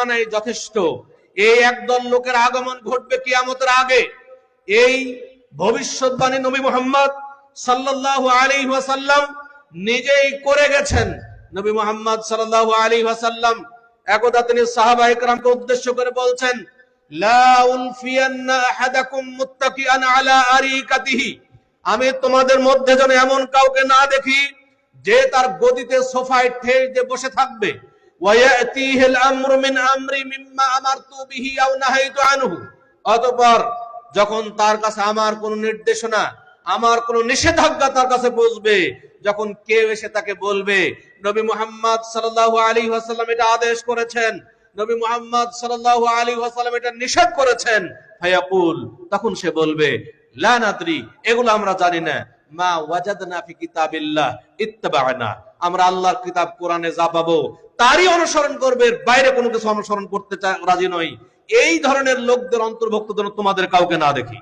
বানাই যথেষ্ট। এই একদল লোকের আগমন ঘটবে কিয়ামতের আগে। এই ভবিষ্যৎবাণী নবী মুহাম্মদ সাল্লাল্লাহু আলাইহি ওয়াসাল্লাম নিজেই করে গেছেন। নবী মুহাম্মদ সাল্লাল্লাহু আলাইহি ওয়াসাল্লাম একদা তিনি সাহাবায়ে কেরামকে উদ্দেশ্য করে বলছেন, লা উলফিয়ান্না আহাদাকুম মুত্তাকিআন আলা আরিকাতিহি, আমি তোমাদের মধ্যে যেন এমন কাউকে না দেখি যে তার গদিতে সোফায় ঠেস দিয়ে বসে থাকবে। ওয়ায়াতিহিল আমরু মিন আমরি মিম্মা আমারতু বিহি আও নাহাইতু আনহু, অতঃপর যখন তার কাছে আমার কোন নির্দেশনা, আমার কোন নিষেধাজ্ঞা তার কাছে পৌঁছবে, যখন কেউ এসে তাকে বলবে নবী মুহাম্মদ সাল্লাল্লাহু আলাইহি ওয়াসাল্লাম এটা আদেশ করেছেন, নবী মুহাম্মদ সাল্লাল্লাহু আলাইহি ওয়াসাল্লাম এটা নিষেধ করেছেন, ফায়াকুল, তখন সে বলবে লা নাদরি, এগুলো আমরা জানি না, মা ওয়াজাদনা ফি কিতাবিল্লাহ ইত্তাবা'না, আমরা আল্লাহর কিতাব কোরআনে যা পাবো তারই অনুসরণ করবে, বাইরে কোনো কিছু অনুসরণ করতে রাজি নই। এই ধরনের লোকদের অন্তর্ভুক্ত যেন তোমাদের কাউকে না দেখি।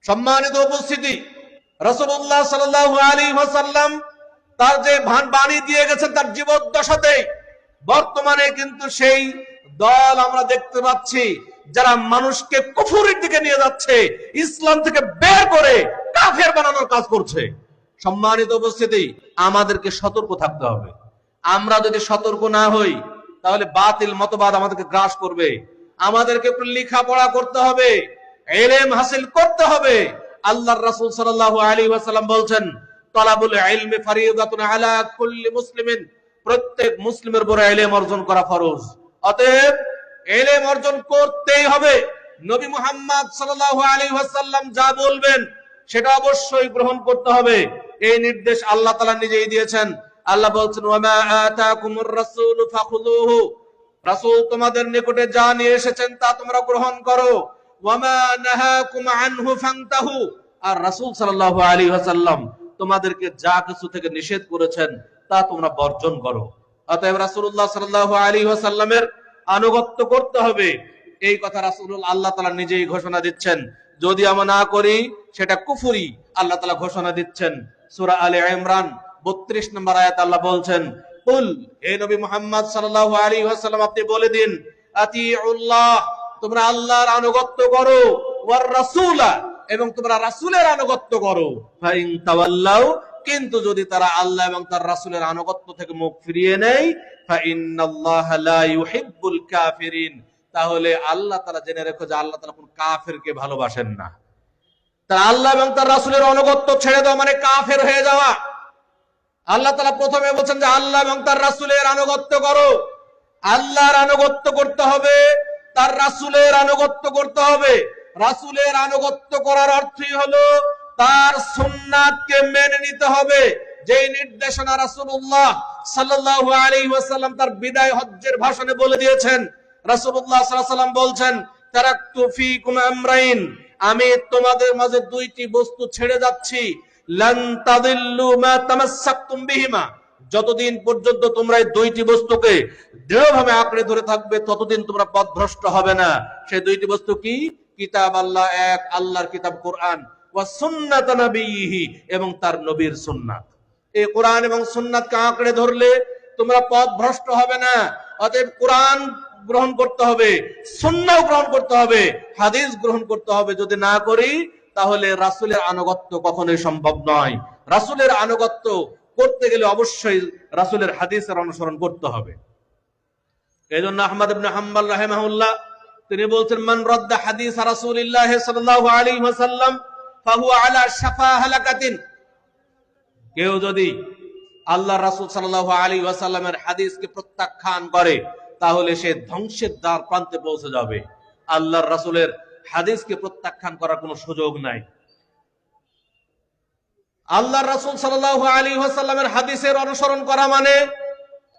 সম্মানিত উপস্থিতি, রাসূলুল্লাহ সাল্লাল্লাহু আলাইহি ওয়াসাল্লাম তার যে বাণী দিয়ে গেছেন তার জীবদ্দশাতে, বর্তমানে কিন্তু সেই দল আমরা দেখতে পাচ্ছি যারা মানুষকে কুফরের দিকে নিয়ে যাচ্ছে, ইসলাম থেকে বের করে কাফের বানানোর কাজ করছে। সম্মানিত উপস্থিতি, আমাদেরকে সতর্ক থাকতে হবে। আমরা যদি সতর্ক না হই তাহলে বাতিল মতবাদ আমাদেরকে গ্রাস করবে। আমাদেরকে একটু লেখাপড়া করতে হবে, ইলম হাসিল করতে হবে। আল্লাহর রাসূল সাল্লাল্লাহু আলাইহি ওয়াসাল্লাম বলছেন, তালাবুল ইলমি ফারিদাতুন আলা কুল্লি মুসলিমিন, প্রত্যেক মুসলিমের উপর ইলম অর্জন করা ফরজ। অতএব ইলম অর্জন করতেই হবে। নবী মুহাম্মদ সাল্লাল্লাহু আলাইহি ওয়াসাল্লাম যা বলবেন সেটা অবশ্যই গ্রহণ করতে হবে। এই নির্দেশ আল্লাহ তাআলা নিজেই দিয়েছেন। আল্লাহ বলছেন, ওয়ামা আতাকুমুর রাসূলু ফাখুযুহু, রাসূল তোমাদের নিকটে যা নিয়ে এসেছেন তা তোমরা গ্রহণ করো। ওয়ামা নাহাকুম আনহু ফান্তাহু, আর রাসূল সাল্লাল্লাহু আলাইহি ওয়াসাল্লাম তোমাদেরকে যা কিছু থেকে নিষেধ করেছেন তা তোমরা বর্জন করো। অতএব রাসূলুল্লাহ সাল্লাল্লাহু আলাইহি ওয়াসাল্লামের আনুগত্য করতে হবে। এই কথা রাসূলুল্লাহ আল্লাহ তাআলা নিজেই ঘোষণা দিচ্ছেন। যদি আমরা না করি সেটা কুফরি, আল্লাহ তাআলা ঘোষণা দিচ্ছেন। সূরা আলে ইমরান 32 নম্বর আয়াত আল্লাহ বলছেন, কুল, হে নবী মুহাম্মদ সাল্লাল্লাহু আলাইহি ওয়াসাল্লাম আপনি বলে দিন, আতিউল্লাহ, তোমরা আল্লাহর আনুগত্য করো, ওয়ার রাসূলা, এবং তোমরা রাসূলের আনুগত্য করো। ফাইন তাওয়াল্লাউ, কিন্তু যদি তারা আল্লাহ এবং তার রাসূলের আনুগত্য থেকে মুখ ফিরিয়ে নেয়, ফাইন্নাল্লাহা লা ইউহিব্বুল কাফিরিন, তাহলে আল্লাহ তাআলা জেনে রেখো যে আল্লাহ তাআলা কোন কাফেরকে ভালোবাসেন না। তারা আল্লাহ এবং তার রাসূলের আনুগত্য ছেড়ে দেওয়া মানে কাফের হয়ে যাওয়া। আল্লাহ তাআলা প্রথমে বলেন যে আল্লাহ এবং তার রাসূলের আনুগত্য করো। আল্লাহর আনুগত্য করতে হবে, তার রাসূলের আনুগত্য করতে হবে। রাসূলের আনুগত্য করার অর্থই হলো তার সুন্নাতকে মেনে নিতে হবে। যে নির্দেশনা রাসূলুল্লাহ সাল্লাল্লাহু আলাইহি ওয়াসাল্লাম তার বিদায় হজ্জের ভাষণে বলে দিয়েছেন। রাসূলুল্লাহ সাল্লাল্লাহু আলাইহি ওয়াসাল্লাম বলছেন, তারাকতু ফীকুম আমরাইন, আমি তোমাদের মাঝে দুইটি বস্তু ছেড়ে যাচ্ছি, লান তাদিল্লু মা তামাসসাকতুম বিহিমা, যতদিন পর্যন্ত তোমরা এই দুইটি বস্তুকে দৃঢ়ভাবে আঁকড়ে ধরে থাকবে ততদিন তোমরা পথভ্রষ্ট হবে না। সেই দুইটি বস্তু কি? কিতাব আল্লাহ এক, আল্লাহর কিতাব কোরআন, ওয়া সুন্নাত নবিয়িহি, এবং তার নবীর সুন্নাত। এই কোরআন এবং সুন্নাতকে আঁকড়ে ধরলে তোমরা পথভ্রষ্ট হবে না। অতএব কোরআন গ্রহণ করতে হবে, সুন্নাহ গ্রহণ করতে হবে, হাদিস গ্রহণ করতে হবে। যদি না করি তাহলে রাসূলের আনুগত্য কখনোই সম্ভব নয়। রাসূলের আনুগত্য করতে গেলে অবশ্যই রাসূলের হাদিসের অনুসরণ করতে হবে। এজন্য আহমদ ইবনে হাম্বল রাহিমাহুল্লাহ তিনি বলছেন, মান রাদ্দা হাদিস রাসূলিল্লাহ সাল্লাল্লাহু আলাইহি ওয়াসাল্লাম ফাহুয়া আলা শাফা হালাকাতিন, কেউ যদি আল্লাহর রাসূল সাল্লাল্লাহু আলাইহি ওয়াসাল্লামের হাদিসকে প্রত্যাখ্যান করে তাহলে সে ধ্বংসের দ্বার প্রান্তে পৌঁছে যাবে। আল্লাহর রাসূলের হাদিসকে প্রত্যাখ্যান করার কোনো সুযোগ নাই। আল্লাহর রাসূল সাল্লাল্লাহু আলাইহি ওয়াসাল্লামের হাদিসের অনুসরণ করা মানে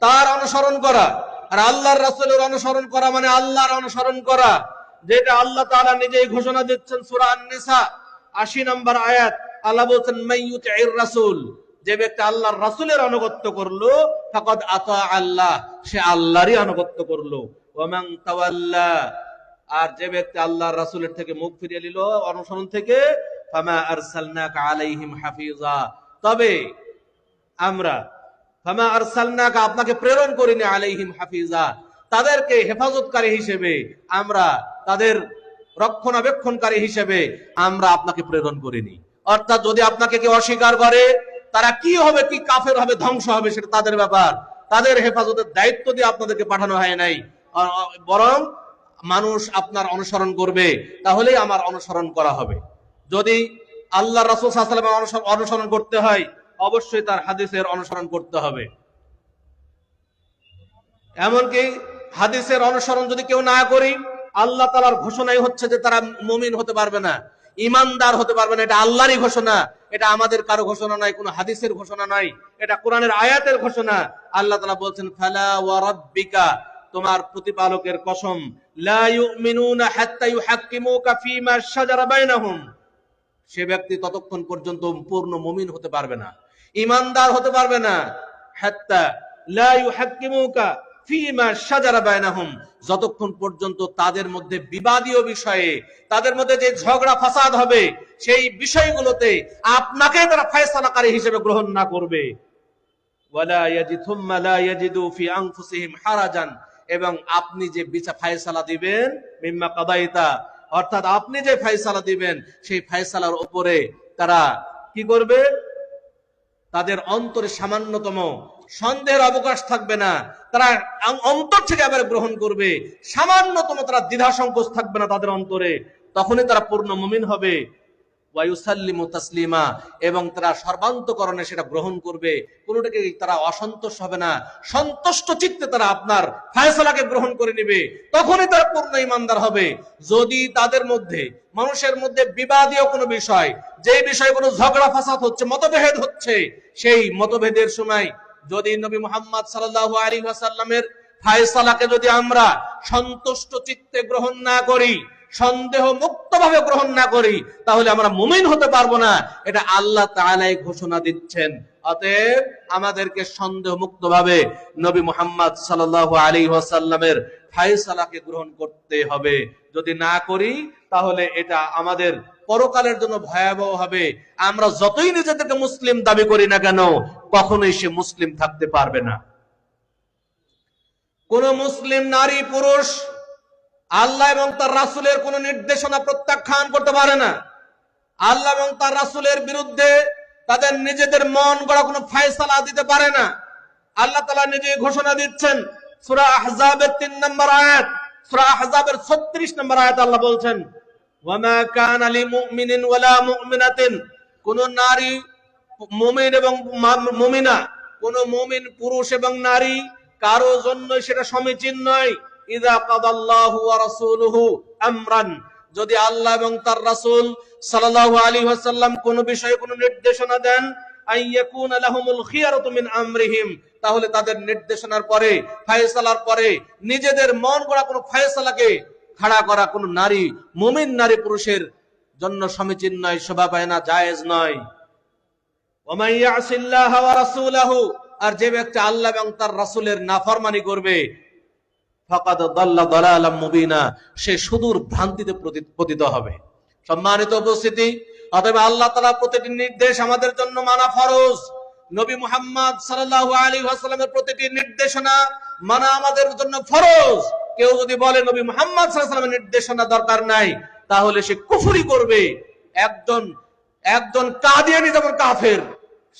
তার অনুসরণ করা, আর আল্লাহর রাসূলের অনুসরণ করা মানে আল্লাহর অনুসরণ করা, যেটা আল্লাহ তাআলা নিজেই ঘোষণা দিচ্ছেন। সূরা আন-নিসা 80 নম্বর আয়াত আল্লাহ বলেন, মাইয়ুতির রাসূল, যে ব্যক্তি আল্লাহর রাসূলের আনুগত্য করলো, ফাকাদ আতা আল্লাহ, সে আল্লাহরই আনুগত্য করলো। ওয়া মান তাওয়াল্লা, আর যে ব্যক্তি আল্লাহর রাসূলের থেকে মুখ ফিরিয়ে নিল অনুসরণ থেকে, ফামা আরসালনাকা আলাইহিম হাফিজা, তবে আমরা ফামা আরসালনাকা, আপনাকে প্রেরণ করিনি, আলাইহিম হাফিজা, তাদেরকে হেফাজতকারী হিসেবে আমরা, তাদের রক্ষণাবেক্ষণকারী হিসেবে আমরা আপনাকে প্রেরণ করিনি। অর্থাৎ যদি আপনাকে কেউ অস্বীকার করে, তারা কি হবে, কি কাফের হবে, ধ্বংস হবে, সেটা তাদের ব্যাপার। তাদের হেফাজতের দায়িত্ব দিয়ে আপনাদেরকে পাঠানো হয় নাই। বরং মানুষ আপনার অনুসরণ করবে, তাহলেই আমার অনুসরণ করা হবে। যদি আল্লাহ রাসূল সাল্লাল্লাহু আলাইহি ওয়াসাল্লামের অনুসরণ করতে হয়, অবশ্যই তার হাদিসের অনুসরণ করতে হবে। এমনকি হাদিসের অনুসরণ যদি কেউ না করি, আল্লাহ তাআলার ঘোষণাই হচ্ছে যে তারা মুমিন হতে পারবে না, ইমানদার হতে পারবে না। এটা আল্লাহরই ঘোষণা, এটা আমাদের কারো ঘোষণা নয়, কোনো হাদিসের ঘোষণা নয়, এটা কোরআনের আয়াতের ঘোষণা। আল্লাহ তাআলা বলছেন, ফালা ওয়া রাব্বিকা, তোমার প্রতিপালকের কসম, লা ইউমিনুনা হাত্তা ইউহাক্কিমুকা ফীমা শাজারা বাইনাহুম, সে ব্যক্তি ততক্ষণ পর্যন্ত পূর্ণ মুমিন হতে পারবে না, ইমানদার হতে পারবে না। হাত্তা লা ইউহাক্কিমুকা ফীমা শাজারা বাইনাহুম, যতক্ষণ পর্যন্ত তাদের মধ্যে বিবাদীয় বিষয়ে, তাদের মধ্যে যে ঝগড়া ফাসাদ হবে, সেই বিষয়গুলোতে আপনাকে তারা ফয়সালাকারী হিসেবে গ্রহণ না করবে। ওয়ালা ইয়াজিদুম্মা লা ইয়াজিদু ফি আনফুসিহিম হারাজান, এবং আপনি যে ফয়সালা দিবেন, মিম্মা কাদাইতা, অর্থাৎ আপনি যে ফয়সালা দিবেন, সেই ফয়সালার উপরে তারা কি করবে, তাদের অন্তরে সামান্যতম সন্দেহের অবকাশ থাকবে না, তারা অন্তর থেকে আবার গ্রহণ করবে, সামান্যতম তারা দ্বিধা সংকোচ থাকবে না তাদের অন্তরে, তখনই তারা পূর্ণ মুমিন হবে। ওয়ায়ুসাল্লিমু তাসলিমা, এবং তারা সর্বান্তকরণে সেটা গ্রহণ করবে, কোনোটাকে তারা অসন্তুষ্ট হবে না, সন্তুষ্ট চিত্তে তারা আপনার ফয়সালাকে গ্রহণ করে নেবে, তখনই তারা পূর্ণ ইমানদার হবে। যদি তাদের মধ্যে, মানুষের মধ্যে বিবাদীয় কোনো বিষয়, যে বিষয়ে কোনো ঝগড়া ফাসাদ হচ্ছে, মতভেদ হচ্ছে, সেই মতভেদের সময় যদি নবী মুহাম্মদ সাল্লাল্লাহু আলাইহি ওয়াসাল্লামের ফয়সালাকে যদি আমরা সন্তুষ্ট চিত্তে গ্রহণ না করি, সন্দেহ মুক্তভাবে গ্রহণ না করি, তাহলে আমরা মুমিন হতে পারবো না। এটা আল্লাহ তাআলাই ঘোষণা দিচ্ছেন। অতএব আমাদেরকে সন্দেহ মুক্তভাবে নবী মুহাম্মদ সাল্লাল্লাহু আলাইহি ওয়াসাল্লামের ফয়সালাকে গ্রহণ করতে হবে। যদি না করি, তাহলে এটা আমাদের পরকালের জন্য ভয়াবহ হবে। আমরা যতই নিজেদেরকে মুসলিম দাবি করি না কেন, কখনোই সে মুসলিম থাকতে পারবে না। কোন মুসলিম নারী পুরুষ আল্লাহ এবং তার রাসূলের কোন নির্দেশনা প্রত্যাখ্যান করতে পারে না। আল্লাহ এবং তার রাসূলের বিরুদ্ধে তাদের নিজেদের মন গড়া কোনো ফয়সালা দিতে পারে না। আল্লাহ তাআলা নিজে ঘোষণা দিচ্ছেন, সূরা আহজাবের 3 নম্বর আয়াত, সূরা আহজাবের 36 নম্বর আয়াত আল্লাহ বলছেন, ওয়ামা কানা লিমুমিনিন ওয়ালা মুমিনাতিন, কোন নারী মুমিন এবং মুমিনা, কোন মুমিন পুরুষ এবং নারী কারো জন্য সেটা সমীচীন নয়, ইযা কাদাল্লাহু ওয়া রাসূলুহু আমরান, যদি আল্লাহ এবং তার রাসূল সাল্লাল্লাহু আলাইহি ওয়াসাল্লাম কোন বিষয়ে কোন নির্দেশনা দেন, আইয়াকুনা লাহুমুল খিয়ারাতু মিন আমরিহিম, তাহলে তাদের নির্দেশনার পরে, ফয়সালার পরে নিজেদের মন গড়া কোন ফয়সালাকে খাড়া করা কোন নারী, মুমিন নারী পুরুষের জন্য সমীচীন নয়, শোভা পায় না, জায়েজ নয়। ওয়া মান ইয়াসিল্লাহ ওয়া রাসূলাহু, আর যে ব্যক্তি আল্লাহ এবং তার রাসূলের নাফরমানি করবে, ফাকাদ দাল্লা দালালাম মুবিনা, সে সুদূর ভ্রান্তিতে পতিত হবে। সম্মানিত উপস্থিতি, অতএব আল্লাহ তাআলা প্রতিটি নির্দেশ আমাদের জন্য মানা ফরজ। নবী মুহাম্মদ সাল্লাল্লাহু আলাইহি ওয়াসাল্লামের প্রতিটি নির্দেশনা মানা আমাদের জন্য ফরজ। কেউ যদি বলে নবী মুহাম্মদ সাল্লাল্লাহু আলাইহি ওয়াসাল্লামের নির্দেশনা দরকার নাই, তাহলে সে কুফরি করবে। একজন কাদিয়ানী যেমন কাফের,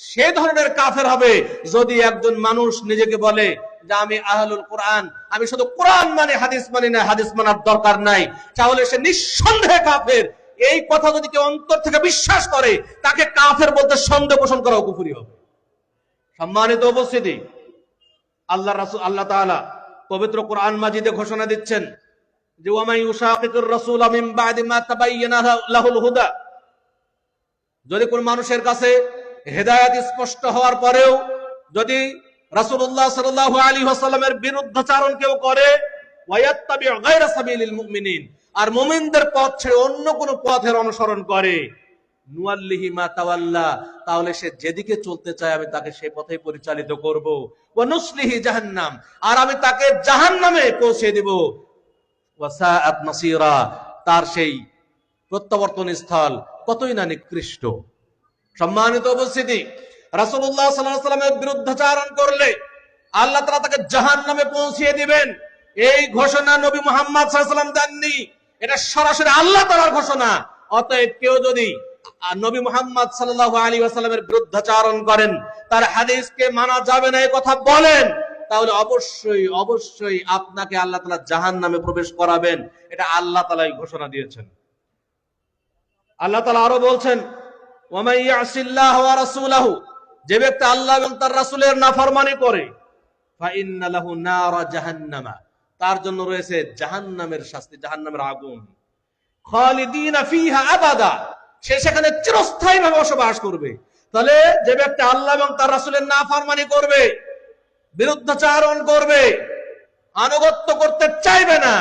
সে ধরনের কাফের হবে যদি একজন মানুষ নিজেকে বলে যে আমি আহলুল কোরআন, আমি শুধু কোরআন মানে, হাদিস মানি না, হাদিস মানার দরকার নাই, তাহলে সে নিঃসন্দেহে কাফের। এই কথা যদি কেউ অন্তর থেকে বিশ্বাস করে, তাকে কাফের বলতে সন্দেহ পোষণ করা কুফরি হবে। সম্মানিত উপস্থিতি, আল্লাহ তাআলা পবিত্র কোরআন মাজিদে ঘোষণা দিচ্ছেন যে ওয়া মান ইউশাকিকুর রাসূলা মিন বাদি মা তাবায়্যানা লাহুল হুদা, যদি কোন মানুষের কাছে হেদায়েত স্পষ্ট হওয়ার পরেও যদি রাসূলুল্লাহ সাল্লাল্লাহু আলাইহি ওয়াসাল্লামের বিরুদ্ধাচরণ কেউ করে, ওয়ায়াত্তাবি গায়রা সাবিলিল মুমিনিন, আর মুমিনদের পথ ছেড়ে অন্য কোন পথের অনুসরণ করে, নুয়াল্লিহি মা তাওয়াল্লা, তাহলে সে যেদিকে চলতে চায় আমি তাকে সেই পথেই পরিচালিত করব। ওয়া নুসলিহি জাহান্নাম, আর আমি তাকে জাহান্নামে পৌঁছে দেব। ওয়া সাআত মাসীরা, তার সেই প্রত্যাবর্তন স্থল কতই না নিকৃষ্ট। সম্মানিত উপস্থিতি, রাসূলুল্লাহ সাল্লাল্লাহু আলাইহি ওয়াসাল্লামের বিরুদ্ধাচরণ করলে আল্লাহ তাআলা তাকে জাহান্নামে পৌঁছিয়ে দিবেন। এই ঘোষণা নবী মুহাম্মদ সাল্লাল্লাহু আলাইহি ওয়াসাল্লাম দেননি, এটা সরাসরি আল্লাহ তাআলার ঘোষণা। অতএব কেউ যদি নবী মুহাম্মদ সাল্লাল্লাহু আলাইহি ওয়াসাল্লামের বিরুদ্ধাচরণ করেন, তার হাদিসকে মানা যাবে না এই কথা বলেন, তাহলে অবশ্যই অবশ্যই আপনাকে আল্লাহ তাআলা জাহান্নামে প্রবেশ করাবেন। এটা আল্লাহ তাআলাই ঘোষণা দিয়েছেন। আল্লাহ তাআলা আরো বলছেন, ওয়া মান ইয়াসিল্লাহ ওয়া রাসূলাহু, যে ব্যক্তি আল্লাহ এবং তার রাসূলের নাফরমানি করে, ফা ইন্না লাহু নারা জাহান্নামা, তার জন্য রয়েছে জাহান্নামের শাস্তি, জাহান্নামের আগুন। খালিদিনা ফিহা আবাদা, সে সেখানে চিরস্থায়ীভাবে বসবাস করবে। তাহলে যে ব্যক্তি আল্লাহ এবং তার রাসূলের নাফরমানি করবে, বিরুদ্ধাচরণ করবে, আনুগত্য করতে চাইবে না,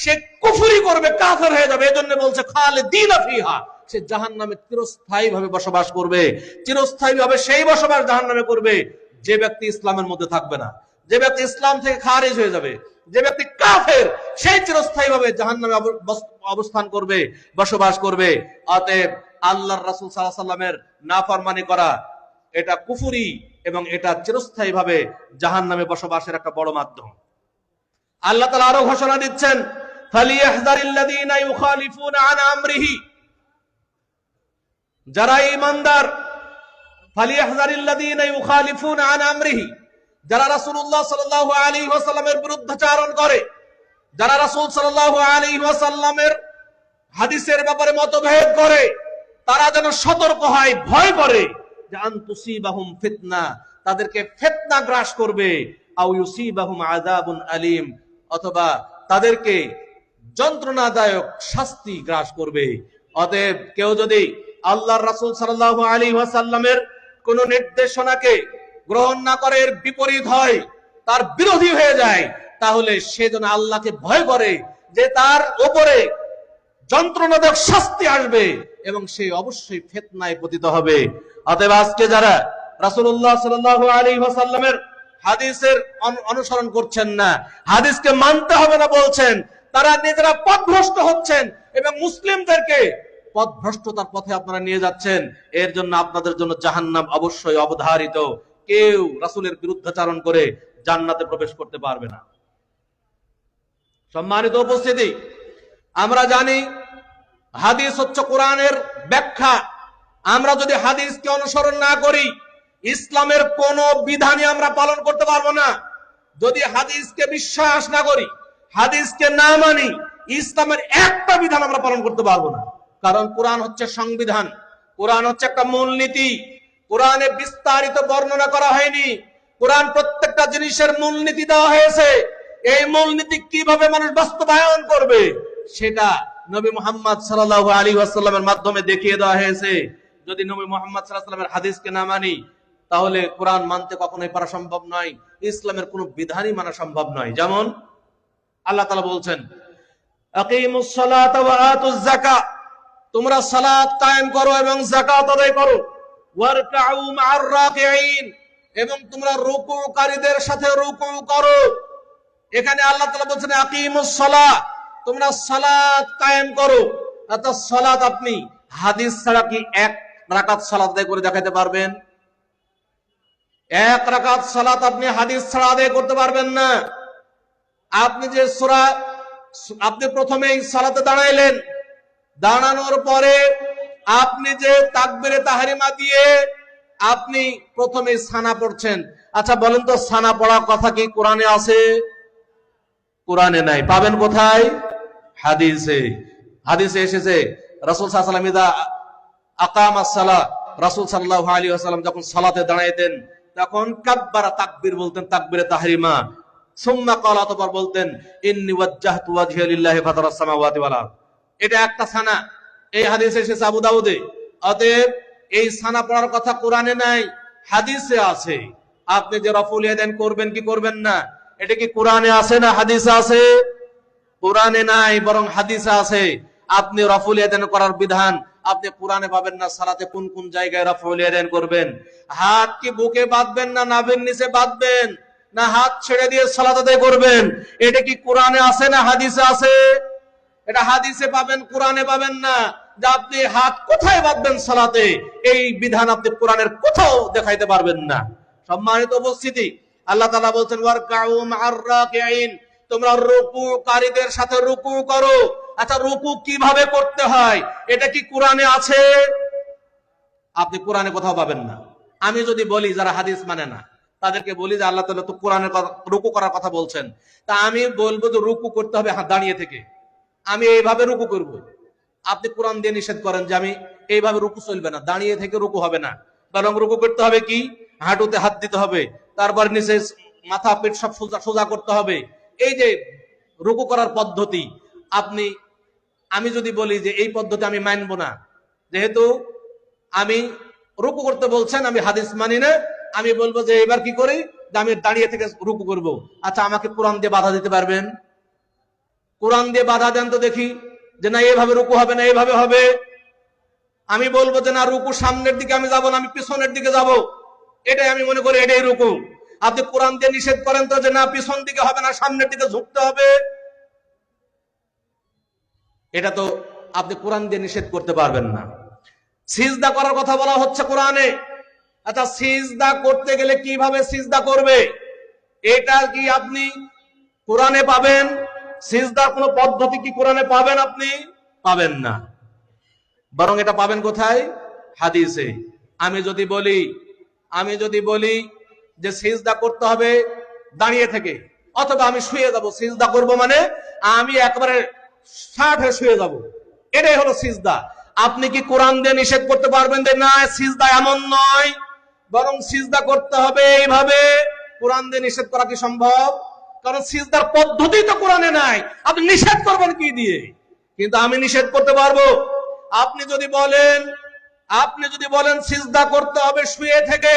সে কুফরি করবে, কাফের হয়ে যাবে। এজন্য বলছে খালিদিনা ফিহা, সে জাহান্নামে চিরস্থায়ীভাবে বসবাস করবে। চিরস্থায়ীভাবে সেই বসবাস জাহান্নামে করবে যে ব্যক্তি ইসলামের মধ্যে থাকবে না, যে ব্যক্তি ইসলাম থেকে খারিজ হয়ে যাবে, যে ব্যক্তি কাফের, সেই চিরস্থায়ীভাবে জাহান্নামে অবস্থান করবে, বসবাস করবে। অতএব আল্লাহর রাসূল সাল্লাল্লাহু আলাইহি ওয়াসাল্লামের নাফরমানি করা এটা কুফরি এবং এটা চিরস্থায়ীভাবে জাহান্নামে বসবাসের একটা বড় মাধ্যম। আল্লাহ তাআলা আরো ঘোষণা দিচ্ছেন, ফালিয়াহযারিল্লাযীনা ইউখালিফুনা আন আমরিহি, যারা ঈমানদার, ফালিয়াহযারিল্লাযীনা ইউখালিফুনা আন আমরিহি, যারা রাসূলুল্লাহ সাল্লাল্লাহু আলাইহি ওয়াসাল্লামের বিরুদ্ধাচরণ করে, যারা রাসূল সাল্লাল্লাহু আলাইহি ওয়াসাল্লামের হাদিসের ব্যাপারে মতভেদ করে, তারা যেন সতর্ক হয়, ভয় করে যে আন তুসিবাহুম ফিতনা, তাদেরকে ফিতনা গ্রাস করবে, আও ইউসিবাহুম আযাবুন আলীম, অথবা তাদেরকে যন্ত্রণাদায়ক শাস্তি গ্রাস করবে। অতএব কেউ যদি আল্লাহর রাসূল সাল্লাল্লাহু আলাইহি ওয়াসাল্লামের কোন নির্দেশনাকে গ্রহণ না করে, এর বিপরীত হয়, তার বিরোধী হয়ে যায়, তাহলে সে যেন আল্লাহকে ভয় করে যে তার উপরে যন্ত্রণাদায়ক শাস্তি আসবে এবং সে অবশ্যই ফিতনায় পতিত হবে। অতএব আজকে যারা রাসূলুল্লাহ সাল্লাল্লাহু আলাইহি ওয়াসাল্লামের হাদিসের অনুসরণ করছেন না, হাদিসকে মানতে হবে না বলছেন, তারা নিজেরা পথভ্রষ্ট হচ্ছেন এবং মুসলিমদেরকে পথভ্রষ্টতার পথে আপনারা নিয়ে যাচ্ছেন। এর জন্য আপনাদের জন্য জাহান্নাম অবশ্যই অবধারিত। কেউ রাসূলের বিরুদ্ধাচরণ করে জান্নাতে প্রবেশ করতে পারবে না। সম্মানিত উপস্থিতি, আমরা জানি হাদিস হচ্ছে কোরআনের ব্যাখ্যা। আমরা যদি হাদিসকে অনুসরণ না করি, ইসলামের কোন বিধানই আমরা পালন করতে পারবো না। যদি হাদিসকে বিশ্বাস না করি, হাদিসকে না মানি, ইসলামের একটা বিধান আমরা পালন করতে পারবো না। কারণ কোরআন হচ্ছে সংবিধান, কোরআন হচ্ছে একটা মূলনীতি। কোরআনে বিস্তারিত বর্ণনা করা হয়নি, কোরআন প্রত্যেকটা জিনিসের মূলনীতি দেওয়া হয়েছে। এই মূলনীতি কিভাবে মানুষ বাস্তবায়ন করবে সেটা নবী মুহাম্মদ সাল্লাল্লাহু আলাইহি ওয়াসাল্লামের মাধ্যমে দেখিয়ে দেওয়া হয়েছে। যদি নবী মুহাম্মদ সাল্লাল্লাহু আলাইহি ওয়াসাল্লামের হাদিসকে না মানি, তাহলে কোরআন মানতে কখনোই পারা সম্ভব নয়, ইসলামের কোনো বিধানই মানা সম্ভব নয়। যেমন আল্লাহ তাআলা বলছেন, আকিমুস সালাতা ওয়া আতুজ যাকাত, তোমরা সালাত কায়েম করো এবং যাকাত আদায় করো, ওয়ারকাউ মা'আর রাকিঈন, এবং তোমরা রুকুকারীদের সাথে রুকু করো। এখানে আল্লাহ তাআলা বলছেন আকিমুস সালাত, তোমরা সালাত কায়েম করো। অর্থাৎ সালাত আপনি হাদিস ছাড়া কি এক রাকাত সালাত আদায় করে দেখাতে পারবেন? এক রাকাত সালাত আপনি হাদিস ছাড়া আদায় করতে পারবেন না। আপনি যে সূরা, আপনি প্রথমেই সালাতে দাঁড়াইলেন, দাঁড়ানোর পরে আপনি যে তাকবীরে তাহরিমা দিয়ে আপনি প্রথমে সানা পড়ছেন। আচ্ছা বলেন তো, সানা পড়ার কথা কি কোরআনে আছে? কোরআনে নাই। পাবেন কোথায়? হাদিসে। হাদিসে এসেছে রাসূল সাল্লাল্লাহু আলাইহি ওয়াসাল্লাম ইদা আকামাস সালাত, রাসূল সাল্লাল্লাহু আলাইহি ওয়াসাল্লাম যখন সালাতে দাঁড়াইতেন তখন কাব্বারা, তাকবীর বলতেন, তাকবীরে তাহরিমা, সুম্মা ক্বালা, অতঃপর বলতেন ইন্নী ওয়াজ্জাহতু ওয়াজহিয়া লিল্লাহি ফাতারাস সামাওয়াতি ওয়াল আরদ। এটা একটা সানা, এই হাদিসে এসেছে আবু দাউদে। অতএব এই সানা পড়ার কথা কোরআনে নাই, হাদিসে আছে। আপনি যে রফুল ইয়াদাইন করবেন কি করবেন না, এটা কি কোরআনে আছে না হাদিসে আছে? কোরআনে নাই, বরং হাদিসে আছে। আপনি রফুল ইয়াদাইন করার বিধান আপনি কোরআনে পাবেন না। সালাতে কোন কোন জায়গায় রফুল ইয়াদাইন করবেন? হাত কি বুকে বাঁধবেন না নাভির নিচে বাঁধবেন, না হাত ছেড়ে দিয়ে সালাত আদায় করবেন? এটা কি কোরআনে আছে না হাদিসে আছে? এটা হাদিসে পাবেন, কোরআনে পাবেন না। যে আপনি হাত কোথায় বাঁধবেন সালাতে, এই বিধান আপনি কোরআনের কোথাও দেখাইতে পারবেন না। সম্মানিত উপস্থিতি, আল্লাহ তাআলা বলছেন ওয়ারকাউ মা'আর রাকিঈন, তোমরা রুকুকারীদের সাথে রুকু করো। আচ্ছা, রুকু কিভাবে করতে হয় এটা কি কোরআনে আছে? আপনি কোরআনে কোথাও পাবেন না। আমি যদি বলি, যারা হাদিস মানে না তাদেরকে বলি যে আল্লাহ তাআলা তো কোরআনে রুকু করার কথা বলছেন, তা আমি বলবো যে রুকু করতে হবে দাঁড়িয়ে থেকে, আমি এইভাবে রুকু করব। আপনি কোরআন দিয়ে নিষেধ করেন যে আমি এইভাবে রুকু চলবে না, দাঁড়িয়ে থেকে রুকু হবে না, বরং রুকু করতে হবে কি, হাঁটুতে হাত দিতে হবে, তারপর নিচে মাথা পেট সব সোজা করতে হবে। এই যে রুকু করার পদ্ধতি, আমি যদি বলি যে এই পদ্ধতি আমি মানব না, যেহেতু আমি রুকু করতে বলছেন, আমি হাদিস মানি না, আমি বলবো যে এবার কি করি, যে আমি দাঁড়িয়ে থেকে রুকু করব। আচ্ছা, আমাকে কোরআন দিয়ে বাধা দিতে পারবেন? কোরআন দিয়ে বাধা দেন তো দেখি, যে না এইভাবে রুকু হবে না, এইভাবে হবে। আমি বলবো যে না, রুকু সামনের দিকে আমি যাব না, আমি পিছনের দিকে যাব, এটাই আমি মনে করি এটাই রুকু। আপনি কোরআন দিয়ে নিষেধ করেন তো যে না পিছন দিকে হবে না, সামনের দিকে ঝুঁকতে হবে। এটা তো আপনি কোরআন দিয়ে নিষেধ করতে পারবেন না। সিজদা করার কথা বলা হচ্ছে কোরআনে। আচ্ছা, সিজদা করতে গেলে কিভাবে সিজদা করবে, এটা কি আপনি কোরআনে পাবেন? সিজদার কোন পদ্ধতি কি কোরআনে পাবেন? আপনি পাবেন না, বরং এটা পাবেন কোথায়? হাদিসে। আমি যদি বলি যে সিজদা করতে হবে দাঁড়িয়ে থেকে, অথবা আমি শুয়ে যাব, সিজদা করব মানে আমি একবারে ষাট হয়ে শুয়ে যাব, এটাই হলো সিজদা। আপনি কি কোরআন দিয়ে নিষেধ করতে পারবেন যে না সিজদা এমন নয়, বরং সিজদা করতে হবে এইভাবে? কোরআন দিয়ে নিষেধ করা কি সম্ভব? কারণ সিজদার পদ্ধতি তো কোরআনে নাই, আপনি নিষেধ করবেন কি দিয়ে? কিন্তু আমি নিষেধ করতে পারবো। আপনি যদি বলেন সিজদা করতে হবে শুয়ে থেকে,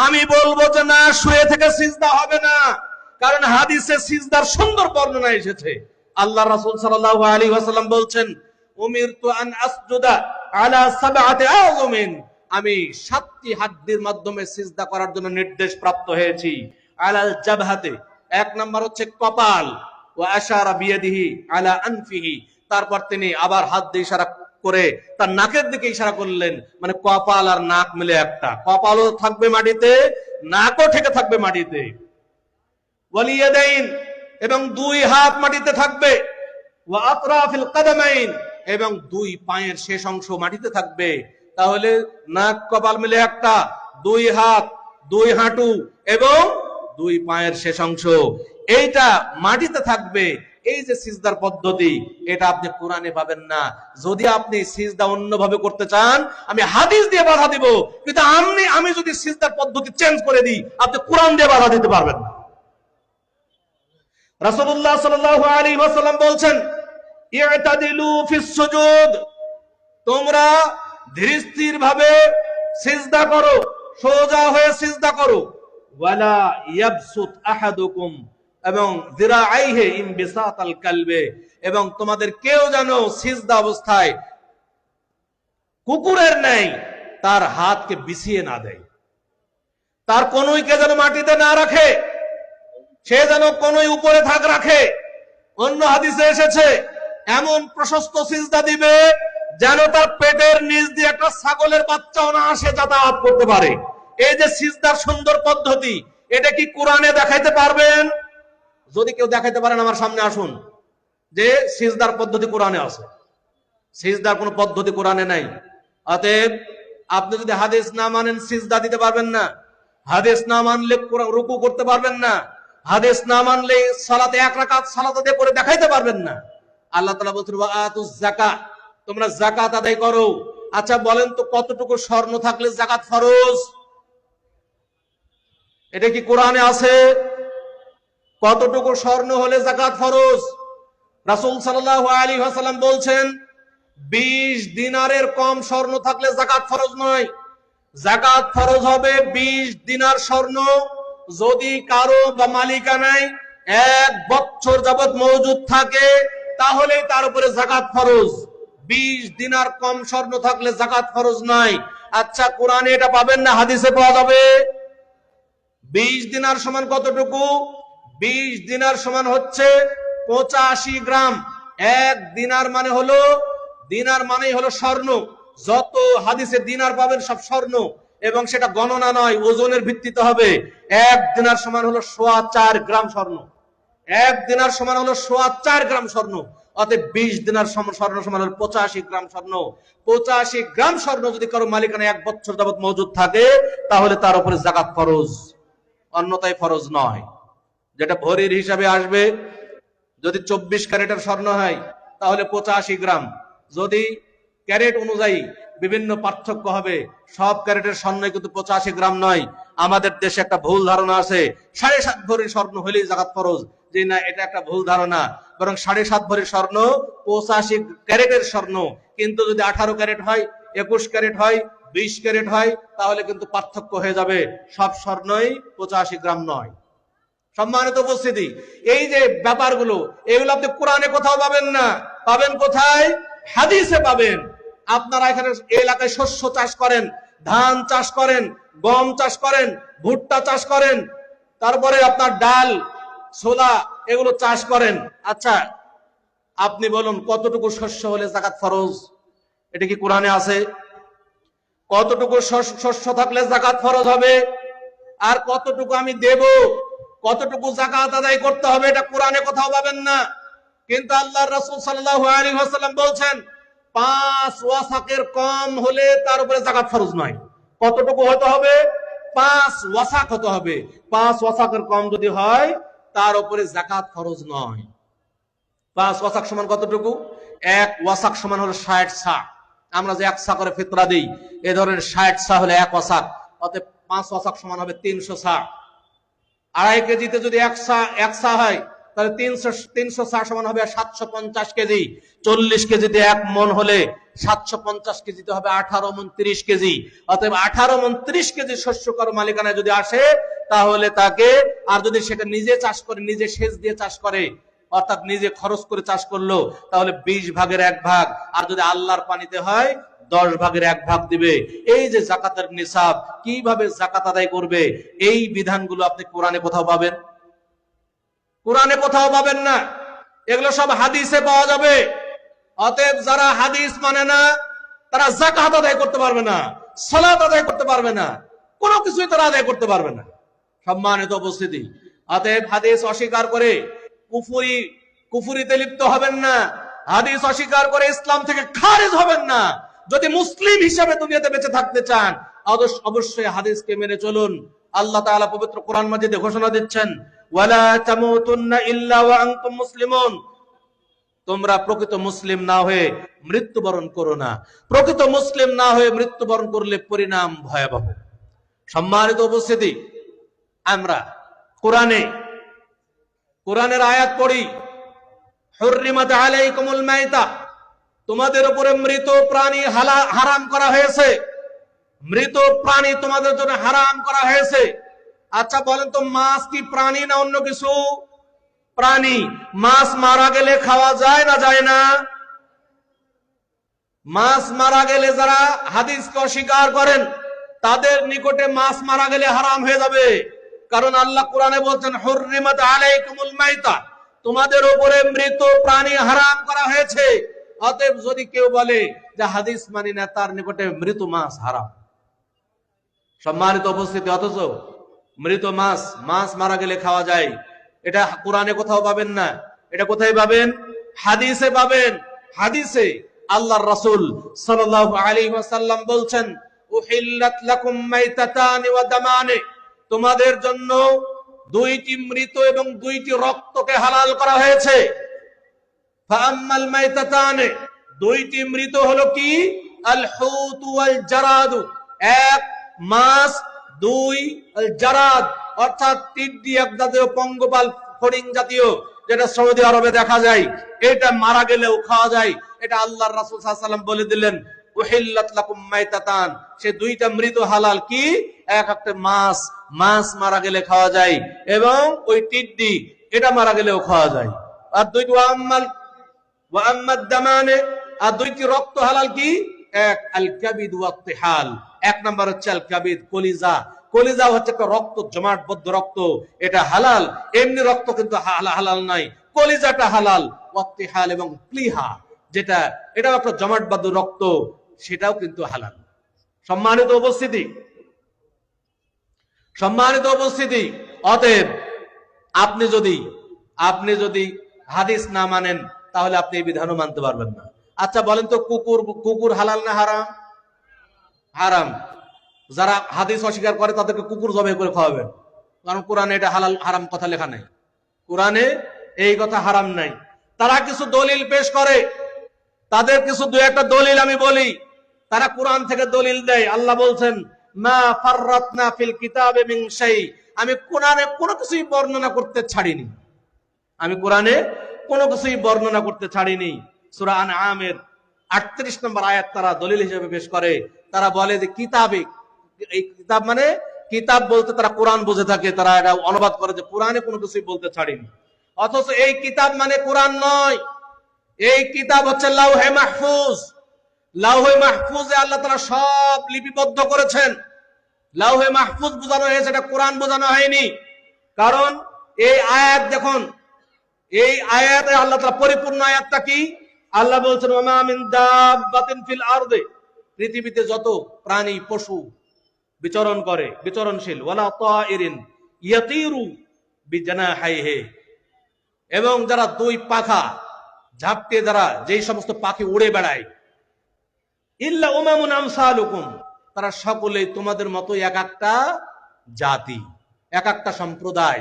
আমি বলবো যে না, শুয়ে থেকে সিজদা হবে না, কারণ হাদিসে সিজদার সুন্দর বর্ণনা এসেছে। আল্লাহ রাসূল সাল্লাল্লাহু আলাইহি ওয়াসাল্লাম বলছেন, উমিরতু আন আসজুদা আলা সাবআতি আযমিন, আমি 7টি হাড্ডির মাধ্যমে সিজদা করার জন্য নির্দেশ প্রাপ্ত হয়েছি। আলাল জাবহাতে, এক নাম্বার হচ্ছে কপাল, ওয়া আশারা বিয়াদিহি আলা আনফিহি, তারপর তিনি আবার হাত দিয়ে ইশারা করে তার নাকের দিকে ইশারা করলেন, মানে কপাল আর নাক মিলে একটা, কপালও থাকবে মাটিতে, নাকও থেকে থাকবে মাটিতে। ওয়ালিয়াদাইন, এবং 2 হাত মাটিতে থাকবে। ওয়া আতরাফিল কাদামাইন, এবং 2 পায়ের শেষ অংশ মাটিতে থাকবে। তাহলে নাক কপাল মিলে একটা, 2 হাত, 2 হাঁটু এবং 2 পায়ের শেষ অংশ, এইটা মাটিতে থাকবে। এই যে সিজদার পদ্ধতি, এটা আপনি কোরআনে পাবেন না। যদি আপনি সিজদা অন্যভাবে করতে চান, আমি হাদিস দিয়ে বাধা দিব, কিন্তু আমি যদি সিজদার পদ্ধতি চেঞ্জ করে দিই, আপনি কোরআন দিয়ে বাধা দিতে পারবেন না। রাসূলুল্লাহ সাল্লাল্লাহু আলাইহি ওয়াসাল্লাম বলছেন, ই'তাদিলু ফিস সুজুদ, তোমরা ধীরস্থির ভাবে সিজদা করো, সোজা হয়ে সিজদা করো। ওয়ালা ইয়াবসুত আহাদুকুম, এবং যিরাআইহি ইমবিসাতাল কালবে, এবং তোমাদের কেউ যেন সিজদা অবস্থায় কুকুরের ন্যায় তার হাতকে বিছিয়ে না দেয়, তার কনুইকে যেন মাটিতে না রাখে, সে যেন কনুই উপরে রাখে। অন্য হাদিসে এসেছে, এমন প্রশস্ত সিজদা দিবে যেন তার পেটের নিচ দিয়ে একটা ছাগলের বাচ্চাও না আসে যাতায়াত করতে পারে। এই যে সিজদার সুন্দর পদ্ধতি, এটা কি কোরআনে দেখাইতে পারবেন? যদি কেউ দেখাইতে পারেন আমার সামনে আসুন, যে সিজদার পদ্ধতি কোরআনে আছে। সিজদার কোন পদ্ধতি কোরআনে নাই। অতএব আপনি যদি হাদিস না মানেন, সিজদা দিতে পারবেন না। হাদিস না মানলে রুকু করতে পারবেন না। হাদিস না মানলে সালাতে 1 রাকাত সালাত আদায় করে দেখাইতে পারবেন না। আল্লাহ তাআলা বলেন, ওয়া আতুজ যাকাত, তোমরা যাকাত আদায় করো। আচ্ছা বলেন তো, কতটুকু স্বর্ণ থাকলে যাকাত ফরজ? এটা কি কোরআনে আছে? কতটুকু স্বর্ণ হলে যাকাত ফরজ? রাসূল সাল্লাল্লাহু আলাইহি ওয়াসাল্লাম বলছেন, 20 দিনারের কম স্বর্ণ থাকলে যাকাত ফরজ নয়। যাকাত ফরজ হবে 20 দিনার স্বর্ণ যদি কারো বা মালিকানায় 1 বছর যাবত মওজুদ থাকে, তাহলে তার উপরে যাকাত ফরজ। 20 দিনার কম স্বর্ণ থাকলে যাকাত ফরজ নয়। আচ্ছা, কোরআনে এটা পাবেন না, হাদিসে পাওয়া যাবে। 20 দিনার সমান কতটুকু? 20 দিনার সমান হচ্ছে 85 গ্রাম। 1 দিনার মানেই হলো স্বর্ণ। যত হাদিসে দিনার পাবেন সব স্বর্ণ, এবং সেটা গণনা নয়, ওজনের ভিত্তিতে হবে। 1 দিনার সমান হলো 4.25 গ্রাম স্বর্ণ। 1 দিনার সমান হলো 4.25 গ্রাম স্বর্ণ। অতএব 20 দিনার স্বর্ণ সমান হলো 85 গ্রাম স্বর্ণ। 85 গ্রাম স্বর্ণ যদি কারো মালিকানা 1 বছর যাবত মজুদ থাকে, তাহলে তার উপরে যাকাত ফরজ, অন্যথায় ফরজ নয়। যেটা ভরির হিসাবে আসবে, যদি 24 ক্যারেটের স্বর্ণ হয় তাহলে 85 গ্রাম। যদি ক্যারেট অনুযায়ী বিভিন্ন পার্থক্য হবে, সব ক্যারেটের স্বর্ণ কিন্তু 85 গ্রাম নয়। আমাদের দেশে একটা ভুল ধারণা আছে, 7.5 ভরি স্বর্ণ হলেই যাকাত ফরজ। যে না, এটা একটা ভুল ধারণা। বরং 7.5 ভরি স্বর্ণ 85 ক্যারেটের স্বর্ণ। কিন্তু যদি 18 ক্যারেট হয়, 21 ক্যারেট হয়, 20 ক্যারেট হয়, তাহলে কিন্তু পার্থক্য হয়ে যাবে। সব স্বর্ণই 85 গ্রাম নয়। সম্মানিত উপস্থিতি, এই যে ব্যাপারগুলো, এগুলো আপনি কোরআনে কোথাও পাবেন না। পাবেন কোথায়? হাদিসে পাবেন। আপনারা এখানে এলাকায় শস্য চাষ করেন, ধান চাষ করেন, গম চাষ করেন, ভুট্টা চাষ করেন, তারপরে আপনার ডাল, ছোলা, এগুলো চাষ করেন। আচ্ছা, আপনি বলুন কতটুকু শস্য হলে যাকাত ফরজ? এটা কি কোরআনে আছে? কতটুকু শস্য থাকলে যাকাত ফরজ হবে, আর কতটুকু আমি দেব, কতটুকু যাকাত আদায় করতে হবে, এটা কোরআনে কোথাও পাবেন না। কিন্তু আল্লাহর রাসূল সাল্লাল্লাহু আলাইহি ওয়াসাল্লাম বলছেন 5 ওয়াসাকের কম হলে তার উপরে যাকাত ফরজ নয়। কতটুকু হতে হবে? 5 ওয়াসাক হতে হবে। 5 ওয়াসাকের কম যদি হয়, তার উপরে যাকাত ফরজ নয়। 5 ওয়াসাক সমান কতটুকু? 1 ওয়াসাক সমান হলো 60 সা। আমরা যে 1 সা করে ফিতরা দেই, এই ধরনের 60 সা হলে 1 ওয়াসাক। অতএব 5 ওয়াসাক সমান হবে 300 সা। 2.5 কেজিতে যদি 1 সা হয়, তাহলে 300 সা সমান হবে 750 কেজি। 40 কেজিতে 1 মন হলে 750 কেজিতে হবে 18 মন 30 কেজি। অতএব 18 মন 30 কেজি শস্য কারো মালিকানায় যদি আসে, তাহলে তাকে, আর যদি সেটা নিজে চাষ করে, নিজে সেচ দিয়ে চাষ করে, অর্থাৎ নিজে খরচ করে চাষ করলো, তাহলে 20 ভাগের 1 ভাগ। আর যদি আল্লাহর পানিতে হয়, 10 ভাগের 1 ভাগ দিবে। এই যে যাকাতের নিসাব, কিভাবে যাকাত আদায় করবে, এই বিধানগুলো আপনি কোরআনে কোথাও পাবেন? কোরআনে কোথাও পাবেন না। এগুলো সব হাদিসে পাওয়া যাবে। অতএব যারা হাদিস মানে না, তারা যাকাত আদায় করতে পারবে না, সালাত আদায় করতে পারবে না, কোনো কিছুই তারা আদায় করতে পারবে না। সম্মানিত উপস্থিতি, অতএব হাদিস অস্বীকার করে কুফরিতে লিপ্ত হবেন না। হাদিস অস্বীকার করে ইসলাম থেকে খারিজ হবেন না। যদি মুসলিম হিসেবে দুনিয়াতে বেঁচে থাকতে চান, অবশ্যই হাদিসকে মেনে চলুন। আল্লাহ তাআলা পবিত্র কোরআন মাজিদে ঘোষণা দিচ্ছেন, ওয়ালা তামুতুন্না ইল্লা ওয়া আনতুম মুসলিমুন। তোমরা প্রকৃত মুসলিম না হয়ে মৃত্যুবরণ করো না। প্রকৃত মুসলিম না হয়ে মৃত্যুবরণ করলে পরিণাম ভয়াবহ। সম্মানিত উপস্থিতি, আমরা কোরআনের আয়াত পড়ি, হুররিমাত আলাইকুমুল মাইতা, তোমাদের উপরে মৃত প্রাণী হারাম করা হয়েছে। মৃত প্রাণী তোমাদের জন্য হারাম করা হয়েছে। আচ্ছা বলেন তো, মাছ কি প্রাণী না অন্য কিছু? প্রাণী। মাছ মারা গেলে খাওয়া যায় না যায় না? মাছ মারা গেলে যারা হাদিসকে অস্বীকার করেন, তাদের নিকটে মাছ মারা গেলে হারাম হয়ে যাবে। কারণ আল্লাহ কোরআনে বলছেন, হুররিমাত আলাইকুমুল মাইতা, তোমাদের উপরে মৃত প্রাণী হারাম করা হয়েছে। অতএব যদি কেউ বলে যে হাদিস মানি না, তার নিকটে মৃত মাছ হারাম। সম্মানিত উপস্থিতি, অথচ মৃত মাছ মারা গেলে খাওয়া যায়, এটা কোরআনে কোথাও পাবেন না। এটা কোথায় পাবেন? হাদিসে পাবেন। হাদিসে আল্লাহর রাসূল সাল্লাল্লাহু আলাইহি ওয়াসাল্লাম বলছেন, উহিল্লাত লাকুম মাইতাতানি ওয়া দামানি, তোমাদের জন্য 2টি মৃত এবং 2টি রক্তকে হালাল করা হয়েছে। ফাআম্মাল মাইতাতানি, 2টি মৃত হলো কি? আল হুত ওয়াল জারাদ, 1 মাছ, 2 আল জারাদ অর্থাৎ টিড্ডি, এক জাতীয় পঙ্গপাল ফড়িং জাতীয়, যেটা সৌদি আরবে দেখা যায়। এটা মারা গেলেও খাওয়া যায়। এটা আল্লাহর রাসূল সাল্লাল্লাহু আলাইহি ওয়াসাল্লাম বলে দিলেন, উহিল্লাত লাকুম মাইতাতান, সে 2টা মৃত হালাল। কি? একটা মাছ মারা গেলে খাওয়া যায়, এবং ওই টিড্ডি, এটা মারা গেলেও খাওয়া যায়। আর 2টি ওয়া আম্মাদ দামানে, আর 2টি রক্ত হালাল। কি? 1 আল কাবিদ ওয়া তিহাল, 1 নাম্বার হচ্ছে আল কাবিদ, কলিজা। কলিজা হচ্ছে একটা রক্ত, জমাটবদ্ধ রক্ত, এটা হালাল। এমনি রক্ত কিন্তু হালাল নাই, কলিজাটা হালাল। ওয়া তিহাল এবং প্লিহা, যেটা এটাও একটা জমাটবদ্ধ রক্ত, সেটাও কিন্তু হালাল। সম্মানিত উপস্থিতি, অতএব আপনি যদি আপনি যদি হাদিস না মানেন তাহলে আপনি এই বিধানও মানতে পারবেন না। আচ্ছা বলেন তো, কুকুর হালাল না হারাম? হারাম। যারা হাদিস অস্বীকার করে তাদেরকে কুকুর জবাই করে খাওয়াবেন, কারণ কোরআনে এটা হালাল হারাম কথা লেখা নাই, কোরআনে এই কথা হারাম নাই। তারা কিছু দলিল পেশ করে, তাদের কিছু দু একটা দলিল আমি বলি। তারা কোরআন থেকে দলিল দেয়। আল্লাহ বলছেন, মা ফাররাতনা ফিল কিতাবে মিন শাই, আমি কোরআনে কোনো কিছুই বর্ণনা করতে ছাড়িনি, আমি কোরআনে কোনো কিছুই বর্ণনা করতে ছাড়িনি। সূরা আনআমের 38 নম্বর আয়াত তারা দলিল হিসেবে পেশ করে। তারা বলে যে কিতাবে, এই কিতাব মানে কিতাব বলতে তারা কোরআন বুঝে থাকে, তারা এটা অনুবাদ করে যে কোরআনে কোনো কিছুই বলতে ছাড়িনি। অথচ এই কিতাব মানে কোরআন নয়, এই কিতাব হচ্ছে লাউহে মাহফুজ। লাউহে মাহফুজে আল্লাহ তাআলা সব লিপিবদ্ধ করেছেন। লাউহে মাহফুজ বোঝানো হয়েছে, এটা কোরআন বোঝানো হয়নি। কারণ এই আয়াত দেখুন, এই আয়াতে আল্লাহ তাআলা পরিপূর্ণ আয়াতটা কি? আল্লাহ বলছেন, ওয়া মিন দাব্বাতিন ফিল আরদি, পৃথিবীতে যত প্রাণী পশু বিচরণ করে, বিচরণশীল, ওয়ালা তাইরিন ইয়াতিরু বিজানাহাইহি, এবং যারা দুই পাখা ঝাপটে যারা যেই সমস্ত পাখি উড়ে বেড়ায়, ইল্লা উমামুন আমসালুকুম, তারা সকলেই তোমাদের মতো এক একটা জাতি, এক একটা সম্প্রদায়,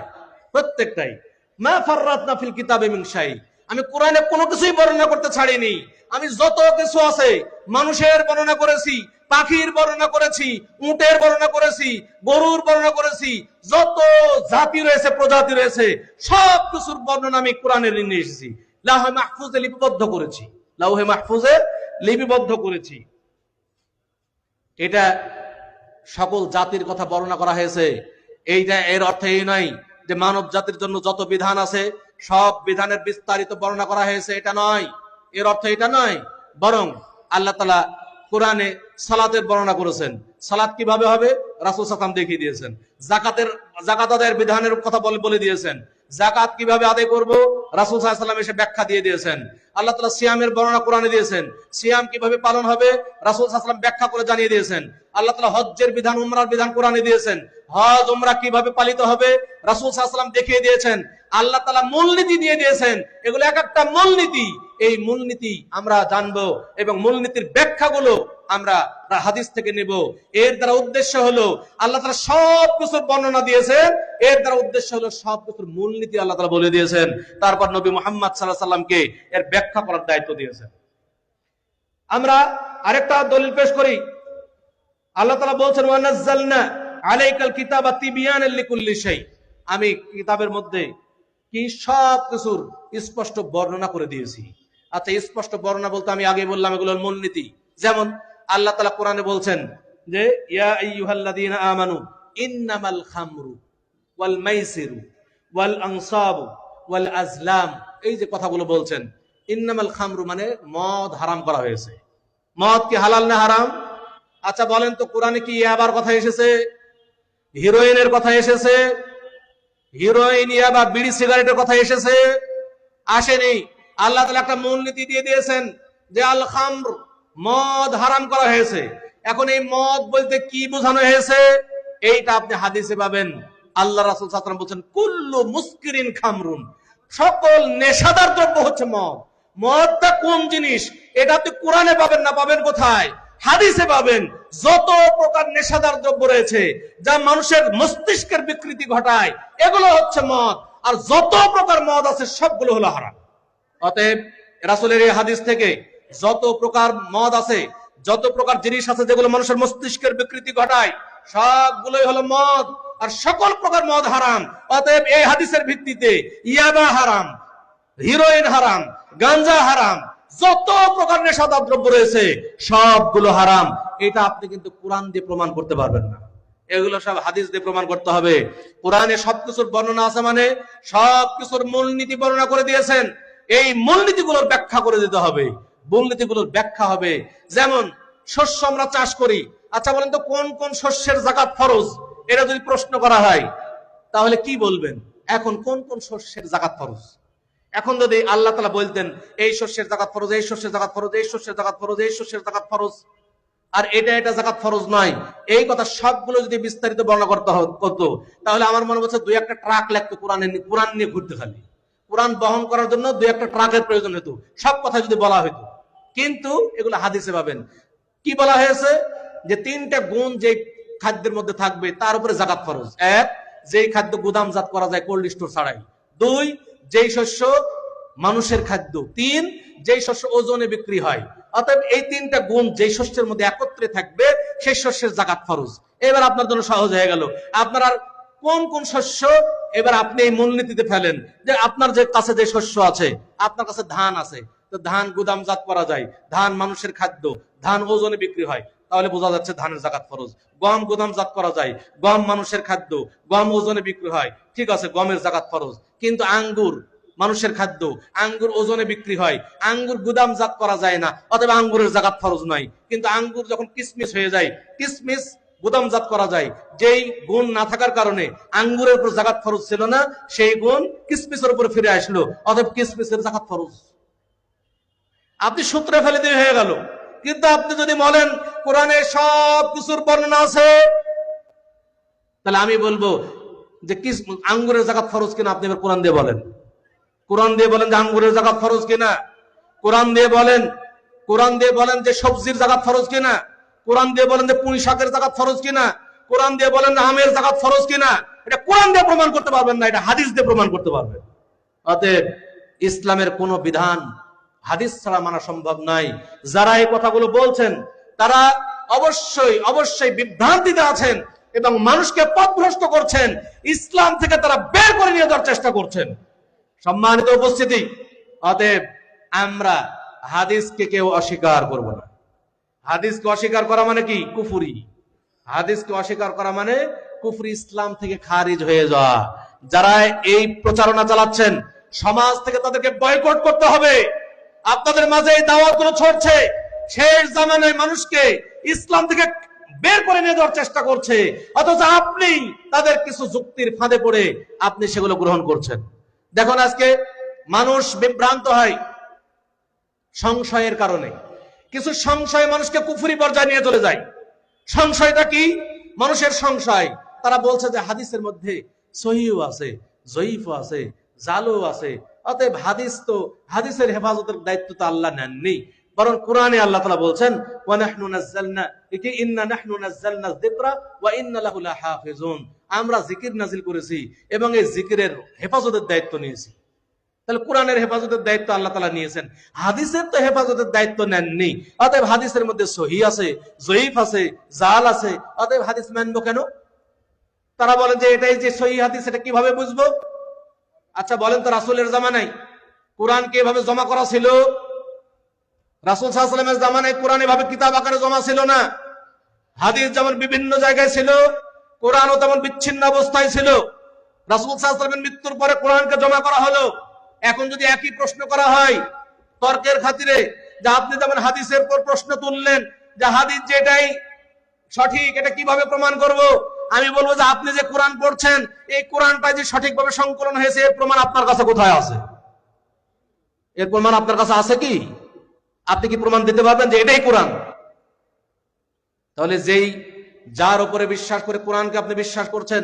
প্রত্যেকটাই। মা ফাররাতনা ফিল কিতাবে মিন শাই, আমি কোরআনে কোনো কিছুই বর্ণনা করতে ছাড়িনি। আমি যত কিছু আছে, মানুষের বর্ণনা করেছি, পাখির বর্ণনা করেছি, উটের বর্ণনা করেছি, গরুর বর্ণনা করেছি, যত জাতি রয়েছে, প্রজাতি রয়েছে, সব কিছুর বর্ণনা আমি কোরআনে নিয়ে এসেছি। লাউহে মাহফুজে লিপিবদ্ধ করেছি, লাউহে মাহফুজে লিপিবদ্ধ করেছি। এটা সকল জাতির কথা বর্ণনা করা হয়েছে। এইটা এর অর্থ এই নয় যে মানব জাতির জন্য যত বিধান আছে সব বিধানের বিস্তারিত বর্ণনা করা হয়েছে, এটা নয়, এর অর্থ এটা নয়। বরং আল্লাহ তাআলা কোরআনে সালাতের বর্ণনা করেছেন, সালাত কিভাবে হবে রাসূল সাল্লাল্লাহু আলাইহি ওয়াসাল্লাম দেখিয়ে দিয়েছেন। যাকাত আদায়ের বিধানের কথা বলে দিয়েছেন, যাকাত কিভাবে আদায় করব রাসূল সাল্লাল্লাহু আলাইহি ওয়াসাল্লাম এসে ব্যাখ্যা দিয়ে দিয়েছেন। আল্লাহ তাআলা সিয়ামের বর্ণনা কোরআনে দিয়েছেন, সিয়াম কিভাবে পালন হবে রাসূল সাল্লাল্লাহু আলাইহি ওয়াসাল্লাম ব্যাখ্যা করে জানিয়ে দিয়েছেন। আল্লাহ তাআলা হজ্জের বিধান, উমরার বিধান কোরআনে দিয়েছেন, হজ উমরা কিভাবে পালিত হবে রাসূল সাল্লাল্লাহু আলাইহি ওয়াসাল্লাম দেখিয়ে দিয়েছেন। আল্লাহ তাআলা মূলনীতি দিয়ে দিয়েছেন, এগুলো এক একটা মূলনীতি। এই মূলনীতি আমরা জানবো এবং মূলনীতির ব্যাখ্যাগুলো আমরা হাদিস থেকে নেব। এর দ্বারা উদ্দেশ্য হলো আল্লাহ তাআলা সব কিছুর বর্ণনা দিয়েছেন, এর দ্বারা উদ্দেশ্য হলো সব কিছুর মূলনীতি আল্লাহ তাআলা বলে দিয়েছেন। তারপর নবী মুহাম্মদ সাল্লাল্লাহু আলাইহি ওয়াসাল্লামকে এর ব্যাখ্যা করার দায়িত্ব দিয়েছেন। আমরা আরেকটা দলিল পেশ করি। আল্লাহ তাআলা বলছেন, ওয়া নাযালনা আলাইকাল কিতাবা তিবয়ানাল লিকুল্লি শাই, আমি কিতাবের মধ্যে কি সব কিছুর স্পষ্ট বর্ণনা করে দিয়েছি। আচ্ছা, স্পষ্ট বর্ণনা বলতে আমি আগে বললাম এগুলোর মূলনীতি। যেমন আল্লাহ তাআলা কোরআনে বলছেন যে ইয়া আইয়ুহাল্লাযীনা আমানু ইন্নামাল খামরু ওয়াল মাইসিরু ওয়াল আনসাবু ওয়াল আজলাম, এই যে কথাগুলো বলছেন, ইন্নামাল খামরু মানে মদ হারাম করা হয়েছে। মদ কি হালাল না হারাম? আচ্ছা বলেন তো, কোরআনে কি ইয়াবার কথা এসেছে, হিরোইনের কথা এসেছে, হিরোইন ইয়াবা বিড়ি সিগারেটের কথা এসেছে? আসেনি। আল্লাহ তাআলা একটা মূলনীতি দিয়ে দিয়েছেন যে আল খামর, মদ হারাম করা হয়েছে। এখন এই মদ বলতে কি বোঝানো হয়েছে এইটা আপনি হাদিসে পাবেন। আল্লাহ রাসূল সাল্লাল্লাহু আলাইহি ওয়াসাল্লাম বলেন, কুল্লু মুসকিরিন খামরুন, সকল নেশাদার দ্রব্য হচ্ছে মদ। মদটা কোন জিনিস এটা আপনি কোরআনে পাবেন না, পাবেন কোথায়? হাদিসে পাবেন। যত প্রকার নেশাদার দ্রব্য রয়েছে যা মানুষের মস্তিষ্কের বিকৃতি ঘটায়, এগুলো হচ্ছে মদ। আর যত প্রকার মদ আছে সবগুলো হলো হারাম। অতএব রাসূলের এই হাদিস থেকে যত প্রকার মদ আছে, যত প্রকার জিনিস আছে যেগুলো মানুষের মস্তিষ্কের বিকৃতি ঘটায়, সবগুলোই হলো মদ, আর সকল প্রকার মদ হারাম। অতএব এই হাদিসের ভিত্তিতে ইয়াবা হারাম, হিরোইন হারাম, গাঞ্জা হারাম, যত প্রকার নেশাদার দ্রব্য রয়েছে সবগুলো হারাম। এটা আপনি কিন্তু কোরআন দিয়ে প্রমাণ করতে পারবেন না, এগুলো সব হাদিস দিয়ে প্রমাণ করতে হবে। কোরআনে সবকিছুর বর্ণনা আছে মানে সবকিছুর মূলনীতি বর্ণনা করে দিয়েছেন, এই মূলনীতিগুলোর ব্যাখ্যা করে দিতে হবে, মূলনীতিগুলোর ব্যাখ্যা হবে। যেমন শস্য আমরা চাষ করি, আচ্ছা বলেন তো কোন কোন শস্যের যাকাত ফরজ, এটা যদি প্রশ্ন করা হয় তাহলে কি বলবেন? এখন কোন কোন শস্যের যাকাত ফরজ? এখন যদি আল্লাহ তাআলা বলতেন এই শস্যের যাকাত ফরজ, এই শস্যের যাকাত ফরজ, এই শস্যের যাকাত ফরজ, এই শস্যের যাকাত ফরজ, আর এটা যাকাত ফরজ নয়, এই কথা সবগুলো যদি বিস্তারিত বর্ণনা করতে হতো তাহলে আমার মনে হচ্ছে দুই একটা ট্রাক লাগতো কোরআন নিয়ে ঘুরতে। খালি কোরআন বহন করার জন্য দুই একটা ট্রাকের প্রয়োজন হতো, সব কথা যদি বলা হতো। কিন্তু এগুলো হাদিসে পাবেন। কি বলা হয়েছে? যে তিনটা গুণ যে খাদ্যের মধ্যে থাকবে তার উপরে যাকাত ফরজ। এক, যেই খাদ্য গুদামজাত করা যায় কোল্ড স্টোর ছাড়াই। দুই, যেই শস্য মানুষের খাদ্য। তিন, যেই শস্য ওজনে বিক্রি হয়। অতএব এই তিনটা গুণ যেই শস্যের মধ্যে একত্রে থাকবে সেই শস্যের যাকাত ফরজ। এবার আপনার জন্য সহজ হয়ে গেল। আপনার আর কোন কোন শস্য, এবার আপনি এই মূলনীতিতে ফেলেন যে আপনার যে কাছে যে শস্য আছে, আপনার কাছে ধান আছে, তো ধান গুদামজাত করা যায়, ধান মানুষের খাদ্য, ধান ওজনে বিক্রি হয়, তাহলে বোঝা যাচ্ছে ধানের যাকাত ফরজ। গম গুদামজাত করা যায়, গম মানুষের খাদ্য, গম ওজনে বিক্রি হয়, ঠিক আছে, গমের যাকাত ফরজ। কিন্তু আঙ্গুর মানুষের খাদ্য, আঙ্গুর ওজনে বিক্রি হয়, আঙ্গুর গুদামজাত করা যায় না, অথবা আঙ্গুরের যাকাত ফরজ নয়। কিন্তু আঙ্গুর যখন কিসমিস হয়ে যায়, কিসমিস গুদামজাত করা যায়। যেই গুণ না থাকার কারণে আঙ্গুরের উপর যাকাত ফরজ ছিল না, সেই গুণ কিসমিসের উপর ফিরে আসলো, অতএব কিসমিসের যাকাত ফরজ। আপনি সূত্রে ফেলে দিয়ে হয়ে গেল। কিন্তু আপনি যদি বলেন কোরআনে সব কিছুর বর্ণনা আছে, তাহলে আমি বলবো যে আঙ্গুরের যাকাত ফরজ কিনা আপনি এবার কোরআন দিয়ে বলেন। কোরআন দিয়ে বলেন যে আঙ্গুরের যাকাত ফরজ কিনা। কোরআন দিয়ে বলেন, কোরআন দিয়ে বলেন যে সবজির যাকাত ফরজ কিনা। কোরআন দিয়ে বলেন যে পুঁই শাকের যাকাত ফরজ কিনা। কোরআন দিয়ে বলেন আমের যাকাত ফরজ কিনা। এটা কোরআন দিয়ে প্রমাণ করতে পারবেন না, এটা হাদিস দিয়ে প্রমাণ করতে পারবেন। অতএব ইসলামের কোন বিধান হাদিস ছাড়া মানা সম্ভব নয়। যারা এই কথাগুলো বলছেন তারা অবশ্যই অবশ্যই বিভ্রান্তিতে আছেন এবং মানুষকে পথভ্রষ্ট করছেন, ইসলাম থেকে তারা বের করে নিয়ে যাওয়ার চেষ্টা করছেন। সম্মানিত উপস্থিতি, অতএব আমরা হাদিসকে কেউ অস্বীকার করব না। হাদিসকে অস্বীকার করা মানে কি? কুফরি। হাদিসকে অস্বীকার করা মানে কুফরি, ইসলাম থেকে খারিজ হয়ে যাওয়া। যারা এই প্রচারণা চালাচ্ছেন, সমাজ থেকে তাদেরকে বয়কট করতে হবে। আপনাদের মাঝে এই দাওয়াতগুলো ছড়ছে, শেষ জামানায় মানুষকে ইসলাম থেকে বের করে নিয়ে যাওয়ার চেষ্টা করছে, অথচ আপনি তাদের কিছু যুক্তির ফাঁদে পড়ে আপনি সেগুলো গ্রহণ করছেন। দেখুন, আজকে মানুষ বিভ্রান্ত হয় সংশয়ের কারণে। কিছু সংশয় মানুষকে কুফরি পর্যায়ে নিয়ে চলে যায়। সংশয়টা কি? মানুষের সংশয়, তারা বলছে যে হাদিসের মধ্যে সহিহ আছে, জয়ীফও আছে, জালও আছে, অতএব হাদিস তো, হাদিসের হেফাজতের দায়িত্ব তো আল্লাহ নেননি, বরং কোরআনে আল্লাহ তাআলা বলছেন ওয়া নাহনু নাযালনা ইন্না নাহনু নাযালনা যিকরা ওয়া ইন্না লাহু লাহাফিজুন, আমরা জিকির নাজিল করেছি এবং এই জিকিরের হেফাজতের দায়িত্ব নিয়েছি। তাহলে কোরআনের হেফাজতের দায়িত্ব আল্লাহ তাআলা নিয়েছেন, হাদিসের তো হেফাজতের দায়িত্ব নেননি। অতএব হাদিসের মধ্যে সহিহ আছে, জয়ীফ আছে, জাল আছে, অতএব হাদিস মানবো কেন? তারা বলেন যে এটাই যে সহিহ হাদিস, এটা কিভাবে বুঝবো? আচ্ছা বলেন তো, রাসূলের জামানায় কোরআন কিভাবে জমা করা ছিল? রাসূল সাল্লাল্লাহু আলাইহি ওয়াসাল্লামের জামানায় কোরআন এভাবে কিতাব আকারে জমা ছিল না। হাদিস যেমন বিভিন্ন জায়গায় ছিল, কোরআনও তেমন বিচ্ছিন্ন অবস্থায় ছিল। রাসূল সাল্লাল্লাহু আলাইহি ওয়াসাল্লামের মৃত্যুর পরে কোরআনকে জমা করা হলো। এখন যদি একই প্রশ্ন করা হয় তর্কের খাতিরে, যে আপনি যেমন হাদিসের পর প্রশ্ন তুললেন যে হাদিস যেটাই সঠিক, এটা কিভাবে প্রমাণ করব? আমি বলবো যে আপনি যে কোরআন পড়ছেন, এই কোরআনটা যে সঠিকভাবে সংকলন হয়েছে, এর প্রমাণ আপনার কাছে কোথায় আছে? এর প্রমাণ আপনার কাছে আছে কি? আপনি কি প্রমাণ দিতে পারবেন যে এটাই কোরআন? তাহলে যেই যার উপরে বিশ্বাস করে কোরআনকে আপনি বিশ্বাস করছেন,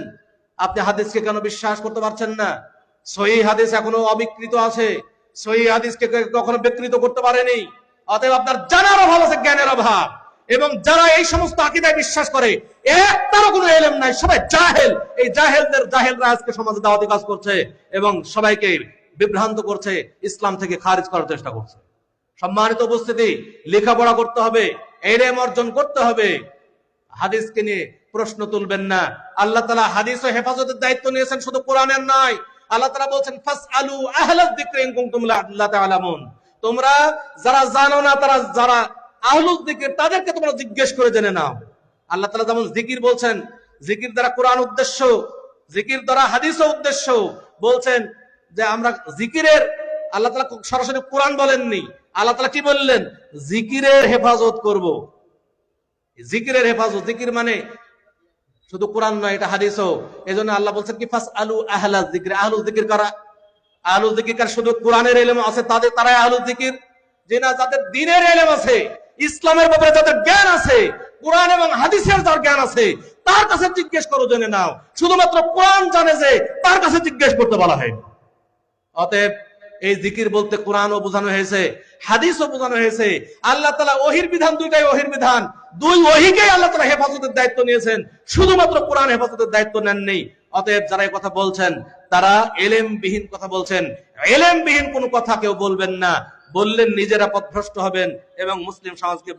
আপনি হাদিসকে কেন বিশ্বাস করতে পারছেন না? সহিহ হাদিস এখনো অবিকৃত আছে, সহিহ হাদিসকে কখনো বিকৃত করতে পারেনি। অতএব আপনার জানার অভাব আছে, জ্ঞানের অভাব। এবং যারা এই সমস্ত আকীদায় বিশ্বাস করে, একটারও কোনো ইলম নাই, সবাই জাহেল। এই জাহেলরা আজকে সমাজে দাওয়াতি কাজ করছে এবং সবাইকে বিভ্রান্ত করছে, ইসলাম থেকে খারিজ করার চেষ্টা করছে। সম্মানিত উপস্থিতি, লেখাপড়া করতে হবে, ইলম অর্জন করতে হবে, হাদিসকে নিয়ে প্রশ্ন তুলবেন না। আল্লাহ তাআলা হাদিস ও হেফাজতের দায়িত্ব নিয়েছেন, শুধু কোরআনের নয়। আল্লাহ তাআলা বলেছেন ফাসআলু আহলায যিকরি ইন কুনতুম লা তা'লামুন, তোমরা যারা জানো না, তারা যারা আহলুল যিকির, তাদেরকে তোমরা জিজ্ঞেস করে জেনে নাও। আল্লাহ তাআলা যেমন জিকির বলছেন, জিকির দ্বারা কোরআন উদ্দেশ্য, জিকির দ্বারা হাদিসও উদ্দেশ্য। বলছেন যে আমরা জিকিরের, আল্লাহ তাআলা সরাসরি কোরআন বলেননি, আল্লাহ তাআলা কি বললেন? জিকিরের হেফাজত করব। জিকিরের হেফাজত, জিকির মানে শুধু কোরআন নয়, এটা হাদিসও। এজন্য আল্লাহ বলছেন কি ফাসআলু আহলায যিকরি, আহলুল যিকির কারা? আহলুল যিকির কার? শুধু কোরআনের ইলম আছে তাদের, তারাই আহলুল যিকির। যে না, যাদের দ্বীনের ইলম আছে, ইসলামের ব্যাপারে যাদের জ্ঞান আছে, কোরআন এবং হাদিসের যার জ্ঞান আছে, তার কাছে জিজ্ঞেস করো, জেনে নাও। শুধুমাত্র কোরআন জানে যে, তার কাছে জিজ্ঞেস করতে বলা হয়। অতএব এই জিকির বলতে কোরআনও বোঝানো হয়েছে, হাদিসও বোঝানো হয়েছে। আল্লাহ তাআলা ওহির বিধান, দুইটাই ওহির বিধান, দুই ওহিকেই আল্লাহ তাআলা হেফাজতের দায়িত্ব নিয়েছেন, শুধুমাত্র কোরআন হেফাজতের দায়িত্ব নেননি। অতএব যারা এই কথা বলছেন তারা এলেমবিহীন কথা বলছেন। এলেমবিহীন কোনো কথা কেউ বলবেন না, বললেন নিজেরা পথভ্রষ্ট হবেন এবং মুসলিম সমাজকে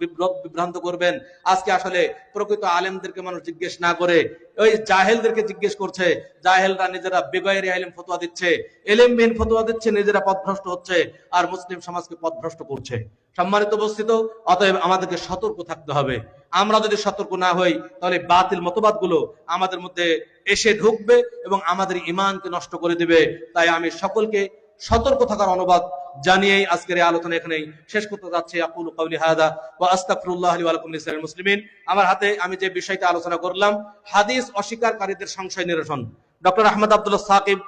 বিভ্রান্ত করবেন। আজকে আসলে প্রকৃত আলেমদেরকে মানুষ জিজ্ঞেস না করে ওই জাহেলদেরকে জিজ্ঞেস করছে। জাহেলরা নিজেরা বেগায়েরি ইলম ফতোয়া দিচ্ছে, এলেমবিহীন ফতোয়া দিচ্ছে, নিজেরা পথভ্রষ্ট হচ্ছে আর মুসলিম সমাজকে পথভ্রষ্ট করছে। সম্মানিত উপস্থিত, অতএব আমাদেরকে সতর্ক থাকতে হবে। আমরা যদি সতর্ক না হই তাহলে বাতিল মতবাদগুলো আমাদের মধ্যে এসে ঢুকবে এবং আমাদের ঈমানকে নষ্ট করে দিবে। তাই আমি সকলকে সতর্ক থাকার অনুবাদ জানিয়েই আজকের এই আলোচনা এখানেই শেষ করতে যাচ্ছি। আকুলু কাওলি হাদা ওয়া আস্তাগফিরুল্লাহ লি ওয়া লাকুম লিসাইরিল মুসলিমিন। আমার হাতে আমি যে বিষয়টা আলোচনা করলাম, হাদিস অস্বীকারীদের সংশয় নিরসন, ডক্টর আহমদ আব্দুল্লাহ সাকিব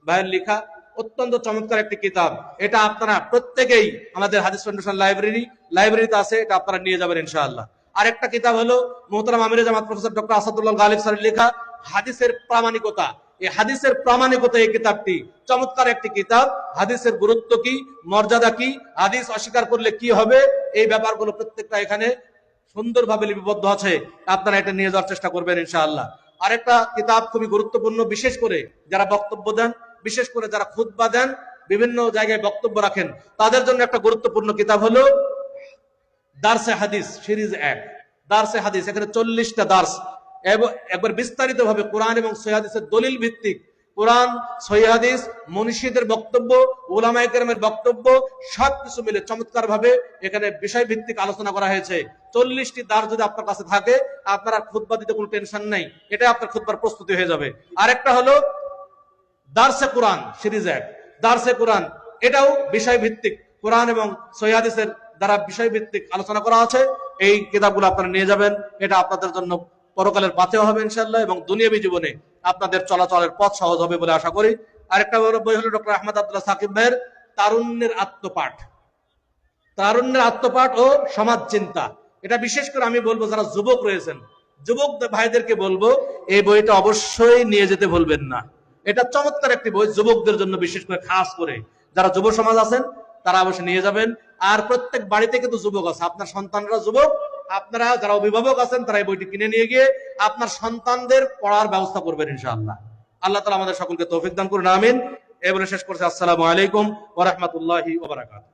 ভাইয়ের লেখা অত্যন্ত চমৎকার একটি কিতাব। এটা আপনারা প্রত্যেকেই আমাদের হাদিস ফাউন্ডেশন লাইব্রেরিতে আছে, এটা আপনারা নিয়ে যাবেন ইনশাআল্লাহ। আরেকটা কিতাব হলো মুহতারাম আমিরে জামাত প্রফেসর ডক্টর আসাদুল্লাহ গালিব স্যারের লেখা হাদিসের প্রামাণিকতা। এই হাদিসের প্রামাণিকতা, এই কিতাবটি চমৎকার একটি কিতাব। হাদিসের গুরুত্ব কি, মর্যাদা কি, হাদিস অস্বীকার করলে কি হবে, এই ব্যাপারগুলো প্রত্যেকটা এখানে সুন্দরভাবে লিপিবদ্ধ আছে। আপনারা এটা নিয়ে যাওয়ার চেষ্টা করবেন ইনশাআল্লাহ। আরেকটা কিতাব খুবই গুরুত্বপূর্ণ, বিশেষ করে যারা বক্তব্য দেন, বিশেষ করে যারা খুতবা দেন, বিভিন্ন জায়গায় বক্তব্য রাখেন, তাদের জন্য একটা গুরুত্বপূর্ণ কিতাব হলো দারসে হাদিস সিরিজ 1, দারসে হাদিস। এখানে 40টা দার্স একবার বিস্তারিত ভাবে কোরআন এবং সহিহ হাদিসের দলিল ভিত্তিক, কোরআন সহিহ হাদিস, মুনশিদের বক্তব্য, উলামায়ে কেরামের বক্তব্য সবকিছু মিলে চমৎকার ভাবে এখানে বিষয় ভিত্তিক আলোচনা করা হয়েছে। 40টি দার্স যদি আপনার কাছে থাকে, আপনার খুতবা দিতে কোনো টেনশন নাই, এটা আপনার খুতবার প্রস্তুতি হয়ে যাবে। আরেকটা হলো দারসে কোরআন সিরিজ 1, দারসে কোরআন। এটাও বিষয় ভিত্তিক, কোরআন এবং সহিহ হাদিসের দ্বারা বিষয় ভিত্তিক আলোচনা করা আছে। এই কিতাবগুলো আপনারা নিয়ে যাবেন, এটা আপনাদের জন্য পরকালের পাথেও হবে ইনশাআল্লাহ এবং দুনিয়াবী জীবনে আপনাদের চলাচলের পথ সহজ হবে বলে আশা করি। আরেকটা বই হলো ডক্টর আহমদ আব্দুল্লাহ সাকিব ভাইয়ের তারুণ্যের আত্মপাঠ, তারুণ্যের আত্মপাঠ ও সমাজ চিন্তা। এটা বিশেষ করে আমি বলবো যারা যুবক রয়েছেন, যুবক ভাইদেরকে বলবো এই বইটা অবশ্যই নিয়ে যেতে ভুলবেন না। এটা চমৎকার একটি বই, যুবকদের জন্য বিশেষ করে, খাস করে যারা যুব সমাজ আছেন তারা অবশ্যই নিয়ে যাবেন। আর প্রত্যেক বাড়িতে কিন্তু যুবক আছে, আপনার সন্তানরা যুবক, আপনারা যারা অভিভাবক আছেন তারা এই বইটি কিনে নিয়ে গিয়ে আপনার সন্তানদের পড়ার ব্যবস্থা করবেন ইনশাআল্লাহ। আল্লাহ তাআলা আমাদের সকলকে তৌফিক দান করুন, আমিন। এই বলে শেষ করছি। আসসালামু আলাইকুম ওয়া রাহমাতুল্লাহি ওয়া বারাকাতুহু।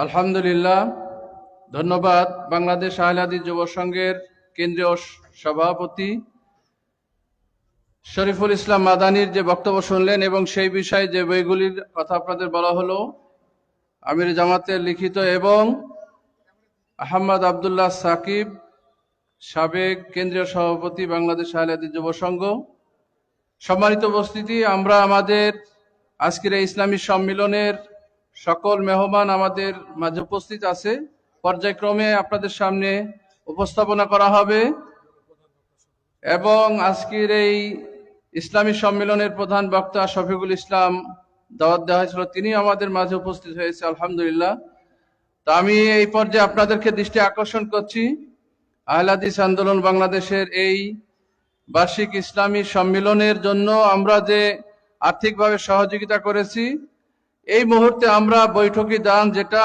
আলহামদুলিল্লাহ, ধন্যবাদ বাংলাদেশ আহলে হাদিস যুব সংঘের কেন্দ্রীয় সভাপতি শরীফুল ইসলাম মাদানির যে বক্তব্য শুনলেন এবং সেই বিষয়ে যে বইগুলির কথা আপনাদের বলা হলো, আমির জামাতের লিখিত এবং আহমদ আব্দুল্লাহ সাকিব, সাবেক কেন্দ্রীয় সভাপতি বাংলাদেশ আহলে হাদিস যুব সংঘ। সম্মানিত উপস্থিতি, আমরা আমাদের আজকের এই ইসলামী সম্মিলনের সকল মেহমান আমাদের মাঝে উপস্থিত আছে, পর্যায়ক্রমে আপনাদের সামনে উপস্থাপনা করা হবে এবং আজকের এই ইসলামী সম্মেলনের প্রধান বক্তা শফিকুল ইসলাম দাওয়াত দেওয়া হয়েছিল, তিনি আমাদের মাঝে উপস্থিত হয়েছে আলহামদুলিল্লাহ। তো আমি এই পর্যায়ে আপনাদেরকে দৃষ্টি আকর্ষণ করছি, আহলে হাদিস আন্দোলন বাংলাদেশের এই বার্ষিক ইসলামী সম্মেলনের জন্য আমরা যে আর্থিকভাবে সহযোগিতা করেছি, এই মুহূর্তে আমরা বৈঠকি দান, যেটা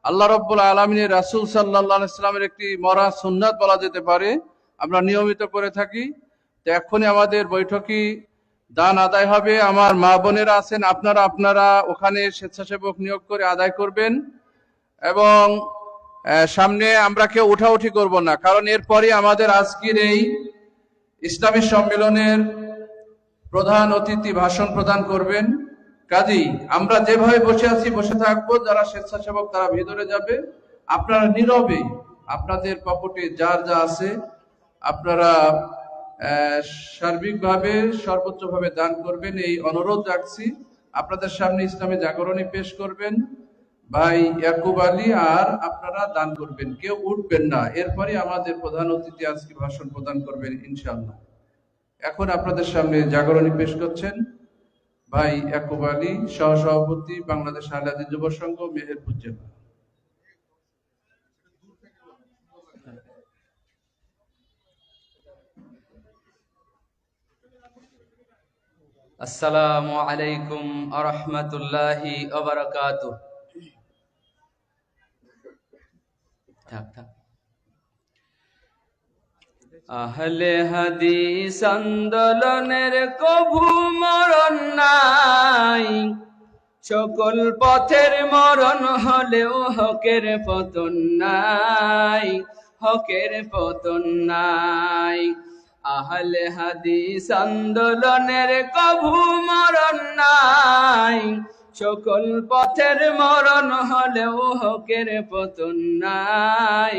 আল্লাহ রাব্বুল আলামিনের রাসূল সাল্লাল্লাহু আলাইহি ওয়াসাল্লামের একটি মরা সুন্নাত বলা যেতে পারে, আমরা নিয়মিত করে থাকি। তো এখনই আমাদের বৈঠকি দান আদায় হবে। আমার মা বোনেরা আছেন, আপনারা ওখানে স্বেচ্ছাসেবক নিয়োগ করে আদায় করবেন এবং সামনে আমরা কেউ উঠাউঠি করব না, কারণ এরপরই আমাদের আজকের এই ইসলামী সম্মেলনের প্রধান অতিথি ভাষণ প্রদান করবেন। কাজেই আমরা যেভাবে বসে আছি বসে থাকবো, যারা স্বেচ্ছাসেবক তারা ভিতরে যাবে, আপনারা নীরবে আপনাদের পকেটে যার যা আছে আপনারা সার্বিকভাবে সর্বোচ্চভাবে দান করবেন, এই অনুরোধ রাখছি। আপনাদের সামনে ইসলামী জাগরণী পেশ করবেন ভাই ইয়াকুব আলী, আর আপনারা দান করবেন, কেউ উঠবেন না। এরপরে আমাদের প্রধান অতিথি আজকে ভাষণ প্রদান করবেন ইনশাআল্লাহ। এখন আপনাদের সামনে জাগরণী পেশ করছেন ভাই ইয়াকুব আলী, সহসভাপতি বাংলাদেশ আহলে হাদিস যুব সংঘ, মেহেরপুর জেলা। আসসালামু আলাইকুম ওয়া রাহমাতুল্লাহি ওয়া বারাকাতুহু। আহলে হাদিস আন্দোলনের কভু মরণ নাই, সকল পথের মরণ হলেও হকের পতন নাই, হকের পতন নাই। আহলে হাদিস আন্দোলনের কভু মরণ নাই, সকল পথের মরণ হলেও হকের পতন নাই,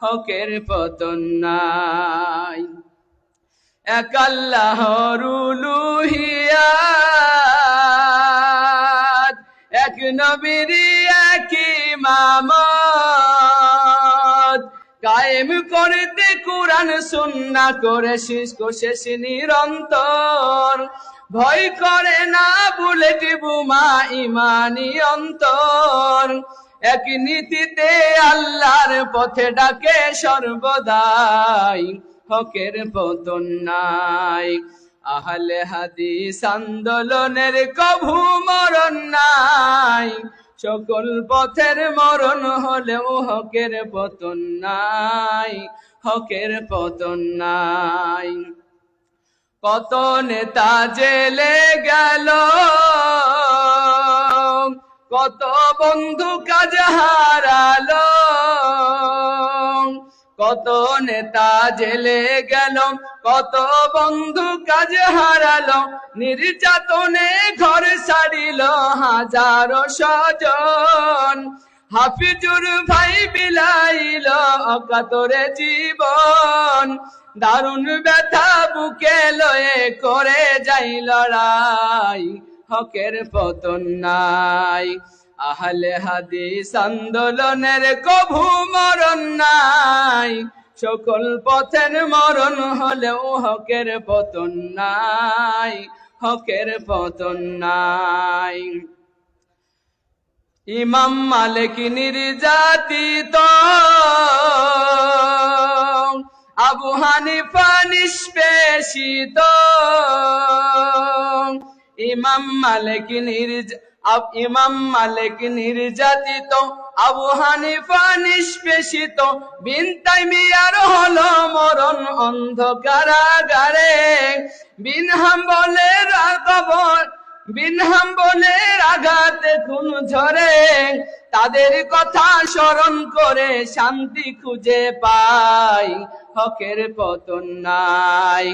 হকের পতন নাই। এক আল্লাহর উলুহিয়াত, এক নবীর এক ইমামত, কায়েম করতে কুরআন সুন্নাহ করে শেষ নিরন্তর। ভয় করে না বুলেট বোমা ইমানি অন্তর, এক নীতিতে আল্লাহর পথে ডাকে সর্বদাই, হকের পতন নাই। আহলে হাদিস আন্দোলনের কভু মরণ নাই, সকল পথের মরণ হলেও হকের পতন নাই, হকের পতন নাই। কত নেতা জেলে গেল, কত বন্ধু কাজ হারালো, কত নেতা জেলে গেল, কত বন্ধু কাজ হারালো, নির্যাতনে ঘর ছাড়িল হাজারো স্বজন। হাফিজুর ভাই বিলাইল অকাতরে জীবন, দারুণ ব্যথা বুকে লয়ে করে যাই লড়াই, হকের পতন নাই। আহলে হাদিস আন্দোলনের কভু মরণ নাই, সকল পথের মরণ হলেও হকের পতন নাই, হকের পতন নাই। ইমাম মালিক নির্যাতিত, আবু হানিফা নিষ্পেষিত। ইমাম মালিক নির্যাতিত, আবু হানিফা নিষ্পেষিত। বিন তাইমিয়ার হলো মরণ অন্ধকারাগারে, বিন হাম্বলের আঘাতে খুন ঝরে। তাদের কথা স্মরণ করে শান্তি খুঁজে পাই, হকের পতন নাই।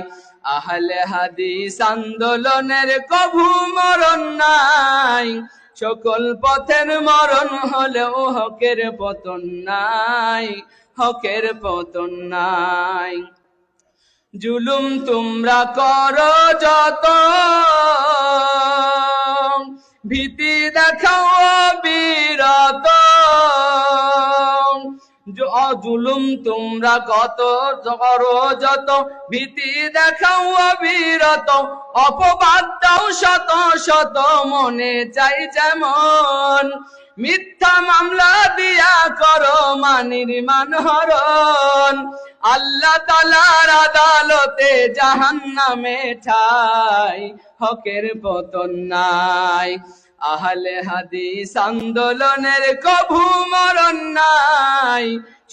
আহলে হাদিস আন্দোলনের কভু মরণ নাই, সকল পথের মরণ হলেও হকের পতন নাই, হকের পতন নাই। জুলুম তোমরা করো যত, ভীতি দেখাও বিরত। জুলুম তোমরা কত করো যত, ভীতি দেখাও বিরত। অপবাদ দাও শত শত, মনে চাই যেমন। মিথ্যা মামলা দিয়া করো মানির মানহরণ, আল্লাহ তাআলার আদালতে জাহান্নামে ঠাই, হকের পতন নাই। আহলে হাদিস আন্দোলনের কভু মরণ নাই,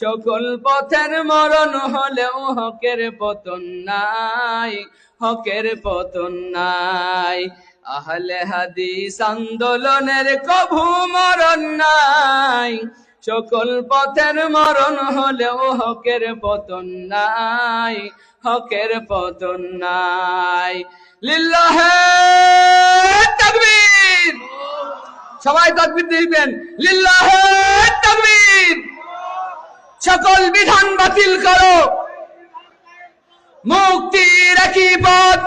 সকল পথের মরণ হলেও হকের পতন নাই, হকের পতন নাই। আহলে হাদিস আন্দোলনের কভু মরণ নাই, সকল পথের মরণ হলেও হকের পতন নাই, হকের পতন নাই। লিল্লাহে তাকবীর, সবাই তাকবীর দিবেন। লিল্লাহে তাকবীর। সকল বিধান বাতিল করো, মুক্তির একই পথ।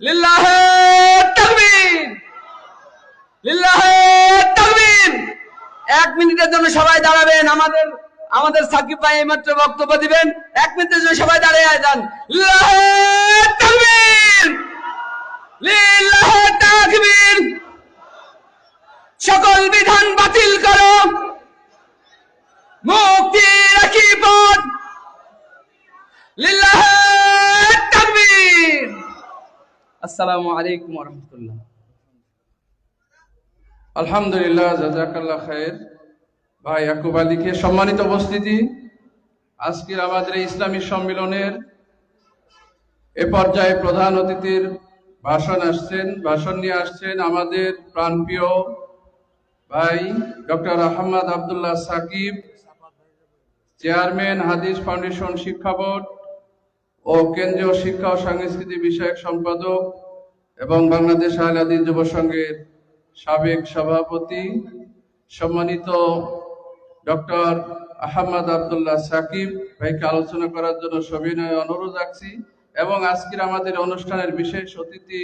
লিল্লাহে তাকবীর, লিল্লাহে তাকবীর। 1 মিনিটের জন্য সবাই দাঁড়াবেন। আমাদের সাকিব ভাই এইমাত্র বক্তব্য দিবেন। 1 মিনিটের জন্য সবাই দাঁড়িয়ে যান। লিল্লাহে তাকবীর, লিল্লাহে তাকবীর। সকল বিধান বাতিল করো, মুক্তির একই পথ। লিল্লাহে তাকবীর, আসসালামু আলাইকুম ওয়া রাহমাতুল্লাহ। আলহামদুলিল্লাহ, জাযাকাল্লাহ খায়ের। ভাই ইয়াকুব আলীকে সম্মানিত উপস্থিতি, আজকের আমাদের এই ইসলামী সম্মেলনের এ পর্যায়ে প্রধান অতিথির ভাষণ নিয়ে আসছেন আমাদের প্রাণপ্রিয় ভাই ডক্টর আহমদ আব্দুল্লাহ সাকিব, চেয়ারম্যান হাদিস ফাউন্ডেশন শিক্ষা বোর্ড ও কেন্দ্রীয় শিক্ষা ও সংস্কৃতি বিষয়ক সম্পাদক এবং বাংলাদেশ আহলে হাদিস যুব সংঘের সাবেক সভাপতি, সম্মানিত ডক্টর আহমদ আব্দুল্লাহ সাকিব ভাইকে আলোচনা করার জন্য সবিনয় অনুরোধ রাখছি। এবং আজকের আমাদের অনুষ্ঠানের বিশেষ অতিথি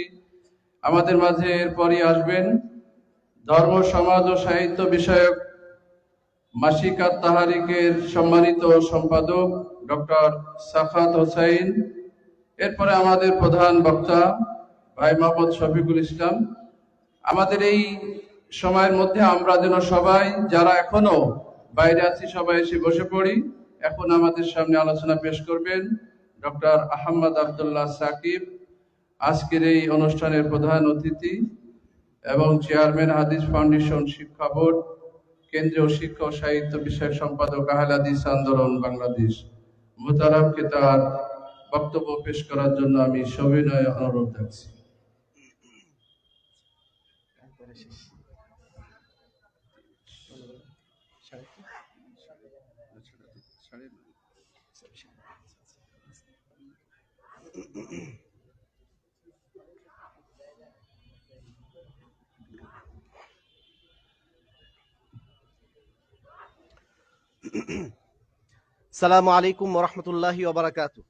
আমাদের মাঝে এরপরই আসবেন ধর্ম, সমাজ ও সাহিত্য বিষয়ক মাসিকা তাহারিকের সম্মানিত সম্পাদক ডক্টর সাখাত হোসাইন। এরপরে আমাদের প্রধান বক্তা ভাই মোহাম্মদ শফিকুল ইসলাম। আমাদের এই সময়ের মধ্যে আমরা যেন সবাই যারা এখনো বাইরে আছি সবাই এসে বসে পড়ি। এখন আমাদের সামনে আলোচনা পেশ করবেন ডক্টর আহমদ আব্দুল্লাহ সাকিব, আজকের এই অনুষ্ঠানের প্রধান অতিথি এবং চেয়ারম্যান হাদিস ফাউন্ডেশন শিক্ষা বোর্ড, কেন্দ্রীয় শিক্ষা ও সাহিত্য বিষয়ক সম্পাদক আহলে হাদিস আন্দোলন বাংলাদেশ। মুহতারামকে তার বক্তব্য পেশ করার জন্য আমি সবিনয় অনুরোধ রাখছি। السلام عليكم ورحمة الله وبركاته.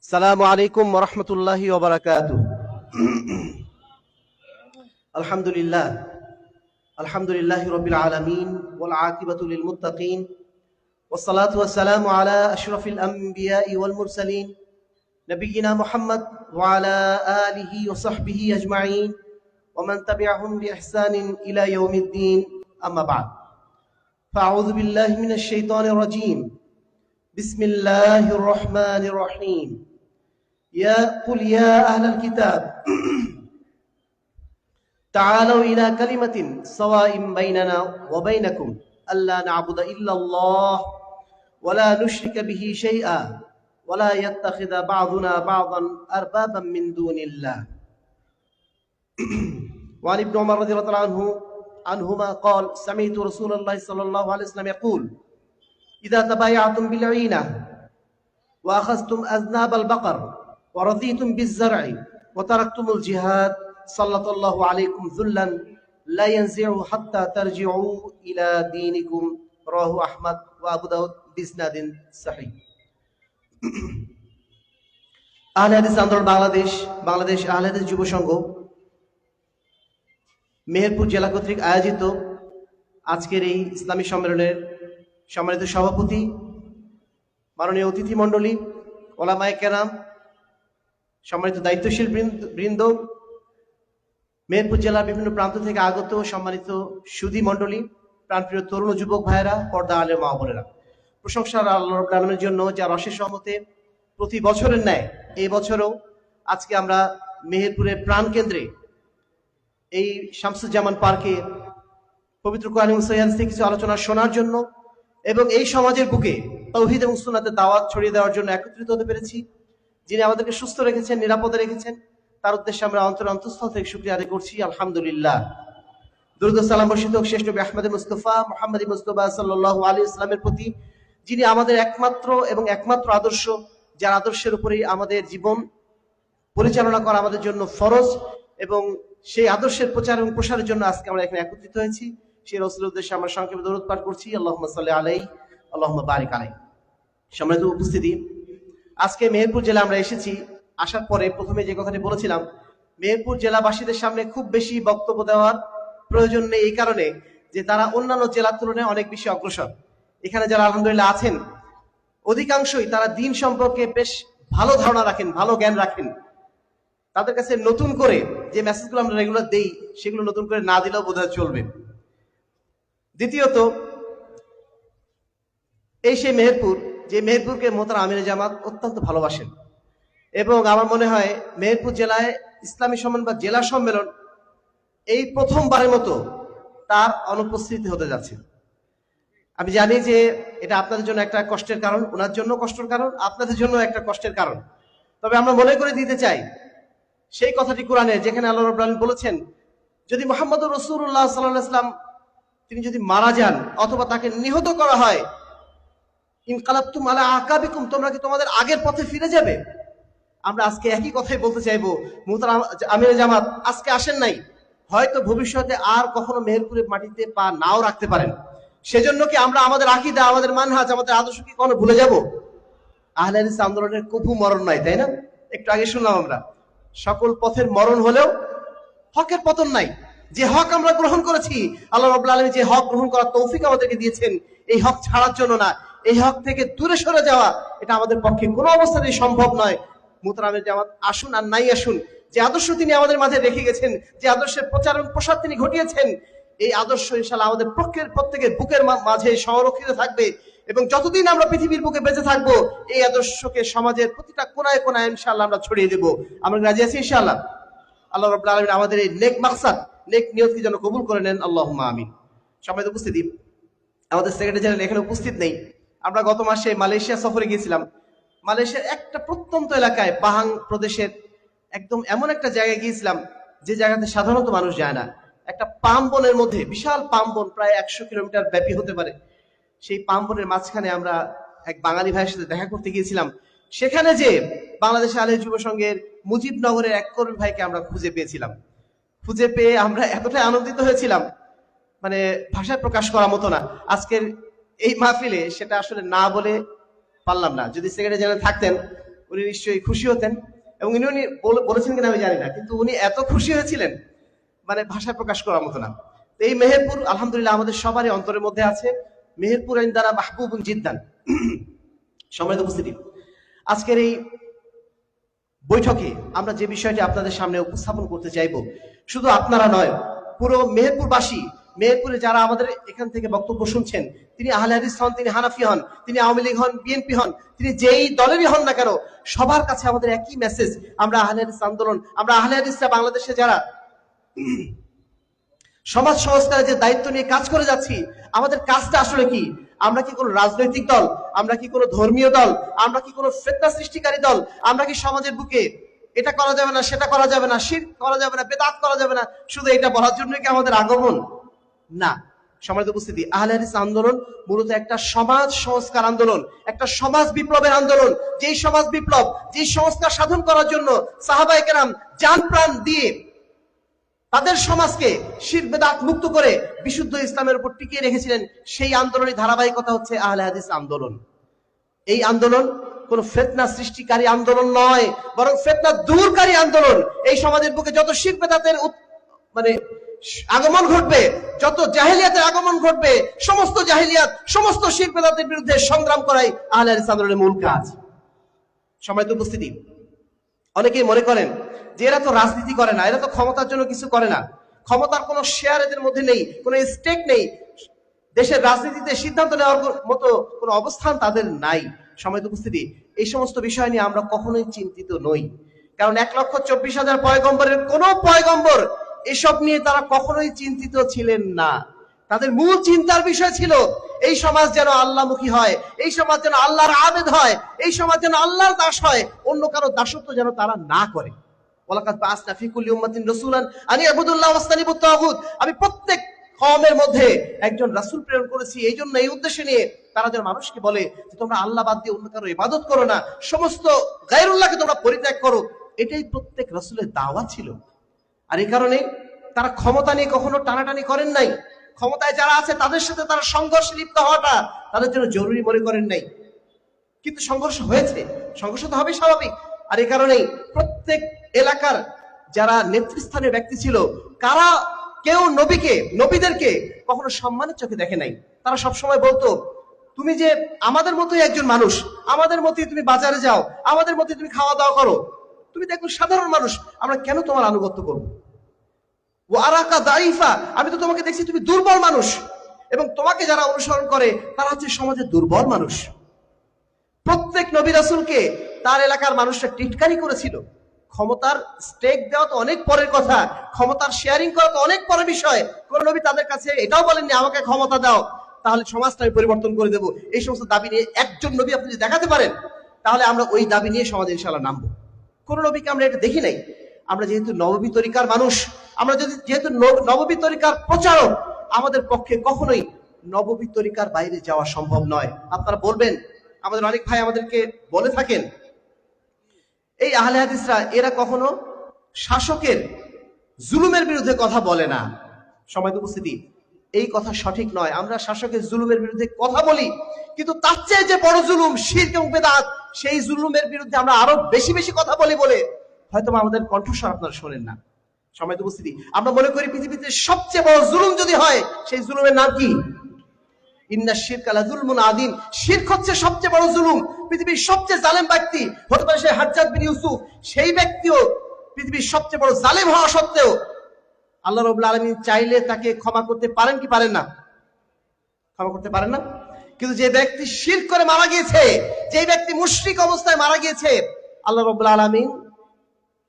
السلام عليكم ورحمة الله وبركاته. الحمد لله رب العالمين والعاقبة للمتقين والصلاة والسلام على أشرف الأنبياء والمرسلين نبينا محمد وعلى آله وصحبه أجمعين ومن تبعهم بإحسان إلى يوم الدين. أما بعد، فأعوذ بالله من الشيطان الرجيم. بسم الله الرحمن الرحيم. قل يا أهل الكتاب تعالوا إلى كلمة سواء بيننا وبينكم ألا نعبد إلا الله ولا نشرك به شيئا ولا يتخذ بعضنا بعضا أربابا من دون الله. وعن ابن عمر رضي الله عنهما قال سمعت رسول الله صلى الله عليه وسلم يقول إذا تبايعتم بالعينة وأخذتم أذناب البقر ورضيتم بالزرع وتركتم الجهاد سلط الله عليكم ذلا لا ينزعه حتى ترجعوا إلى دينكم. رواه أحمد وأبو داود بإسناد صحيح. আহলে হাদিস আন্দোলন বাংলাদেশ আহলে হাদিস যুব সংঘ মেহেরপুর জেলা কর্তৃক আয়োজিত আজকের এই ইসলামী সম্মেলনের সম্মানিত সভাপতি, মাননীয় অতিথি মণ্ডলী, ওলামায়ে কেরাম, সম্মানিত দায়িত্বশীল বৃন্দ, মেহেরপুর জেলার বিভিন্ন প্রান্ত থেকে আগত সম্মানিত সুধী মণ্ডলী, প্রাণপ্রিয় তরুণ যুবক ভাইয়েরা, পর্দা আলের মা বোনেরা, প্রশংসা আল্লাহ রাব্বুল আলামিনের জন্য যার অশেষ রহমতে প্রতি বছরের ন্যায় এই বছরও আজকে আমরা মেহেরপুরের প্রাণকেন্দ্রে এই শামসুজ্জামান পার্কে পবিত্র কোরআন এবং সহিহ হাদিস থেকে কিছু আলোচনা শোনার জন্য এবং এই সমাজের বুকে তাওহীদ এবং সুন্নাতের দাওয়াত ছড়িয়ে দেওয়ার জন্য একত্রিত হতে পেরেছি। যিনি আমাদেরকে সুস্থ রেখেছেন, নিরাপদে রেখেছেন, তার উদ্দেশ্যে আমরা অন্তঃস্থল থেকে শুকরিয়া আদায় করছি। আলহামদুলিল্লাহ। দুরূদ ও সালাম বর্ষিত হোক শেষ নবী আহমদ মুস্তাফা মুহাম্মদ মুস্তাফা সাল্লাল্লাহু আলাইহি ওয়াসাল্লামের প্রতি, যিনি আমাদের একমাত্র আদর্শ, যার আদর্শের উপরেই আমাদের জীবন পরিচালনা করা আমাদের জন্য ফরজ, এবং সেই আদর্শের প্রচার এবং প্রসারের জন্য আজকে আমরা এখানে একত্রিত হয়েছি। সেই রাসূলের উদ্দেশ্যে আমরা সংক্ষেপে দরুদ পাঠ করছি। আল্লাহুম্মা সাল্লি আলাইহি আল্লাহুম্মা বারিক আলাইহি। সম্মানিত উপস্থিতি, আজকে মেহেরপুর জেলা আমরা এসেছি। আসার পরে প্রথমে যে কথাটি বলেছিলাম, মেহেরপুর জেলাবাসীদের সামনে খুব বেশি বক্তব্য দেওয়ার প্রয়োজন নেই, এই কারণে যে তারা অন্যান্য জেলার তুলনায় অনেক বেশি অগ্রসর। এখানে যারা আলহামদুলিল্লাহ আছেন, অধিকাংশই তারা দিন সম্পর্কে বেশ ভালো ধারণা রাখেন, ভালো জ্ঞান রাখেন। তাদের কাছে নতুন করে যে মেসেজগুলো আমরা রেগুলার দেই, সেগুলো নতুন করে না দিলেও বোধহয় চলবে। দ্বিতীয়ত, এই সেই মেহেরপুর, যে মেহেরপুরকে মোহতারাম আমিরে জামাত অত্যন্ত ভালোবাসেন। এবং আমার মনে হয় মেহেরপুর জেলায় ইসলামী সম্মেলন বা জেলা সম্মেলন এই প্রথমবারের মতো তার অনুপস্থিতি হতে যাচ্ছে। আমি জানি যে এটা আপনাদের জন্য একটা কষ্টের কারণ, ওনার জন্য কষ্টের কারণ, আপনাদের জন্য একটা কষ্টের কারণ। তবে আমরা মনে করে দিতে চাই সেই কথাটি কোরআনে, যেখানে আল্লাহ রাব্বুল আলামিন বলেছেন, যদি মুহাম্মদুর রাসূলুল্লাহ সাল্লাল্লাহু আলাইহি ওয়াসাল্লাম তিনি যদি মারা যান অথবা তাকে নিহত করা হয়, ইনকালাবতুম আলা আকাবিকুম, তোমরা কি তোমাদের আগের পথে ফিরে যাবে? আমরা আজকে একই কথাই বলতে চাইবো, মুহতারাম আমিরে জামাত আজকে আসেন নাই, হয়তো ভবিষ্যতে আর কখনো মেহেরপুরের মাটিতে পা নাও রাখতে পারেন। সেজন্য কি আমরা আমাদের আকীদা, আমাদের মানহাজ, আমাদের আদর্শ কি কখনো ভুলে যাব? আহলে হাদিস আন্দোলনের কভু মরণ নাই, তাই না? একটু আগে শুনলাম আমরা, সকল পথের মরণ হলেও হকের পতন নাই। যে হক আমরা গ্রহণ করেছি, আল্লাহ রাব্বুল আলামিন যে হক গ্রহণ করার তৌফিক আমাদেরকে দিয়েছেন, এই হক ছাড়ার জন্য না, এই হক থেকে দূরে সরে যাওয়া এটা আমাদের পক্ষে কোনো অবস্থাতেই সম্ভব নয়। মুহতারামের জামাত আসুন আর নাই আসুন, যে আদর্শ তিনি আমাদের মাঝে রেখে গেছেন, যে আদর্শের প্রচার এবং প্রসার তিনি ঘটিয়েছেন, এই আদর্শ ইনশাআল্লাহ আমাদের প্রত্যেকের বুকের মাঝে সংরক্ষিত থাকবে। এবং যতদিন আমরা পৃথিবীর বুকে বেঁচে থাকবো, এই আদর্শকে সমাজের প্রতিটা কোনায় কোনায় ইনশাআল্লাহ আমরা ছড়িয়ে দেব। আমরা রাজি আছি ইনশাআল্লাহ। আল্লাহ রাব্বুল আলামিন আমাদের এই নেক মাকসাদ, নেক নিয়তকে যেন কবুল করে নেন, আল্লাহুম্মা আমিন। সম্মানিত উপস্থিতি, আমাদের সেক্রেটারি জেনারেল এখানে উপস্থিত নেই। আমরা গত মাসে মালয়েশিয়া সফরে গিয়েছিলাম। মালয়েশিয়ার একটা প্রত্যন্ত এলাকায়, পাহাং প্রদেশের একদম এমন একটা জায়গায় গিয়েছিলাম যে জায়গাতে সাধারণত মানুষ যায় না। একটা পাম বনের মধ্যে, বিশাল পাম বন, প্রায় 100 কিলোমিটার ব্যাপী হতে পারে। সেই পাম বনের মাঝখানে আমরা এক বাঙালি ভাইয়ের সাথে দেখা করতে গিয়েছিলাম। সেখানে যে বাংলাদেশ আহলে যুব সংঘের মুজিবনগরের এক কর্মী ভাইকে আমরা খুঁজে পেয়েছিলাম। খুঁজে পেয়ে আমরা এতটাই আনন্দিত হয়েছিলাম, মানে ভাষায় প্রকাশ করার মতো না। আজকের এই মাহফিলে সেটা আসলে না বলে পারলাম না। যদি সেক্রেটারি জেনারেল থাকতেন, উনি নিশ্চয়ই খুশি হতেন, এবং উনি বলেছেন কিনা আমি জানি না, কিন্তু উনি এত খুশি হয়েছিলেন, মানে ভাষায় প্রকাশ করার মতো না। এই মেহেরপুর আলহামদুলিল্লাহ আমাদের সবারই অন্তরের মধ্যে আছে। মেহেরপুর ইনদানা মাহবুবুন জিদ্দান। সম্মানিত উপস্থিতি, আজকের এই বৈঠকে আমরা যে বিষয়টি আপনাদের সামনে উপস্থাপন করতে চাইব, শুধু আপনারা নয়, পুরো মেহেরপুরবাসী, মেহেরপুরে যারা আমাদের এখান থেকে বক্তব্য শুনছেন, তিনি আহলে হাদিস হন, তিনি হানাফি হন, তিনি আওয়ামী লীগ হন, বিএনপি হন, তিনি যেই দলেরই হন না কেন, সবার কাছে আমাদের একই মেসেজ। আমরা আহলে হাদিস আন্দোলন, আমরা আহলে হাদিসরা বাংলাদেশে যারা সমাজ সংস্কারের যে দায়িত্ব নিয়ে কাজ করে যাচ্ছি, আমাদের কাজটা আসলে কি? আমরা কি কোনো রাজনৈতিক দল? আমরা কি কোনো ধর্মীয় দল? আমরা কি কোনো ফিতনা সৃষ্টিকারী দল? আমরা কি সমাজের বুকে এটা করা যাবে না, সেটা করা যাবে না, শিরক করা যাবে না, বেদাত করা যাবে না, শুধু এটা বলার জন্য কি আমাদের আগমন? না। সম্মানিত উপস্থিতি, আহলে হাদিস আন্দোলন মূলত একটা সমাজ সংস্কার আন্দোলন, একটা সমাজ বিপ্লবের আন্দোলন। যেই সমাজ বিপ্লব, যেই সংস্কার সাধন করার জন্য সাহাবায়ে কেরাম জান প্রাণ দিয়ে তাদের সমাজকে শিরক বেদাত মুক্ত করে বিশুদ্ধ ইসলামের উপর টিকিয়ে রেখেছিলেন, সেই আন্দোলনের ধারাবাহিকতা হচ্ছে আহলে হাদিস আন্দোলন। এই আন্দোলন কোন ফিতনা সৃষ্টিকারী আন্দোলন নয়, বরং ফিতনা দূরকারী আন্দোলন। এই সমাজের বুকে যত শিরক বেদাতের মানে আগমন ঘটবে, যত জাহেলিয়াতের আগমন ঘটবে, সমস্ত জাহেলিয়াত, সমস্ত শিরক বেদাতের বিরুদ্ধে সংগ্রাম করাই আহলে হাদিস আন্দোলনের মূল কাজ। সম্মানিত উপস্থিতি, অনেকেই মনে করেন যে এরা তো রাজনীতি করে না, এরা তো ক্ষমতার জন্য কিছু করে না, ক্ষমতার কোনো শেয়ার এদের মধ্যে নেই, কোনো স্টেক নেই, দেশের রাজনীতিতে সিদ্ধান্ত নেওয়ার মতো কোনো অবস্থান তাদের নাই। সম্মানিত উপস্থিতি, এই সমস্ত বিষয় নিয়ে আমরা কখনোই চিন্তিত নই, কারণ 1,24,000 পয়গম্বরের কোন পয়গম্বর এসব নিয়ে তারা কখনোই চিন্তিত ছিলেন না। তাদের মূল চিন্তার বিষয় ছিল এই সমাজ যেন আল্লাহমুখী হয়, এই সমাজ যেন আল্লাহর আবেদ হয়, এই সমাজ যেন আল্লাহর দাস হয়, অন্য কারো দাসত্ব যেন তারা না করে। ওয়ালাকাদ বাআসনা ফি কুল্লি উম্মাতিন রাসূলান আন ইয়াবুদুল্লাহ ওয়াসতানিবুত তাগুত। আমি প্রত্যেক কওমের মধ্যে একজন রাসূল প্রেরণ করেছি এই জন্য, এই উদ্দেশ্যে নিয়ে তারা যেন মানুষকে বলে যে তোমরা আল্লাহ বাদ দিয়ে অন্য কারো ইবাদত করো না, সমস্ত গায়রুল্লাহকে তোমরা পরিত্যাগ করো। এটাই প্রত্যেক রাসূলের দাওয়াত ছিল। আর এই কারণে তারা ক্ষমতা নিয়ে কখনো টানাটানি করেন নাই। ক্ষমতায় যারা আছে তাদের সাথে তারা সংঘর্ষে লিপ্ত হওয়াটা তাদের জন্য জরুরি মনে করেন নাই, কিন্তু সংঘর্ষ হয়েছে, সংঘর্ষ তো হবেই স্বাভাবিক। আর এই কারণেই প্রত্যেক এলাকার যারা নেতৃস্থানীয় ব্যক্তি ছিল, কারা কেউ নবীদেরকে কখনো সম্মানের চোখে দেখে নাই। তারা সবসময় বলতো, তুমি যে আমাদের মতোই একজন মানুষ, আমাদের মতোই তুমি বাজারে যাও, আমাদের মতোই তুমি খাওয়া দাওয়া করো, তুমি তো একজন সাধারণ মানুষ, আমরা কেন তোমার আনুগত্য করবো? ও আরাকা দাইফা, আমি তো তোমাকে দেখছি তুমি দুর্বল মানুষ, এবং তোমাকে যারা অনুসরণ করে তারা হচ্ছে সমাজের দুর্বল মানুষ। প্রত্যেক নবী রাসূলকে তার এলাকার মানুষরা টিটকারি করেছিল। ক্ষমতার স্টেক দেওয়া তো অনেক পরের কথা, ক্ষমতার শেয়ারিং করা তো অনেক পরের বিষয়। কোন নবী তাদের কাছে এটাও বলেননি আমাকে ক্ষমতা দাও, তাহলে সমাজটা আমি পরিবর্তন করে দেবো। এই সমস্ত দাবি নিয়ে একজন নবী আপনি যদি দেখাতে পারেন, তাহলে আমরা ওই দাবি নিয়ে সমাজে ইনশাআল্লাহ নামবো। কোন নবীকে আমরা এটা দেখি নাই। আমরা যেহেতু নববী তরিকার মানুষ, আমরা যেহেতু নববী তরিকার প্রচারক, আমাদের পক্ষে কখনোই নববী তরিকার বাইরে যাওয়া সম্ভব নয়। আপনারা বলবেন, আমাদের অনেক ভাই আমাদেরকে বলে থাকেন, এই আহলে হাদিসরা এরা কখনো শাসকের জুলুমের বিরুদ্ধে কথা বলে না। সমাজ উপস্থিতি, এই কথা সঠিক নয়। আমরা শাসকের জুলুমের বিরুদ্ধে কথা বলি, কিন্তু তার চেয়ে যে বড় জুলুম শিরক এবং বেদাত, সেই জুলুমের বিরুদ্ধে আমরা আরো বেশি বেশি কথা বলি বলে হয়তো আমাদের কণ্ঠস্বর আপনারা শোনেন না। সমাজ উপস্থিতি, আমরা মনে করি পৃথিবীতে সবচেয়ে বড় জুলুম যদি হয়, সেই জুলুমের নাম কি? ইন্না শিরকা লাযুলমুন আযীম। শিরক হচ্ছে সবচেয়ে বড় জুলুম। পৃথিবীর সবচেয়ে জালেম ব্যক্তি হতে পারে সেই হাজ্জাজ বিন ইউসুফ, সেই ব্যক্তিও পৃথিবীর সবচেয়ে বড় জালেম হওয়া সত্ত্বেও আল্লাহ রাব্বুল আলামিন চাইলে তাকে ক্ষমা করতে পারেন কি পারেন না? ক্ষমা করতে পারেন না। কিন্তু যে ব্যক্তি শিরক করে মারা গিয়েছে, যে ব্যক্তি মুশরিক অবস্থায় মারা গিয়েছে, আল্লাহ রাব্বুল আলামিন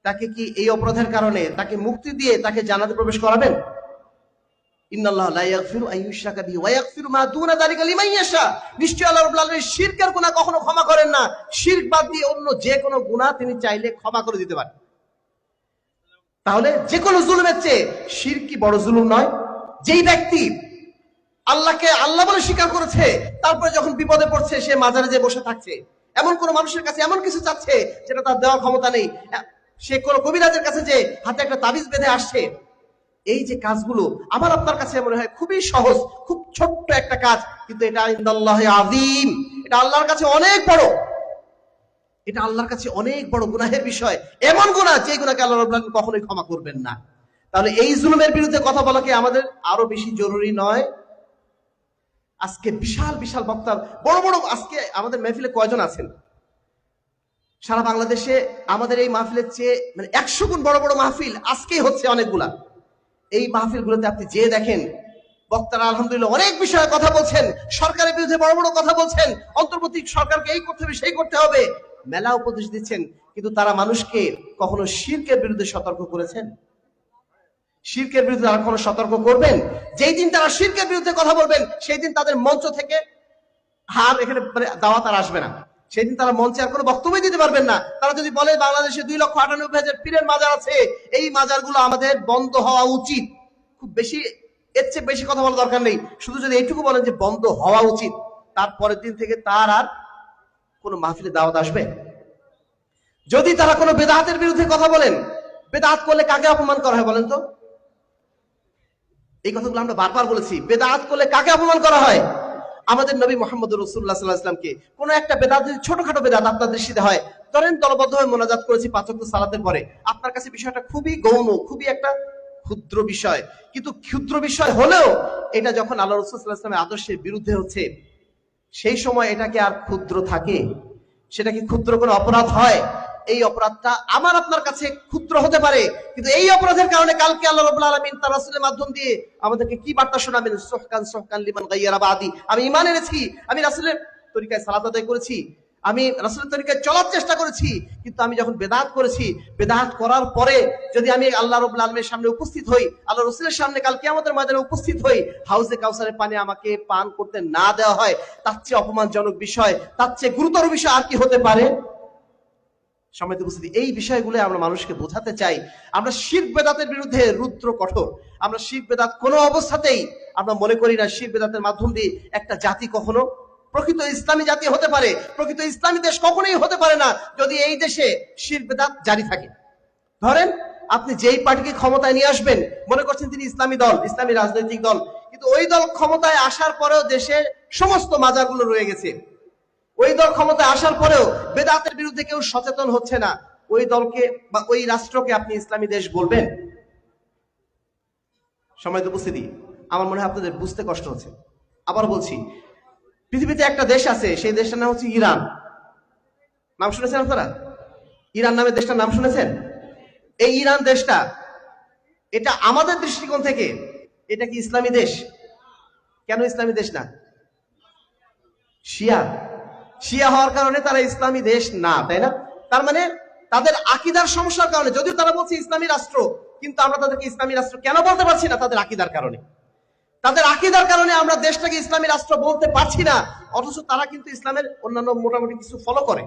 তাকে কি এই অপরাধের কারণে তাকে মুক্তি দিয়ে তাকে জান্নাতে প্রবেশ করাবেন? ইন্নাল্লাহা লা ইয়াগফিরু আন ইউশরাকা বিহি ওয়া ইয়াগফিরু মা দুনা যালিকা লিমান ইয়াশা। নিশ্চয়ই আল্লাহ রাব্বুল আলামিন শিরকের গুনাহ কখনো ক্ষমা করেন না। শিরক বাদ দিয়ে অন্য যে কোনো গুনাহ তিনি চাইলে ক্ষমা করে দিতে পারেন। তাহলে যে কোনো জুলুমের চেয়ে শিরক কি বড় জুলুম নয়? যেই ব্যক্তি আল্লাহকে আল্লাহ বলে স্বীকার করেছে, তারপরে যখন বিপদে পড়ছে সে মাজারে যেয়ে বসে থাকছে, এমন কোন মানুষের কাছে এমন কিছু চাচ্ছে যেটা তার দেওয়ার ক্ষমতা নেই, সে কোন কবিরাজের কাছে যে হাতে একটা তাবিজ বেঁধে আসছে, এই যে কাজগুলো আমার আপনার কাছে মনে হয় খুবই সহজ, খুব ছোট্ট একটা কাজ, কিন্তু এটা ইনদাল্লাহি আযীম, এটা আল্লাহর কাছে অনেক বড়। এটা আল্লাহর কাছে অনেক বড় গুনাহের বিষয়, এমন গুনাহ যে গুনাহকে আল্লাহ রাব্বুল আলামিন কখনোই ক্ষমা করবেন না। তাহলে এই জুলুমের বিরুদ্ধে কথা বলা কি আমাদের আরো বেশি জরুরি নয়? আজকে বিশাল বিশাল বক্তা, বড় বড়, আজকে আমাদের মাহফিলে কয়জন আছেন? সারা বাংলাদেশে আমাদের এই মাহফিলের চেয়ে মানে 100 গুণ বড় বড় মাহফিল আজকেই হচ্ছে অনেকগুলা। এই মাহফিলগুলোতে আপনি যে দেখেন বক্তারা আলহামদুলিল্লাহ অনেক বিষয়ে কথা বলছেন, সরকারের বিরুদ্ধে বড় বড় কথা বলছেন, অন্তর্বর্তী সরকারকে এই করতে হবে সেই করতে হবে, মেলা উপদেশ দিচ্ছেন, কিন্তু তারা মানুষকে কখনো শিরকের বিরুদ্ধে সতর্ক করেছেন? শিরকের বিরুদ্ধে তারা কখনো সতর্ক করবেন? যেই দিন তারা শিরকের বিরুদ্ধে কথা বলবেন, সেই দিন তাদের মঞ্চ থেকে আর এখানে দাওয়াত আর আসবে না। সেই দিন তারা মঞ্চে আর কোনো বক্তব্য দিতে পারবেন না। তারা যদি বলে বাংলাদেশে 2,98,000 পীরের মাজার আছে, এই মাজারগুলো আমাদের বন্ধ হওয়া উচিত, খুব বেশি, এর চেয়ে বেশি কথা বলার দরকার নেই, শুধু যদি এইটুকু বলেন যে বন্ধ হওয়া উচিত, তারপরের দিন থেকে তার আর কোনো মাহফিলে দাওয়াত আসবে। যদি তারা কোনো বেদাতের বিরুদ্ধে কথা বলেন, বেদাত করলে কাকে অপমান করা হয় বলেন তো? এই কথাগুলো আমরা বারবার বলেছি, বেদাত করলে কাকে অপমান করা হয়? আমাদের নবী মুহাম্মদ রাসূলুল্লাহ সাল্লাল্লাহু আলাইহি ওয়াসাল্লামকে। কোন একটা বেদাত যদি ছোটখাটো বেদাত আপনার দৃষ্টিতে হয়, ধরেন দলবদ্ধভাবে মোনাজাত করেছি 5 ওয়াক্ত সালাতের পরে, আপনার কাছে বিষয়টা খুবই গৌণ, খুবই একটা ক্ষুদ্র বিষয়, কিন্তু ক্ষুদ্র বিষয় হলেও এটা যখন আল্লাহ রাসূল সাল্লাল্লাহু আলাইহি ওয়াসাল্লামের আদর্শের বিরুদ্ধে হচ্ছে, সেই সময় এটাকে আর ক্ষুদ্র থাকে? সেটা কি ক্ষুদ্র কোনো অপরাধ হয়? এই অপরাধটা আমার আপনার কাছে ক্ষুদ্র হতে পারে, কিন্তু এই অপরাধের কারণে কালকে আল্লাহ রাব্বুল আলামিন তার রাসূলের মাধ্যম দিয়ে আমাদেরকে কি বার্তা শোনাবেন? সুহকান সুহকান লিমান গায়্যারা বাদি। আমি ঈমান এনেছি, আমি রাসূলের তরিকায় সালাত আদায় করেছি, আমি রাসূলের তরিকায় চলার চেষ্টা করেছি, কিন্তু আমি যখন বেদাত করেছি, বেদাত করার পরে যদি আমি আল্লাহ রাব্বুল আলামিনের সামনে উপস্থিত হই, আল্লাহ রাসূলের সামনে কাল কিয়ামতের ময়দানে উপস্থিত হই, হাউজে কাউসারের পানি আমাকে পান করতে না দেওয়া হয়, তার চেয়ে অপমানজনক বিষয়, তার চেয়ে গুরুতর বিষয় আর কি হতে পারে? সম্মানিত উপস্থিতি, এই বিষয়গুলো আমরা মানুষকে বোঝাতে চাই। আমরা শিরক বেদাতের বিরুদ্ধে রুদ্র কঠোর। আমরা শিরক বেদাত কোনো অবস্থাতেই আমরা মনে করি না শিরক বেদাতের মাধ্যম দিয়ে একটা জাতি কখনো প্রকৃত ইসলামী জাতি হতে পারে। প্রকৃত ইসলামী দেশ কখনোই হতে পারে না যদি এই দেশে শিরক বেদাত জারি থাকে। ধরেন আপনি যেই পার্টিকে ক্ষমতায় নিয়ে আসবেন, মনে করছেন তিনি ইসলামী দল, ইসলামী রাজনৈতিক দল, কিন্তু ওই দল ক্ষমতায় আসার পরেও দেশের সমস্ত মাজারগুলো রয়ে গেছে। ওই দল ক্ষমতায় আসার পরেও বেদাতের বিরুদ্ধে কেউ সচেতন হচ্ছে না, ওই দলকে বা ওই রাষ্ট্রকে আপনি ইসলামী দেশ বলবেন? সম্মানিত উপস্থিতি, আমার মনে হয় আপনাদের বুঝতে কষ্ট হচ্ছে। আবার বলছি, পৃথিবীতে একটা দেশ আছে, সেই দেশটার নাম হচ্ছে ইরান। নাম শুনেছেন আপনারা? ইরান নামে দেশটার নাম শুনেছেন? এই ইরান দেশটা, এটা আমাদের দৃষ্টিকোণ থেকে এটা কি ইসলামী দেশ? কেন ইসলামী দেশ না? শিয়া শিয়া হওয়ার কারণে তারা ইসলামী দেশ না, তাই না? তার মানে তাদের আকীদার সমস্যার কারণে, যদিও তারা বলছে ইসলামী রাষ্ট্র, কিন্তু আমরা তাদেরকে ইসলামী রাষ্ট্র কেন বলতে পারছি না? তাদের আকীদার কারণে। তাদের আকীদার কারণে আমরা দেশটাকে ইসলামী রাষ্ট্র বলতে পারছি না, অথচ তারা কিন্তু ইসলামের অন্যান্য মোটামুটি কিছু ফলো করে,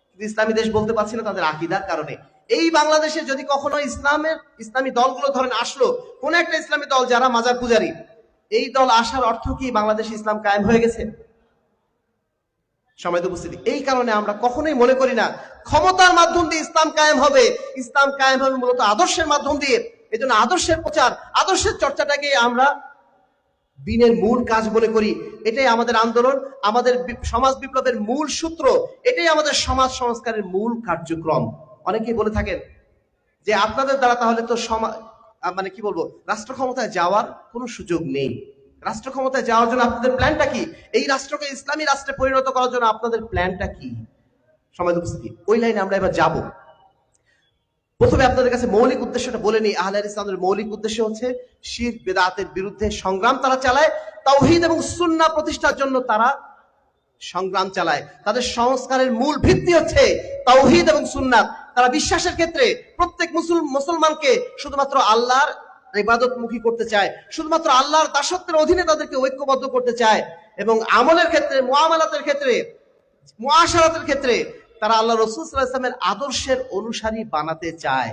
কিন্তু ইসলামী দেশ বলতে পারছি না তাদের আকীদার কারণে। এই বাংলাদেশে যদি কখনো ইসলামী দলগুলো ধরেন আসলো, কোন একটা ইসলামী দল যারা মাজার পূজারী, এই দল আসার অর্থ কি বাংলাদেশে ইসলাম কায়েম হয়ে গেছে? সময় উপস্থিতি, এই কারণে আমরা কখনোই মনে করি না ক্ষমতার মাধ্যম দিয়ে ইসলাম কায়েম হবে। ইসলাম কায়েম হবে মূলত আদর্শের মাধ্যম দিয়ে। এই জন্য আদর্শের প্রচার, আদর্শের চর্চাটাকে আমরা দিনের মূল কাজ মনে করি। এটাই আমাদের আন্দোলন, আমাদের সমাজ বিপ্লবের মূল সূত্র, এটাই আমাদের সমাজ সংস্কারের মূল কার্যক্রম। অনেকেই বলে থাকেন যে আপনাদের দ্বারা তাহলে তো মানে কি বলবো, রাষ্ট্র ক্ষমতায় যাওয়ার কোনো সুযোগ নেই। রাষ্ট্র ক্ষমতায় যাওয়ার জন্য আপনাদের প্ল্যানটা কি? এই রাষ্ট্রকে ইসলামী রাষ্ট্রে পরিণত করার জন্য আপনাদের প্ল্যানটা কি? সমাজ উপস্থিতি, ওই লাইনে আমরা এবার যাব। প্রথমে আপনাদের কাছে মৌলিক উদ্দেশ্যটা বলে নিই। আহলে হাদিস ইসলামের মৌলিক উদ্দেশ্য হচ্ছে শিরক বিদআতের বিরুদ্ধে সংগ্রাম তারা চালায়, তাওহীদ এবং সুন্নাহ প্রতিষ্ঠার জন্য তারা সংগ্রাম চালায়। তাদের সংস্কারের মূল ভিত্তি হচ্ছে তাওহীদ এবং সুন্নাহ। তারা বিশ্বাসের ক্ষেত্রে প্রত্যেক মুসলমানকে শুধুমাত্র আল্লাহর ইবাদতমুখী করতে চায়, শুধুমাত্র আল্লাহর দাসত্বের অধীনে তাদেরকে ঐক্যবদ্ধ করতে চায়, এবং আমলের ক্ষেত্রে, মুআমালাতের ক্ষেত্রে, মুআশারাতের ক্ষেত্রে তারা আল্লাহ রাসূল সাল্লাল্লাহু আলাইহি ওয়াসাল্লামের আদর্শের অনুসারী বানাতে চায়।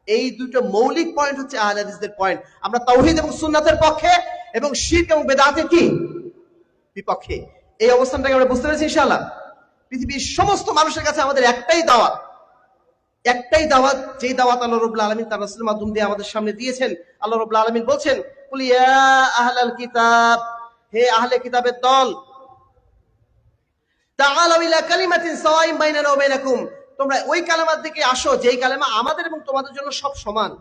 এই দুটো মৌলিক পয়েন্ট হচ্ছে আহলে হাদিসদের পয়েন্ট। আমরা তাওহীদ এবং সুন্নাতের পক্ষে এবং শিরক এবং বিদআতের কি বিপক্ষে। এই অবস্থানটাকে আমরা বুঝতে পেরেছি ইনশাআল্লাহ। পৃথিবীর সমস্ত মানুষের কাছে আমাদের একটাই দাওয়াত, যেই দাওয়াত আল্লাহ রাব্বুল আলামিন তার রাসূলের মাধ্যম দিয়ে আমাদের সামনে দিয়েছেন। আল্লাহ রাব্বুল আলামিন বলছেন, কুল ইয়া আহলাল কিতাব, হে আহলে কিতাবের দল, তাআলাউ ইলা কালিমাতিন সাওয়াইন বাইনানা ওয়া বাইনাকুম, তোমরা ওই কালেমার দিকে আসো যেই কালেমা আমাদের এবং তোমাদের জন্য সব সমান।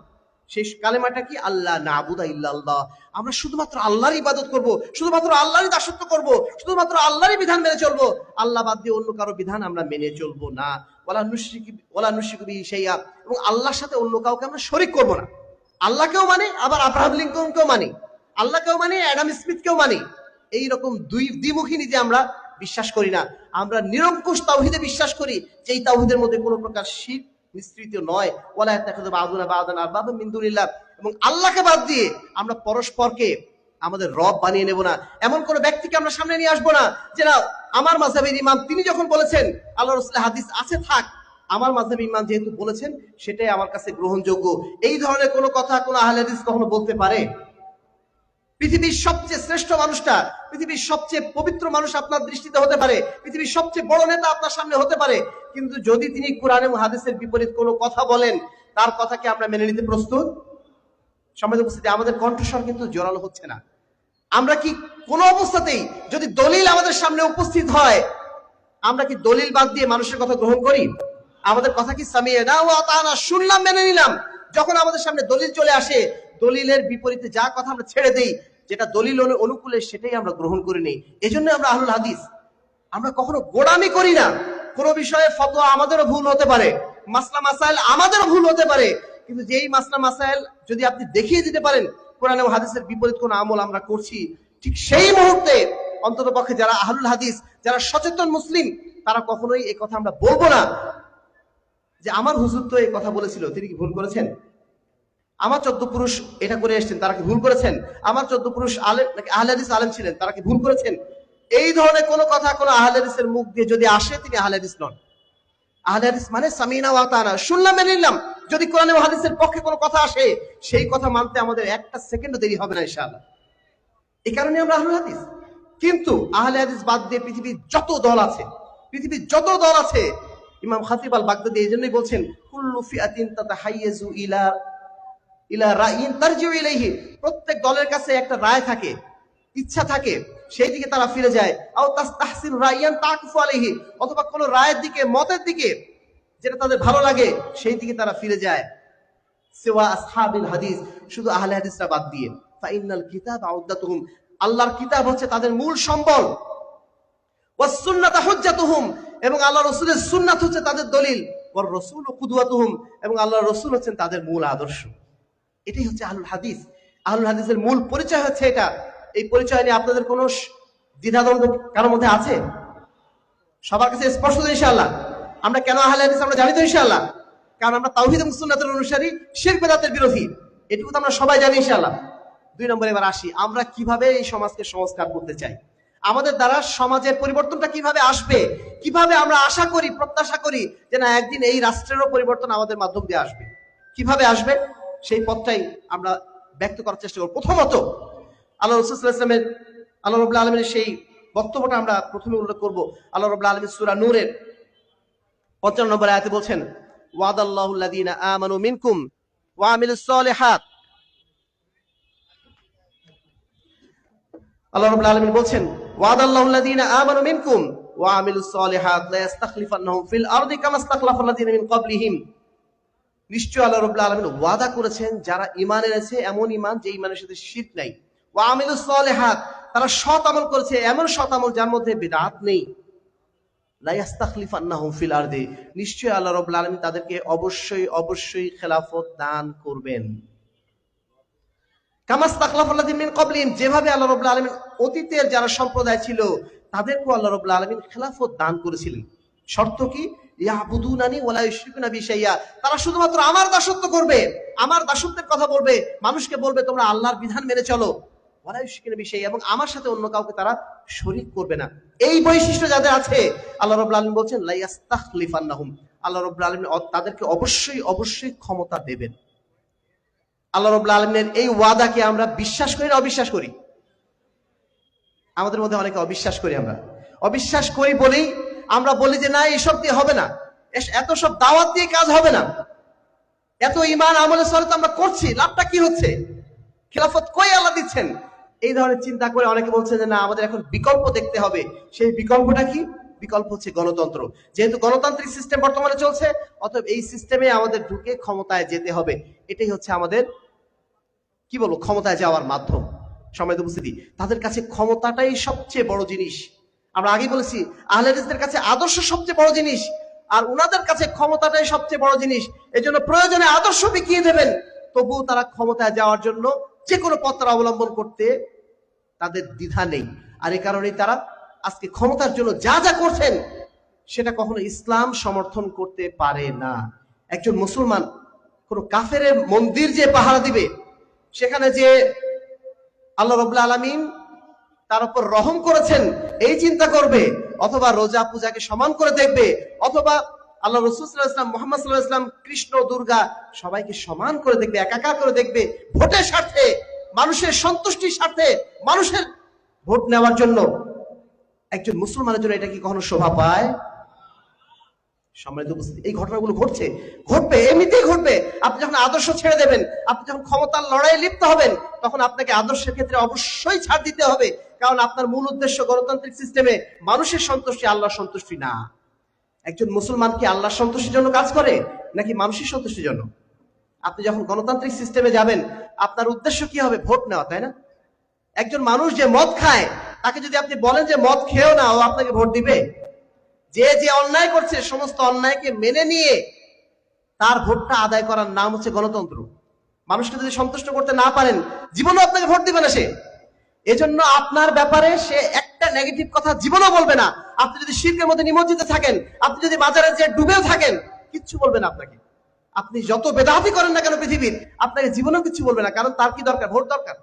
সেই কালেমাটা কি? আল্লাহ নাবুদা ইল্লাল্লাহ, আমরা শুধুমাত্র আল্লাহর ইবাদত করব, শুধুমাত্র আল্লাহরই দাসত্ব করব, শুধুমাত্র আল্লাহরই বিধান মেনে চলবো, আল্লাহ বাদ দিয়ে অন্য কারো বিধান আমরা মেনে চলবো না। ওয়ালা নুশরিকু বিহি শাইআ, এবং আল্লাহর সাথে অন্য কাউকে আমরা শরীক করব না। আল্লাহকেও মানে, আবার আব্রাহাম লিঙ্কনকেও মানি, আল্লাহকেও মানি, অ্যাডাম স্মিথকেও মানি। এই রকম দ্বিমুখী নীতি আমরা বিশ্বাস করি না। আমরা নিরঙ্কুশ তাওহীদে বিশ্বাস করি, যে এই তাওহীদের মধ্যে কোনো প্রকার শিরক মিশ্রিত নয়। ওয়ালা ইয়াতাখিযু বা'দুনা বা'দান আরবাবাম মিন দুনিল্লাহ, এবং আল্লাহকে বাদ দিয়ে আমরা পরস্পরকে আমাদের রব বানিয়ে নেব না। এমন কোন ব্যক্তিকে আমরা সামনে নিয়ে আসবো না যে না, আমার মাযহাবের ইমাম তিনি যখন বলেছেন আল্লাহ রাসূলের হাদিস আছে, থাক, আমার মাযহাবের ইমাম যেহেতু বলেছেন সেটাই আমার কাছে গ্রহণযোগ্য। এই ধরনের কোনো কথা কোন আহলে হাদিস কখনো বলতে পারে? পৃথিবীর সবচেয়ে শ্রেষ্ঠ মানুষটা, পৃথিবীর সবচেয়ে পবিত্র মানুষ আপনার দৃষ্টিতে হতে পারে, পৃথিবীর সবচেয়ে বড় নেতা আপনার সামনে হতে পারে, কিন্তু যদি তিনি কোরআন এবং হাদিসের বিপরীত কোনো কথা বলেন, তার কথাকে আমরা মেনে নিতে প্রস্তুত? সমাজে উপস্থিতি, আমাদের কণ্ঠস্বর কিন্তু জোরালো হচ্ছে না। আমরা কি কোনো অবস্থাতেই, যদি দলিল আমাদের সামনে উপস্থিত হয়, আমরা কি দলিল বাদ দিয়ে মানুষের কথা গ্রহণ করি? আমাদের কথা কি সামি'না ওয়া আতা'না, শুনলাম মেনে নিলাম? যখন আমাদের সামনে দলিল চলে আসে, দলিলের বিপরীতে যা কথা আমরা ছেড়ে দেই, যেটা দলিল অনুকূলে সেটাই আমরা গ্রহণ করে নেই। এজন্য আমরা আহলুল হাদিস। আমরা কখনো গোড়ামি করি না। কোনো বিষয়ে ফতোয়া আমাদেরও ভুল হতে পারে, মাসলা মাসাইল আমাদেরও ভুল হতে পারে, কিন্তু যেই মাসলা মাসাইল যদি আপনি দেখিয়ে দিতে পারেন কোরআন এবং হাদিসের বিপরীত কোন আমল আমরা করছি, ঠিক সেই মুহূর্তে অন্ততপক্ষে যারা আহলুল হাদিস, যারা সচেতন মুসলিম, তারা কখনোই এই কথা আমরা বলবো না যে আমার হুজুর তো এই কথা বলেছিল, তিনি কি ভুল করেছেন? আমার 14 পুরুষ এটা করে এসেছেন, তারা কি ভুল করেছেন? আমার 14 পুরুষ আলেম, আহলে হাদিস আলেম ছিলেন, তারা কি ভুল করেছেন? এই ধরনের কোনো কথা কোনো আহলে হাদিসের মুখ দিয়ে যদি আসে, তিনি আহলে হাদিস নন। আহলে হাদিস মানে সামি'না ওয়া আতা'না, শুনলাম মেনে নিলাম। যদি কোরআন এবং হাদিসের পক্ষে কোনো কথা আসে, সেই কথা মানতে আমাদের একটা সেকেন্ডও দেরি হবে না ইনশাআল্লাহ। এই কারণে আমরা আহলুল হাদিস। কিন্তু আহলে হাদিস বাদ দিয়ে পৃথিবীর যত দল আছে, ইমাম খাতিব আল বাগদাদি এই জন্যই বলছেন, কুল্লু ফিআতিন তাতাহাইয়াজু ইলা রাইন তারজিউ ইলাইহি, প্রত্যেক দলের কাছে একটা রায় থাকে, ইচ্ছা থাকে, সেই দিকে তারা ফিরে যায়। আও তাস্তাহসিন রাইয়ান তাকফু আলাইহি, অথবা কোন রায়ের দিকে, মতের দিকে, যেটা তাদের ভালো লাগে সেই দিকে তারা ফিরে যায়। সিওয়া আসহাবিল হাদিস, শুধু আহলে হাদিসরা বাদ দিয়ে। ফাইনাল কিতাব আউদাতুহুম, আল্লাহর কিতাব হচ্ছে তাদের মূল সম্বল। ওয়াস সুন্নাতু হুজ্জাতুহুম, এবং আল্লাহর রাসূলের সুন্নাত হচ্ছে তাদের দলিল। ওয়ার রাসূলু কুদওয়াতুহুম, এবং আল্লাহর রাসূল হচ্ছেন তাদের মূল আদর্শ। এটাই হচ্ছে আহলুল হাদিস। আহলুল হাদিসের মূল পরিচয় হচ্ছে এটা। এই পরিচয় নিয়ে আপনাদের কোনো দ্বিধাদ্বন্দ্ব কারোর মধ্যে আছে? সবার কাছে স্পষ্ট তো ইনশাআল্লাহ? আমরা কেন আহলে হাদিস আমরা জানি তো ইনশাআল্লাহ? কারণ আমরা তাওহীদ এবং সুন্নাতের অনুসারী, শিরক বিদআতের বিরোধী। এটুকু তো আমরা সবাই জানি ইনশাআল্লাহ। 2 নম্বরে এবার আসি, আমরা কিভাবে এই সমাজকে সংস্কার করতে চাই, আমাদের দ্বারা সমাজের পরিবর্তনটা কিভাবে আসবে, কিভাবে আমরা আশা করি, প্রত্যাশা করি যে না একদিন এই রাষ্ট্রেরও পরিবর্তন আমাদের মাধ্যম দিয়ে আসবে। কিভাবে আসবে সেই পথটাই আমরা ব্যক্ত করার চেষ্টা করব। প্রথমত আল্লাহ রাসূল সাল্লাল্লাহু আলাইহি ওয়াসাল্লামের, আল্লাহ রাব্বুল আলামিনের সেই বক্তব্যটা আমরা প্রথমে উল্লেখ করব। আল্লাহ রাব্বুল আলামিন সূরা নূরের 55 নম্বর আয়াতে বলছেন, ওয়াদাল্লাহু আল্লাযীনা আমানু মিনকুম ওয়া আমিলুস সালিহাত। আল্লাহ রাব্বুল আলামিন বলছেন, ওয়াদাল্লাহু আল্লাযীনা আমানু মিনকুম ওয়া আমিলুস সালিহাত লা ইস্তাখলিফান্নাহুম ফিল আরদি কামা ইস্তাখলাফাল লাযীনা মিন ক্বাবলিহিম। নিশ্চয় আল্লাহ রাব্বুল আলামিন ওয়াদা করেছেন যারা ঈমান এনেছে, এমন ঈমান যে ঈমানের সাথে শিরক নাই, ওয়া আমিলুস সালিহাত, তারা সৎ আমল করেছে, এমন সৎ আমল যার মধ্যে বিদআত নেই, লা ইস্তাখলিফান্নাহুম ফিল আরদি, নিশ্চয় আল্লাহ রাব্বুল আলামিন তাদেরকে অবশ্যই অবশ্যই খেলাফত দান করবেন। কামা ইস্তাখলাফাল লাযীনা মিন ক্বাবলিহিম, যেভাবে আল্লাহ রাব্বুল আলামিন অতীতের যারা সম্প্রদায় ছিল তাদেরকেও আল্লাহ রাব্বুল আলামিন খেলাফত দান করেছিলেন। শর্ত কি? ইয়াবুদুনানি ওয়ালা ইউশরিকুনা বি শাইয়্যা, তারা শুধুমাত্র আমার দাসত্ব করবে, আমার দাসত্বের কথা বলবে, মানুষকে বলবে তোমরা আল্লাহর বিধান মেনে চলো, ওয়ালা ইউশরিকুনা বি শাইয়্যা, এবং আমার সাথে অন্য কাউকে তারা শরীক করবে না। এই বৈশিষ্ট্য যাদের আছে আল্লাহ রাব্বুল আলামিন বলছেন লা ইস্তাখলিফান্নাহুম, আল্লাহ রাব্বুল আলামিন তাদেরকে অবশ্যই অবশ্যই ক্ষমতা দেবেন। আল্লাহ রাব্বুল আলামিনের এই ওয়াদাকে আমরা বিশ্বাস করি না অবিশ্বাস করি? আমাদের মধ্যে অনেকে অবিশ্বাস করি। আমরা অবিশ্বাস করি বলেই আমরা বলি যে না এসব দিয়ে হবে না, এত সব দাওয়াত দিয়ে কাজ হবে না, এত ঈমান আমলের সাথে আমরা করছি, লাভটা কি হচ্ছে, খেলাফত কই আল্লাহ দিচ্ছেন, এই ধরনের চিন্তা করে অনেকে বলছে যে না আমাদের এখন বিকল্প দেখতে হবে। সেই বিকল্পটা কি? বিকল্প হচ্ছে গণতন্ত্র। যেহেতু গণতান্ত্রিক সিস্টেম বর্তমানে চলছে, অতএব এই সিস্টেমে আমাদের ঢুকে ক্ষমতায় যেতে হবে। এটাই হচ্ছে আমাদের কি বলবো ক্ষমতায় যাওয়ার মাধ্যম। সম্মানিত উপস্থিতি, তাদের কাছে ক্ষমতাটাই সবচেয়ে বড় জিনিস। আমরা আগে বলেছি আহলে হাদিসদের কাছে আদর্শ সবচেয়ে বড় জিনিস, আর উনাদের কাছে ক্ষমতাটাই সবচেয়ে বড় জিনিস। এজন্য প্রয়োজনে আদর্শ বিকিয়ে দেবেন, তবুও তারা ক্ষমতায় যাওয়ার জন্য যে কোনো পথ অবলম্বন করতে তাদের দ্বিধা নেই। আর এই কারণেই তারা আজকে ক্ষমতার জন্য যা যা করছেন সেটা কখনো ইসলাম সমর্থন করতে পারে না। একজন মুসলমান কোন কাফেরের মন্দির যে পাহারা দিবে, সেখানে যে আল্লাহ রাব্বুল আলামিন তার উপর রহম করেছেন এই চিন্তা করবে, অথবা রোজা পূজাকে সমান করে দেখবে, অথবা আল্লাহ রাসূল সাল্লাল্লাহু আলাইহি ওয়াসাল্লাম, মুহাম্মদ সাল্লাল্লাহু আলাইহি ওয়াসাল্লাম, কৃষ্ণ দুর্গা সবাইকে সমান করে দেখবে, একাকার করে দেখবে, ভোটের স্বার্থে, মানুষের সন্তুষ্টির স্বার্থে, মানুষের ভোট নেওয়ার জন্য। একজন মুসলমানের জন্য এটা কি কখনো শোভা পায়? সম্মানিত উপস্থিতি, এই ঘটনাগুলো ঘটছে, ঘটবে, এমনিতেই ঘটবে। আপনি যখন আদর্শ ছেড়ে দেবেন, আপনি যখন ক্ষমতার লড়াইয়ে লিপ্ত হবেন, তখন আপনাকে আদর্শের ক্ষেত্রে অবশ্যই ছাড় দিতে হবে। কারণ আপনার মূল উদ্দেশ্য গণতান্ত্রিক সিস্টেমে মানুষের সন্তুষ্টি, আল্লাহর সন্তুষ্টি না। একজন মুসলমান কি আল্লাহর সন্তুষ্টির জন্য কাজ করে নাকি মানুষের সন্তুষ্টির জন্য? আপনি যখন গণতান্ত্রিক সিস্টেমে যাবেন, আপনার উদ্দেশ্য কি হবে? ভোট নেওয়া, তাই না? একজন মানুষ যে মদ খায়, তাকে যদি আপনি বলেন যে মদ খেও না, ও আপনাকে ভোট দিবে? যে যে অন্যায় করছে সমস্ত অন্যায়কে মেনে নিয়ে তার ভোটটা আদায় করার নাম হচ্ছে গণতন্ত্র। মানুষকে যদি সন্তুষ্ট করতে না পারেন, জীবনও আপনাকে ভোট দিবে না সে। এজন্য আপনার ব্যাপারে সে একটা নেগেটিভ কথা জীবনও বলবে না। আপনি যদি শিরকের মধ্যে নিমজ্জিত থাকেন, আপনি যদি বাজারে যে ডুবেও থাকেন, কিচ্ছু বলবে না আপনাকে। আপনি যত বেদাতি করেন না কেন পৃথিবীর, আপনাকে জীবনেও কিছু বলবে না। কারণ তার কি দরকার? ভোট দরকার।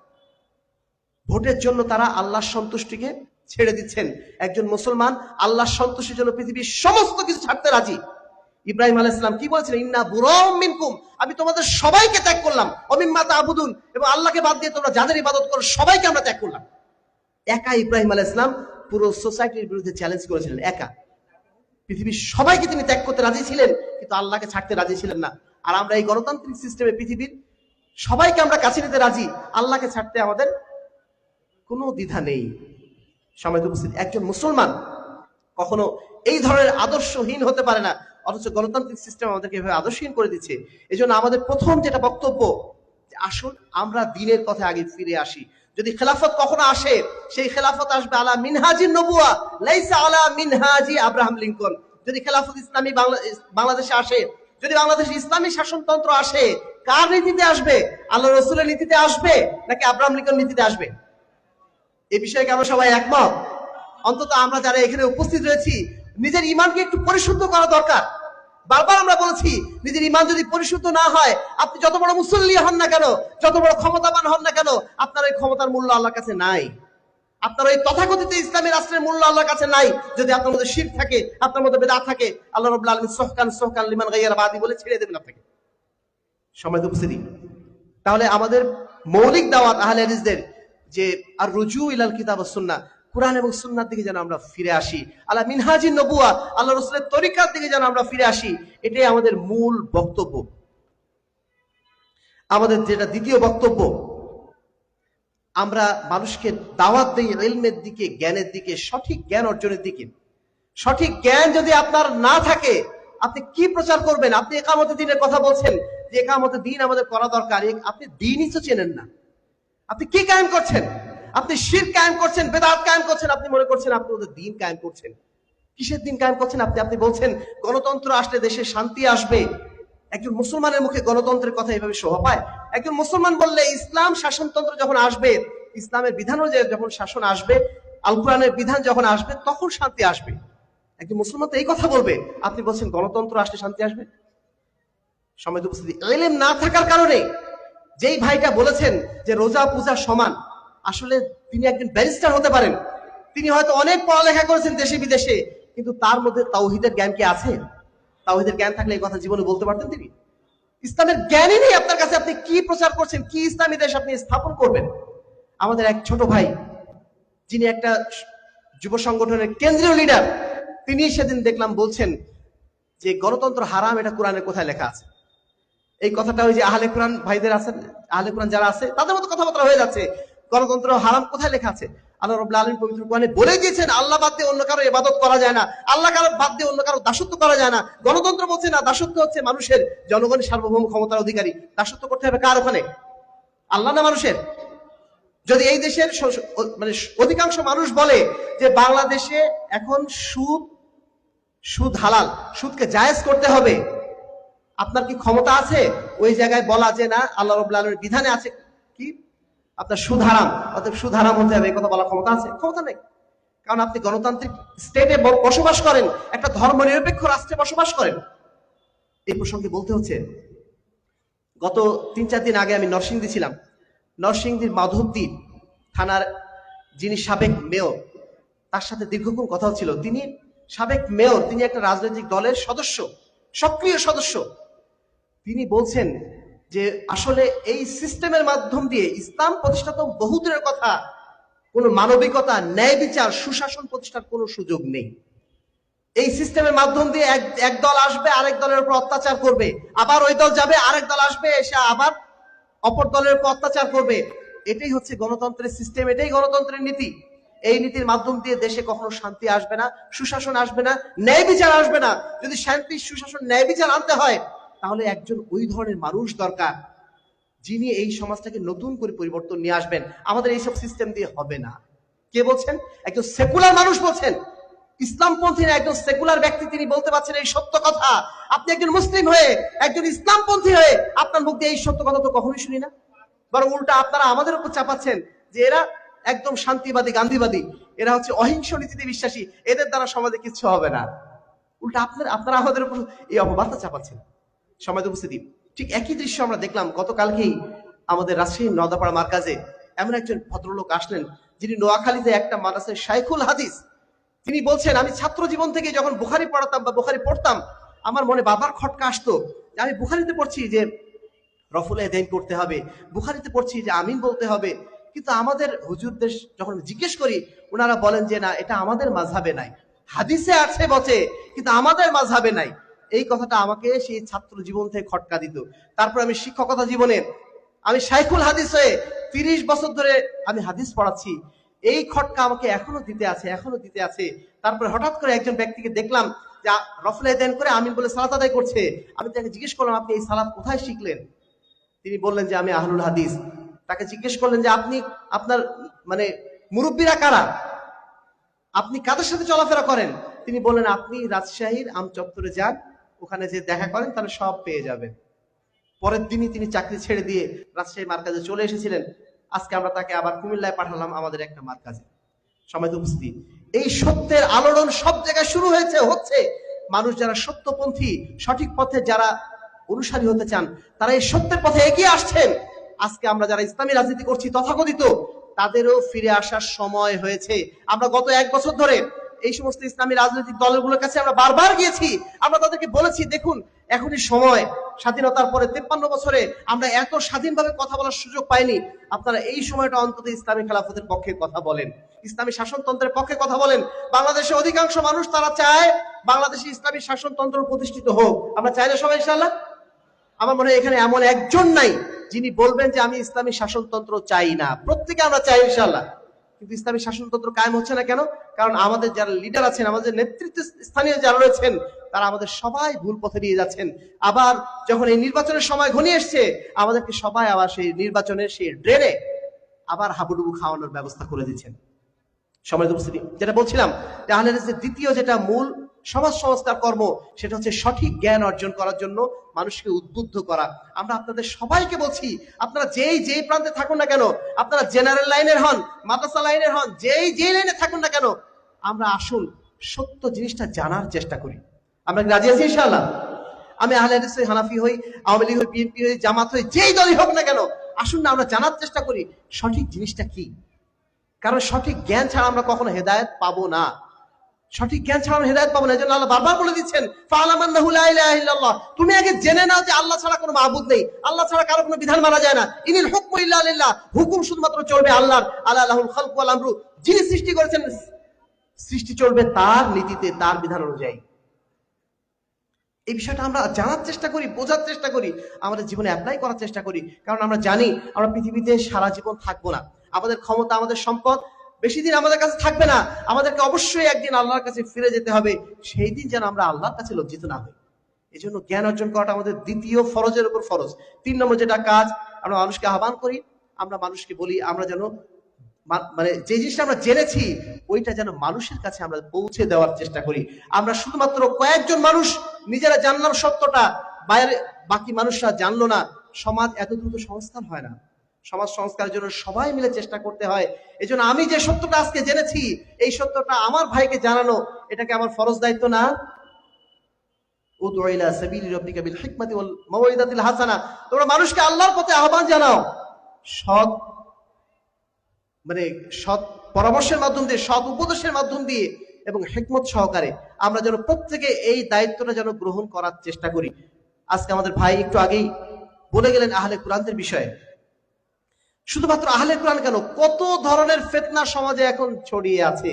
ভোটের জন্য তারা আল্লাহর সন্তুষ্টিকে ছেড়ে দিচ্ছেন। একজন মুসলমান আল্লাহর সন্তুষ্টির জন্য পৃথিবীর সমস্ত কিছু ছাড়তে রাজি। ইব্রাহিম আলাইহিস সালাম কি বলেছিলেন? ইন্না বুরাউম মিনকুম, আমি তোমাদের সবাইকে ত্যাগ করলাম, অমিম্মা তা'বুদুন, এবং আল্লাহকে বাদ দিয়ে তোমরা যাদের ইবাদত করো সবাইকে আমরা ত্যাগ করলাম। একা ইব্রাহিম আলাইহিস সালাম পুরো সোসাইটির বিরুদ্ধে চ্যালেঞ্জ করেছিলেন, একা। পৃথিবীর সবাইকে তিনি ত্যাগ করতে রাজি ছিলেন, কিন্তু আল্লাহকে ছাড়তে রাজি ছিলেন না। আর আমরা এই গণতান্ত্রিক সিস্টেমে পৃথিবীর সবাইকে আমরা কাছে নিতে রাজি, আল্লাহকে ছাড়তে আমাদের কোনো দ্বিধা নেই। সম্মানিত উপস্থিতি, একজন মুসলমান কখনো এই ধরনের আদর্শহীন হতে পারে না, অথচ গণতান্ত্রিক সিস্টেম আমাদেরকে এভাবে আদর্শহীন করে দিচ্ছে। এই জন্য আমাদের প্রথম যেটা বক্তব্য, যে আসুন আমরা দ্বীনের কথা আগে ফিরে আসি। যদি খেলাফত কখনো আসে, সেই খেলাফত আসবে আলা মিনহাজিন নবুয়া, লাইসা আলা মিনহাজি আব্রাহাম লিঙ্কন। যদি খেলাফত ইসলামী বাংলাদেশে আসে, যদি বাংলাদেশে ইসলামী শাসনতন্ত্র আসে, কার নীতিতে আসবে? আল্লাহ রসুলের নীতিতে আসবে নাকি আব্রাহাম লিঙ্কন নীতিতে আসবে? এই বিষয়ে কি আমরা সবাই একমত? অন্তত আমরা যারা এখানে উপস্থিত রয়েছি, নিজের ইমানকে একটু পরিশুদ্ধ করা দরকার। বারবার আমরা বলেছি, নিজের ইমান যদি পরিশুদ্ধ না হয়, আপনি যত বড় মুসল্লি হন না কেন, যত বড় ক্ষমতাবান হন না কেন, আপনার ওই ক্ষমতার মূল্য আল্লাহর কাছে নাই। আপনার ওই তথাকথিত ইসলামী রাষ্ট্রের মূল্য আল্লাহর কাছে নাই যদি আপনার মধ্যে শিরক থাকে, আপনার মধ্যে বিদআত থাকে। আল্লাহ রাব্বুল আলামিন সোহকান লিমান গায়্যারা বাদি বলে ছেড়ে দেবেন আপনাকে। সম্মানিত উপস্থিতি, তাহলে আমাদের মৌলিক দাওয়াত আহলে হাদিসদের যে আর রুজু ইলাল কিতাব ওয়াস সুন্নাহ, কুরআন এবং সুন্নাহর দিকে যেন আমরা ফিরে আসি, আলা মিনহাজিন নবুয়া, আল্লাহ রাসূলের তরিকার দিকে যেন আমরা ফিরে আসি, এটাই আমাদের মূল বক্তব্য। আমাদের যেটা দ্বিতীয় বক্তব্য, আমরা মানুষকে দাওয়াত দেই ইলমের দিকে, জ্ঞানের দিকে, সঠিক জ্ঞান অর্জনের দিকে। সঠিক জ্ঞান যদি আপনার না থাকে, আপনি কি প্রচার করবেন? আপনি একামতে দ্বীনের কথা বলছেন যে একামতে দ্বীন আমাদের করা দরকার, আপনি দ্বীনই তো চেনেন না। আপনি কি কায়েম করছেন? আপনি শিরক কায়েম করছেন, বেদাত কায়েম করছেন, আপনি মনে করছেন আপনি ওদের দ্বীন কায়েম করছেন। কিসের দ্বীন কায়েম করছেন আপনি? আপনি বলছেন গণতন্ত্র আসলে দেশে শান্তি আসবে। একজন মুসলমানের মুখে গণতন্ত্রের কথা এভাবে শোভা পায়? একজন মুসলমান বললে ইসলাম শাসনতন্ত্র যখন আসবে, ইসলামের বিধান অনুযায়ী যখন শাসন আসবে, আল কোরআনের বিধান যখন আসবে, তখন শান্তি আসবে। একজন মুসলমান তো এই কথা বলবে, আপনি বলছেন গণতন্ত্র আসলে শান্তি আসবে। সম্মানিত উপস্থিতি, ইলম না থাকার কারণে যেই ভাইটা বলেছেন যে রোজা পূজা সমান, আসলে তিনি একজন ব্যারিস্টার হতে পারেন, তিনি হয়তো অনেক পড়ালেখা করেছেন দেশে বিদেশে, কিন্তু তার মধ্যে তাওহীদের জ্ঞান কি আছে? তাওহীদের জ্ঞান থাকলে এই কথা জীবনে বলতে পারতেন তিনি? ইসলামের জ্ঞানই নেই আপনার কাছে, আপনি কি প্রচার করছেন? কি ইসলামী দেশ আপনি স্থাপন করবেন? আমাদের এক ছোট ভাই, যিনি একটা যুব সংগঠনের কেন্দ্রীয় লিডার, তিনি সেদিন দেখলাম বলছেন যে গণতন্ত্র হারাম, এটা কোরআনে কোথায় লেখা আছে? এই কথাটা ওই যে আহলে কোরআন ভাইদের আছেন, আহলে কোরআন যারা আছে তাদের মতো কথাবার্তা হয়ে যাচ্ছে। গণতন্ত্র হারাম কোথায় লেখা আছে? আল্লাহ রাব্বুল আলামিন পবিত্র কোরআনে বলে দিয়েছেন আল্লাহ বাদ দিয়ে অন্য কারো ইবাদত করা যায় না, আল্লাহ কারো বাদ দিয়ে অন্য কারো দাসত্ব করা যায় না। গণতন্ত্র বলছে না, দাসত্ব হচ্ছে মানুষের, জনগণের সার্বভৌম ক্ষমতার অধিকারী। দাসত্ব করতে হবে কার ওখানে? আল্লাহ না মানুষের? যদি এই দেশের মানে অধিকাংশ মানুষ বলে যে বাংলাদেশে এখন সুদ হালাল, সুদকে জায়েজ করতে হবে, আপনার কি ক্ষমতা আছে ওই জায়গায় বলা যে না আল্লাহ রাব্বুল আলামিনের বিধানে আছে কি আপনার সুদ হারাম, অতএব সুদ হারাম হতে হবে, এই কথা বলার ক্ষমতা আছে? ক্ষমতা নেই। কারণ আপনি গণতান্ত্রিক স্টেটে বসবাস করেন, একটা ধর্মনিরপেক্ষ রাষ্ট্রে বসবাস করেন। এই প্রসঙ্গে বলতে হচ্ছে, গত ৩-৪ দিন আগে আমি নরসিংদী ছিলাম। নরসিংদীর মাধবদী থানার যিনি সাবেক মেয়র, তার সাথে দীর্ঘক্ষণ কথা হচ্ছিল। তিনি সাবেক মেয়র, তিনি একটা রাজনৈতিক দলের সদস্য, সক্রিয় সদস্য। তিনি বলছেন যে আসলে এই সিস্টেমের মাধ্যম দিয়ে ইসলাম প্রতিষ্ঠা তো বহুদূরের কথা, কোনো মানবিকতা, ন্যায় বিচার, সুশাসন প্রতিষ্ঠার কোনো সুযোগ নেই। এই সিস্টেমের মাধ্যম দিয়ে এক দল আসবে, আরেক দলের উপর অত্যাচার করবে, আবার ওই দল যাবে, আরেক দল আসবে, এসে আবার অপর দলের উপর অত্যাচার করবে। এটাই হচ্ছে গণতন্ত্রের সিস্টেম, এটাই গণতন্ত্রের নীতি। এই নীতির মাধ্যম দিয়ে দেশে কখনো শান্তি আসবে না, সুশাসন আসবে না, ন্যায় বিচার আসবে না। যদি শান্তি, সুশাসন, ন্যায় বিচার আনতে হয়, তাহলে একজন ওই ধরনের মানুষ দরকার যিনি এই সমাজটাকে নতুন করে পরিবর্তন নিয়ে আসবেন। আমাদের এইসব সিস্টেম দিয়ে হবে না। কে বলছেন? একজন সেকুলার মানুষ বলছেন, ইসলামপন্থী না, একজন সেকুলার ব্যক্তি, তিনি বলতে পারছেন এই সত্য কথা। আপনি একজন মুসলিম হয়ে, একজন ইসলামপন্থী হয়ে আপনার মুখ দিয়ে এই সত্য কথা তো কখনোই শুনি না। বরং উল্টা আপনারা আমাদের উপর চাপাচ্ছেন যে এরা একদম শান্তিবাদী, গান্ধীবাদী, এরা হচ্ছে অহিংস নীতিতে বিশ্বাসী, এদের দ্বারা সমাজে কিছু হবে না। উল্টা আপনারা আমাদের উপর এই অপবাদটা চাপাচ্ছেন। সমাজে উপস্থিতি, ঠিক একই দৃশ্য আমরা দেখলাম গতকালকেই আমাদের রাজশাহী নওদাপাড়া মার্কাজে। এমন একজন ভদ্রলোক আসলেন যিনি নোয়াখালীতে একটা মাদ্রাসায় শাইখুল হাদিস। তিনি বলছেন, আমি ছাত্র জীবন থেকে যখন বুখারী পড়াতাম বা বুখারী পড়তাম, আমার মনে বারবার খটকা আসতো যে আমি বুখারীতে পড়ছি যে রফুল ইয়াদাইন করতে হবে, বুখারীতে পড়ছি যে আমিন বলতে হবে, কিন্তু আমাদের হুজুরদের যখন জিজ্ঞেস করি, ওনারা বলেন যে না, এটা আমাদের মাযহাবে নাই, হাদিসে আছে বটে কিন্তু আমাদের মাযহাবে নাই। এই কথাটা আমাকে সেই ছাত্র জীবন থেকে খটকা দিত। তারপর আমি শিক্ষকতা জীবনে, আমি শাইখুল হাদিস হয়ে 30 বছর ধরে আমি হাদিস পড়াচ্ছি, এই খটকা আমাকে এখনো দিতে আছে। তারপরে হঠাৎ করে একজন ব্যক্তিকে দেখলাম যে রফুল ইয়াদাইন করে আমিন বলে সালাত আদায় করছে। আমি তাকে জিজ্ঞেস করলাম, আপনি এই সালাত কোথায় শিখলেন? তিনি বললেন যে আমি আহলুল হাদিস। তাকে জিজ্ঞেস করলেন যে আপনি, আপনার মানে মুরব্বীরা কারা, আপনি কাদের সাথে চলাফেরা করেন? তিনি বললেন, আপনি রাজশাহীর আম চত্বরে যান, ওখানে যে দেখা করেন তাহলে সব পেয়ে যাবেন। পরের দিনই তিনি চাকরি ছেড়ে দিয়ে রাজশাহী মার্কাজে চলে এসেছিলেন। আজকে আমরা তাকে আবার কুমিল্লায় পাঠালাম আমাদের একটা মার্কাজে। সমাজ উপস্থিতি, এই সত্যের আলোড়ন সব জায়গায় শুরু হচ্ছে। মানুষ যারা সত্যপন্থী, সঠিক পথে যারা অনুসারী হতে চান, তারা এই সত্যের পথে এগিয়ে আসছেন। আজকে আমরা যারা ইসলামী রাজনীতি করছি তথাকথিত, তাদেরও ফিরে আসার সময় হয়েছে। আমরা গত 1 বছর ধরে এই সমস্ত ইসলামী রাজনৈতিক দলগুলোর কাছে আমরা বারবার গিয়েছি। আমরা তাদেরকে বলেছি, দেখুন এখনই সময়, স্বাধীনতার পরে 53 বছরে আমরা এত স্বাধীনভাবে কথা বলার সুযোগ পাইনি। আপনারা এই সময়টা অন্তত ইসলামী খেলাফতের পক্ষে কথা বলেন, ইসলামী শাসনতন্ত্রের পক্ষে কথা বলেন। বাংলাদেশের অধিকাংশ মানুষ তারা চায় বাংলাদেশে ইসলামী শাসনতন্ত্র প্রতিষ্ঠিত হোক। আমরা চাই না সবাই ইনশাআল্লাহ? আমার মনে হয় এখানে এমন একজন নাই যিনি বলবেন যে আমি ইসলামী শাসনতন্ত্র চাই না। প্রত্যেকে আমরা চাই ইনশাআল্লাহ, কিন্তু ইসলামী শাসনতন্ত্র কায়েম হচ্ছে না কেন? কারণ আমাদের যারা লিডার আছেন, আমাদের নেতৃত্ব স্থানীয় যারা রয়েছেন, তারা আমাদের সবাই ভুল পথে নিয়ে যাচ্ছেন। আবার যখন এই নির্বাচনের সময় ঘনিয়ে এসছে, আমাদেরকে সবাই আবার সেই নির্বাচনের সেই ড্রেনে আবার হাবুডুবু খাওয়ানোর ব্যবস্থা করে দিচ্ছেন। সম্মানিত উপস্থিতি, যেটা বলছিলাম যে আহলে হাদিসের দ্বিতীয় যেটা মূল সমাজ সংস্কার কর্ম, সেটা হচ্ছে সঠিক জ্ঞান অর্জন করার জন্য মানুষকে উদ্বুদ্ধ করা। আমরা আপনাদের সবাইকে বলছি, আপনারা যেই প্রান্তে থাকুন না কেন, আপনারা জেনারেল লাইনের হন, মাদ্রাসা লাইনের হন, যেই লাইনে থাকুন না কেন, আমরা আসুন সত্য জিনিসটা জানার চেষ্টা করি। আমরা কি রাজি আছি ইনশাআল্লাহ? আমি আহলে হাদিস হই, হানাফি হই, আওয়ামী লীগ হই, বিএনপি হই, জামাত হই, যেই দলই হোক না কেন, আসুন না আমরা জানার চেষ্টা করি সঠিক জিনিসটা কি। কারণ সঠিক জ্ঞান ছাড়া আমরা কখনো হেদায়েত পাবো না। সঠিক জ্ঞান ছাড়া আমরা হেদায়েত পাবো না। এজন্য আল্লাহ বারবার বলে দিচ্ছেন, ফা'লাম আন্নাহু লা ইলাহা ইল্লাল্লাহ, তুমি আগে জেনে নাও যে আল্লাহ ছাড়া কোনো মাবুদ নেই, আল্লাহ ছাড়া কারো কোনো বিধান মানা যায় না। ইনিল হুকমু ইল্লা লিল্লাহ, হুকুম শুধুমাত্র চলবে আল্লাহর। আলা লাহুল খালকু ওয়াল আমরু, যিনি সৃষ্টি করেছেন সৃষ্টি চলবে তার নীতিতে, তার বিধান অনুযায়ী। এই বিষয়টা আমরা জানার চেষ্টা করি, বোঝার চেষ্টা করি, আমাদের জীবনে অ্যাপ্লাই করার চেষ্টা করি। কারণ আমরা জানি আমরা পৃথিবীতে সারা জীবন থাকবো না। আমাদের ক্ষমতা, আমাদের সম্পদ বেশি দিন আমাদের কাছে থাকবে না। আমাদেরকে অবশ্যই একদিন আল্লাহর কাছে ফিরে যেতে হবে। সেই দিন যেন আমরা আল্লাহর কাছে লজ্জিত না হই। এই জন্য জ্ঞান অর্জন করাটা আমাদের দ্বিতীয় ফরজের উপর ফরজ। 3 নম্বর যেটা কাজ, আমরা মানুষকে আহ্বান করি, আমরা মানুষকে বলি আমরা যেন মানে যে জিনিসটা আমরা জেনেছি ওইটা যেন মানুষের কাছে আমরা পৌঁছে দেওয়ার চেষ্টা করি। আমরা শুধুমাত্র কয়েকজন মানুষ নিজেরা জানলাম সত্যটা, বাইরে বাকি মানুষরা জানলো না, সমাজ এত দ্রুত সংস্কার হয় না। সমাজ সংস্কারের জন্য সবাই মিলে চেষ্টা করতে হয়। এই জন্য আমি যে সত্যটা আজকে জেনেছি, এই সত্যটা আমার ভাইকে জানানো, এটাকে আমার ফরজ দায়িত্ব না? উদউ ইলা সাবিলি রাব্বিকা বিল হিকমাতি ওয়াল মাউইদাতিল হাসানা, তোমরা মানুষকে আল্লাহর পথে আহ্বান জানাও সৎ পরামর্শের মাধ্যম দিয়ে, সৎ উপদেশের মাধ্যম দিয়ে এবং হিকমত সহকারে। আমরা যেন প্রত্যেকে এই দায়িত্বটা যেন গ্রহণ করার চেষ্টা করি। আজকে আমাদের ভাই একটু আগেই বলে গেলেন আহলে কুরআনদের বিষয়ে। শুধুমাত্র আহলে কুরআন কেন, কত ধরনের ফিতনা সমাজে এখন ছড়িয়ে আছে।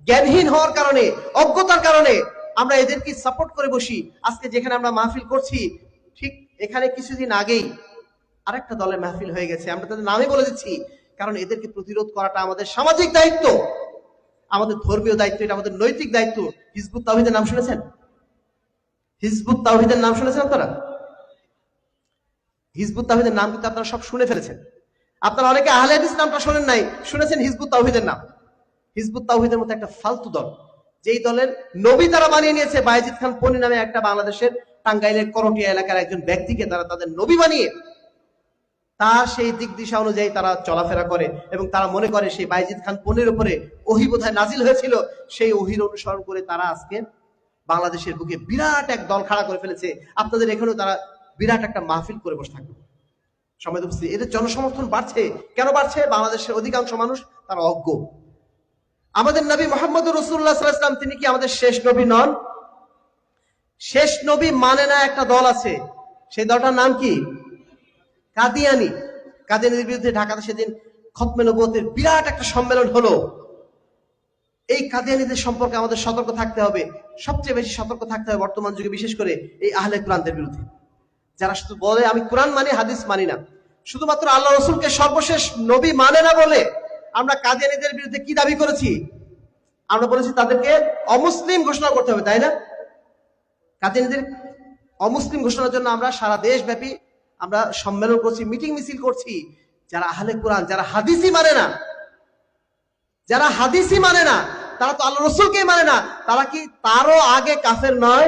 জ্ঞানহীন হওয়ার কারণে, অজ্ঞতার কারণে আমরা এদেরকে সাপোর্ট করে বসি। আজকে যেখানে আমরা মাহফিল করছি, ঠিক এখানে কিছুদিন আগেই আরেকটা দলের মাহফিল হয়ে গেছে। আমরা তাদের নামই বলে দিচ্ছি, কারণ এদেরকে প্রতিরোধ করাটা আমাদের সামাজিক দায়িত্ব, আমাদের ধর্মীয় দায়িত্ব, এটা আমাদের নৈতিক দায়িত্ব। হিজবুত তাওহীদের নাম শুনেছেন? হিজবুত তাওহীদের নাম শুনেছেন আপনারা? হিজবুত তাওহীদের নাম কিন্তু আপনারা সব শুনে ফেলেছেন। আপনারা অনেকে আহলে হাদিস নামটা শোনেন নাই, শুনেছেন হিজবুত তাওহীদের নাম। হিজবুত তাওহীদের মতো একটা ফালতু দল, যেই দলের নবী তারা বানিয়ে নিয়েছে। বায়েজিদ খান পন্নী নামে একটা বাংলাদেশের টাঙ্গাইলের করটিয়া এলাকার একজন ব্যক্তিকে তারা তাদের নবী বানিয়ে তার সেই দিক দিশা অনুযায়ী তারা চলাফেরা করে এবং তারা মনে করে সেই বায়েজিদ খান পন্নীর উপরে ওহী বোধহয় নাজিল হয়েছিল। সেই ওহীর অনুসরণ করে তারা আজকে বাংলাদেশের বুকে বিরাট এক দল খাড়া করে ফেলেছে। আপনাদের এখানেও তারা বিরাট একটা মাহফিল করে বসে থাকবে। সম্মানিত উপস্থিতি, এদের জনসমর্থন বাড়ছে। কেন বাড়ছে? বাংলাদেশের অধিকাংশ মানুষ তারা অজ্ঞ। আমাদের নবী মুহাম্মদুর রাসূলুল্লাহ সাল্লাল্লাহু আলাইহি ওয়াসাল্লাম, তিনি কি আমাদের শেষ নবী নন? শেষ নবী মানে না একটা দল আছে, সেই দলটার নাম কি? কাদিয়ানী। কাদিয়ানীদের বিরুদ্ধে ঢাকাতে সেদিন খতমে নবুয়তের বিরাট একটা সম্মেলন হলো। এই কাদিয়ানীদের সম্পর্কে আমাদের সতর্ক থাকতে হবে। সবচেয়ে বেশি সতর্ক থাকতে হবে বর্তমান যুগে, বিশেষ করে এই আহলে কুরআনদের বিরুদ্ধে, যারা শুধু বলে আমি কুরআন মানি, হাদিস মানি না। শুধুমাত্র আল্লাহ রাসূলকে সর্বশেষ নবী মানে না বলে আমরা কাদিয়ানীদের বিরুদ্ধে কি দাবি করেছি? আমরা বলেছি তাদেরকে অমুসলিম ঘোষণা করতে হবে, তাই না? কাদিয়ানীদের অমুসলিম ঘোষণার জন্য আমরা সারা দেশব্যাপী আমরা সম্মেলন করছি, মিটিং মিছিল করছি। যারা আহলে কুরআন, যারা হাদিসই মানে না, যারা হাদিসই মানে না, তারা তো আল্লাহ রাসূলকেই মানে না, তারা কি তারও আগে কাফের নয়?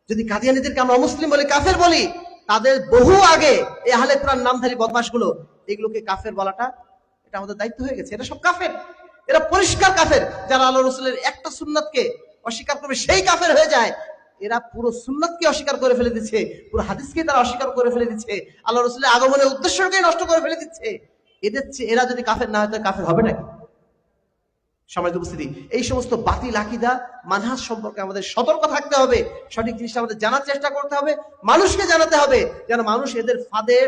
যদি কাদিয়ানীদেরকে আমরা অমুসলিম বলি, কাফের বলি, তাদের বহু আগে এই আহলে কুরআন নামধারী বদমাশগুলো, এগুলোকে কাফের বলাটা এটা আমাদের দায়িত্ব হয়ে গেছে। এটা সব কাফের, এরা পরিষ্কার কাফের। যারা আল্লাহ রসুলের একটা সুন্নাতকে অস্বীকার করবে সেই কাফের হয়ে যায়। এরা পুরো সুন্নাতকে অস্বীকার করে ফেলে দিচ্ছে, পুরো হাদিসকে তারা অস্বীকার করে ফেলে দিচ্ছে, আল্লাহ রসুলের আগমনের উদ্দেশ্যকে নষ্ট করে ফেলে দিচ্ছে। এরা যদি কাফের না হয়, কাফের হবে নাকি? সম্মানিত উপস্থিতি, এই সমস্ত বাতিল আকীদা মানহাজ সম্পর্কে আমাদের সতর্ক থাকতে হবে। সঠিক জিনিসটা আমাদের জানার চেষ্টা করতে হবে, মানুষকে জানাতে হবে, যেন মানুষ এদের ফাঁদে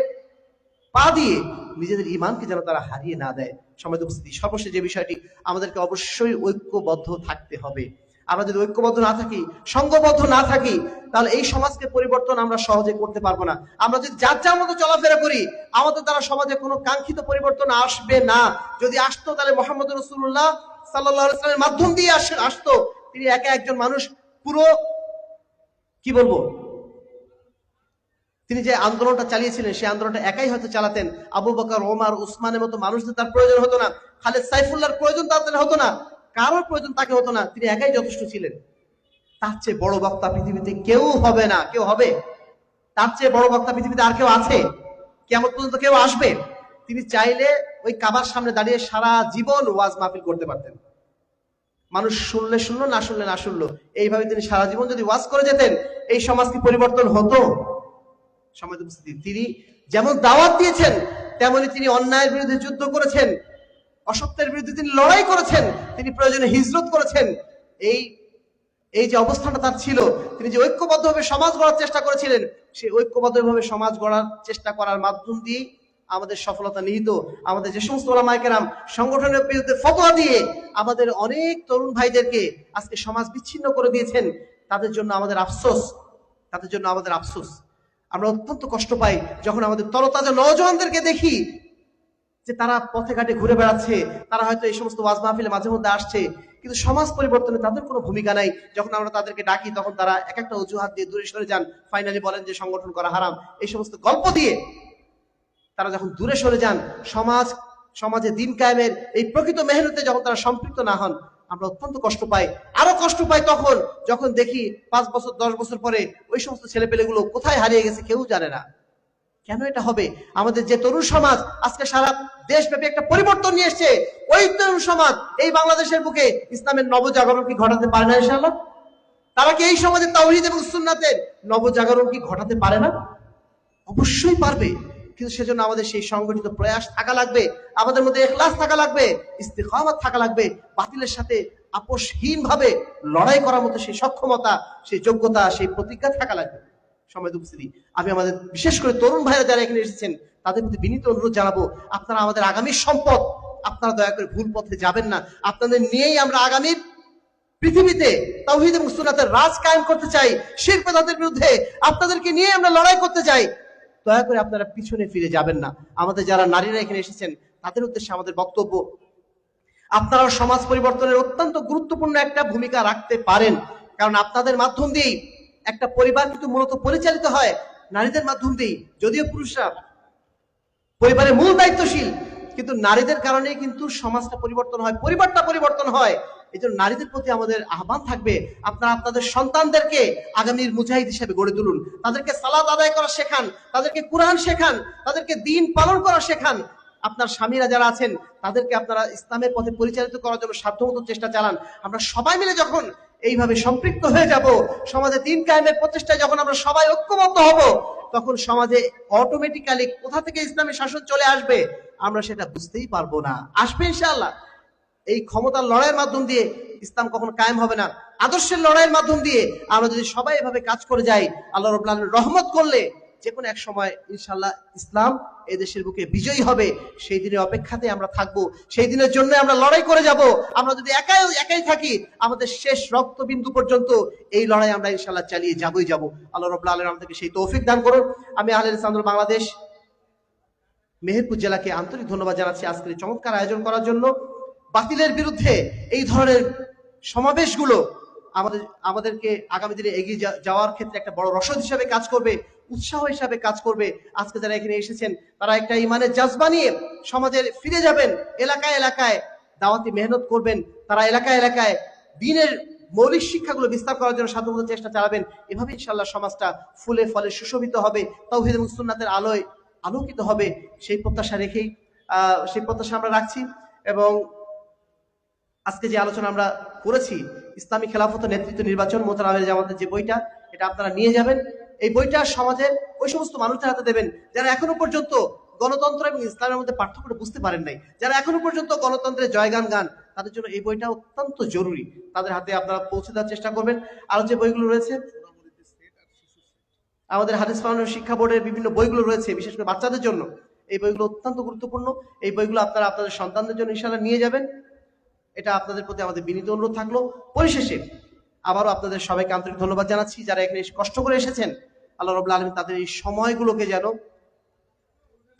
পা দিয়ে নিজেদের ঈমানকে যেন তারা হারিয়ে না দেয়। সম্মানিত উপস্থিতি, সর্বশেষ যে বিষয়টি, আমাদেরকে অবশ্যই ঐক্যবদ্ধ থাকতে হবে। আমরা যদি ঐক্যবদ্ধ না থাকি, সংঘবদ্ধ না থাকি, তাহলে এই সমাজকে পরিবর্তন আমরা সহজে করতে পারবো না। আমরা যদি যার যার মতো চলাফেরা করি, আমাদের দ্বারা সমাজে কোনো কাঙ্ক্ষিত পরিবর্তন আসবে না। যদি আসতো, তাহলে মুহাম্মদ রাসূলুল্লাহ সাল্লাল্লাহু আলাইহি ওয়াসাল্লামের মাধ্যম দিয়ে আসতো। তিনি একা একজন মানুষ পুরো কি বলবো, তিনি যে আন্দোলনটা চালিয়েছিলেন সেই আন্দোলনটা একাই হয়তো চালাতেন। আবু বকর, ওমর, উসমানের মতো মানুষদের তার প্রয়োজন হতো না। খালেদ, সাইফুল্লাহর প্রয়োজন তাদের হতো না, কারোর প্রয়োজন তাকে হতো না। তিনি একাই যথেষ্ট ছিলেন। তার চেয়ে বড় বক্তা পৃথিবীতে কেউ হবে না। কেউ হবে? তার চেয়ে বড় বক্তা পৃথিবীতে আর কেউ আছে? কিয়ামত পর্যন্ত কেউ আসবে? তিনি চাইলে ওই কাবার সামনে দাঁড়িয়ে সারা জীবন ওয়াজ মাহফিল করতে পারতেন। মানুষ শুনলে শুনলো, না শুনলে না শুনলো, এইভাবে তিনি সারা জীবন যদি ওয়াজ করে যেতেন, এই সমাজ কি পরিবর্তন হতো? সম্মানিত উপস্থিতি, তিনি যেমন দাওয়াত দিয়েছেন, তেমনি তিনি অন্যায়ের বিরুদ্ধে যুদ্ধ করেছেন, অসত্যের বিরুদ্ধে তিনি লড়াই করেছেন, তিনি প্রয়োজনে হিজরত করেছেন। এই যে অবস্থানটা তার ছিল, তিনি যে ঐক্যবদ্ধভাবে সমাজ গড়ার চেষ্টা করেছিলেন, সেই ঐক্যবদ্ধভাবে সমাজ গড়ার চেষ্টা করার মাধ্যম দিয়ে আমাদের সফলতা নিহিত। আমাদের যে সমস্ত ওলামায়ে কেরাম সংগঠনের বিরুদ্ধে ফতোয়া দিয়ে আমাদের অনেক তরুণ ভাইদেরকে আজকে সমাজ বিচ্ছিন্ন করে দিয়েছেন, তাদের জন্য আমাদের আফসোস, তাদের জন্য আমাদের আফসোস। আমরা অত্যন্ত কষ্ট পাই যখন আমাদের তরতাজা নওজওয়ানদেরকে দেখি যে তারা পথে ঘাটে ঘুরে বেড়াচ্ছে, তারা হয়তো এই সমস্ত ওয়াজ মাহফিলে মাঝে মধ্যে আসছে, কিন্তু সমাজ পরিবর্তনে তাদের কোনো ভূমিকা নাই। যখন আমরা তাদেরকে ডাকি, তখন তারা এক একটা অজুহাত দিয়ে দূরে সরে যান, ফাইনালি বলেন যে সংগঠন করা হারাম। এই সমস্ত গল্প দিয়ে তারা যখন দূরে সরে যান, সমাজে দিন কায়েমের এই প্রকৃত মেহনতে যখন তারা সম্পৃক্ত না হন, আমরা অত্যন্ত কষ্ট পাই। আরো কষ্ট পাই তখন যখন দেখি 5 বছর 10 বছর পরে ওই সমস্ত ছেলেপেলেগুলো কোথায় হারিয়ে গেছে কেউ জানে না। কেন এটা হবে? আমাদের যে তরুণ সমাজ আজকে সারা দেশব্যাপী একটা পরিবর্তন নিয়ে এসছে, ওই তরুণ সমাজ এই বাংলাদেশের বুকে ইসলামের নবজাগরণ কি ঘটাতে পারে না ইনশাআল্লাহ? তারা কি এই সমাজে তাওহীদ এবং সুন্নাতের নবজাগরণ কি ঘটাতে পারে না? অবশ্যই পারবে, কিন্তু সেজন্য আমাদের সেই সংগঠিত প্রয়াস থাকা লাগবে, আমাদের মধ্যে ইখলাস থাকা লাগবে, ইস্তিকামাত থাকা লাগবে, বাতিলের সাথে আপোষহীন ভাবে লড়াই করার মতো সেই সক্ষমতা, সেই যোগ্যতা, সেই প্রতিজ্ঞা থাকা লাগবে। সম্মানিত উপস্থিতি, আমি আমাদের বিশেষ করে তরুণ ভাইরা যারা এখানে এসেছেন, তাদের প্রতি বিনীত অনুরোধ জানাবো, আপনারা আমাদের আগামীর সম্পদ, আপনারা দয়া করে ভুল পথে যাবেন না। আপনাদের নিয়েই আমরা আগামীর পৃথিবীতে তাওহীদ এবং সুন্নাতের রাজ কায়েম করতে চাই। শিরক বিদআতের বিরুদ্ধে আপনাদেরকে নিয়ে আমরা লড়াই করতে চাই। দয়া করে আপনারা পিছনে ফিরে যাবেন না। আমাদের যারা নারীরা এখানে এসেছেন, তাদের উদ্দেশ্যে আমাদের বক্তব্য, আপনারা সমাজ পরিবর্তনের অত্যন্ত গুরুত্বপূর্ণ একটা ভূমিকা রাখতে পারেন। কারণ আপনাদের মাধ্যম দিয়েই একটা পরিবার কিন্তু মূলত পরিচালিত হয় নারীদের মাধ্যম দিয়েই। যদিও পুরুষরা পরিবারের মূল দায়িত্বশীল, কিন্তু নারীদের কারণেই কিন্তু সমাজটা পরিবর্তন হয়, পরিবারটা পরিবর্তন হয়। এই জন্য নারীদের প্রতি আমাদের আহ্বান থাকবে, আপনারা আপনাদের সন্তানদেরকে আগামীর মুজাহিদ হিসেবে গড়ে তুলুন। তাদেরকে সালাত আদায় করা শেখান, তাদেরকে কুরআন শেখান, তাদেরকে দ্বীন পালন করা শেখান। আপনার স্বামীরা যারা আছেন, তাদেরকে আপনারা ইসলামের পথে পরিচালিত করার জন্য সাধ্যমতো চেষ্টা চালান। আমরা সবাই মিলে যখন এইভাবে সম্পৃক্ত হয়ে যাব, সমাজে দ্বীন কায়েমের প্রচেষ্টায় যখন আমরা সবাই ঐক্যবদ্ধ হব, তখন সমাজে অটোমেটিক্যালি কোথা থেকে ইসলামের শাসন চলে আসবে আমরা সেটা বুঝতেই পারবো না। আসবে ইনশাআল্লাহ। এই ক্ষমতার লড়াইয়ের মাধ্যম দিয়ে ইসলাম কখনো কায়েম হবে না। আদর্শের লড়াইয়ের মাধ্যম দিয়ে আমরা যদি সবাই এভাবে কাজ করে যাই, আল্লাহ রাব্বুল আলামিন রহমত করলে যে কোনো এক সময় ইনশাআল্লাহ ইসলাম এই দেশের বুকে বিজয়ী হবে। সেই দিনের অপেক্ষাতে আমরা থাকবো, সেই দিনের জন্য আমরা লড়াই করে যাব। আমরা যদি একাই থাকি, আমাদের শেষ রক্তবিন্দু পর্যন্ত এই লড়াই আমরা ইনশাআল্লাহ চালিয়ে যাবই যাব। আল্লাহ রাব্বুল আলামিন আমাদেরকে সেই তৌফিক দান করুন। আমি আহলে ইসলাম বাংলাদেশ মেহেরপুর জেলাকে আন্তরিক ধন্যবাদ জানাচ্ছি আজকের এই চমৎকার আয়োজন করার জন্য। বাতিলের বিরুদ্ধে এই ধরনের সমাবেশগুলো আমাদেরকে আগামী দিনে এগিয়ে যাওয়ার ক্ষেত্রে একটা বড় রসদ হিসাবে কাজ করবে, উৎসাহ হিসাবে কাজ করবে। আজকে যারা এখানে এসেছেন, তারা একটা ইমানের জাজবা নিয়ে সমাজে ফিরে যাবেন, এলাকায় এলাকায় দাওয়াতি মেহনত করবেন, তারা এলাকায় এলাকায় দ্বীনের মৌলিক শিক্ষাগুলো বিস্তার করার জন্য সাধ্যমতো চেষ্টা চালাবেন। এভাবে ইনশাআল্লাহ সমাজটা ফুলে ফলে সুশোভিত হবে, তাওহীদ এবং সুন্নাতের আলোয় আলোকিত হবে। সেই প্রত্যাশা রেখেই সেই প্রত্যাশা আমরা রাখছি। এবং আজকে যে আলোচনা আমরা করেছি, ইসলামী খেলাফত নেতৃত্ব নির্বাচন মোতার আমির জামাতের যে বইটা, এটা আপনারা নিয়ে যাবেন। এই বইটা সমাজের ওই সমস্ত মানুষদের হাতে দেবেন যারা এখনো পর্যন্ত গণতন্ত্র এবং ইসলামের মধ্যে পার্থক্যটা বুঝতে পারেন নাই, যারা এখনো পর্যন্ত গণতন্ত্রের জয়গান গান, তাদের জন্য এই বইটা অত্যন্ত জরুরি। তাদের হাতে আপনারা পৌঁছে দেওয়ার চেষ্টা করবেন। আরো যে বইগুলো রয়েছে, আমাদের হাদিস ফাউন্ডেশন শিক্ষা বোর্ডের বিভিন্ন বইগুলো রয়েছে, বিশেষ করে বাচ্চাদের জন্য এই বইগুলো অত্যন্ত গুরুত্বপূর্ণ। এই বইগুলো আপনারা আপনাদের সন্তানদের জন্য ইনশাআল্লাহ নিয়ে যাবেন। এটা আপনাদের প্রতি আমাদের বিনীত অনুরোধ থাকলো। পরিশেষে আবারও আপনাদের সবাইকে আন্তরিক ধন্যবাদ জানাচ্ছি যারা এখানে কষ্ট করে এসেছেন। আল্লাহ রাব্বুল আলামিন তাদের এই সময়গুলোকে যেন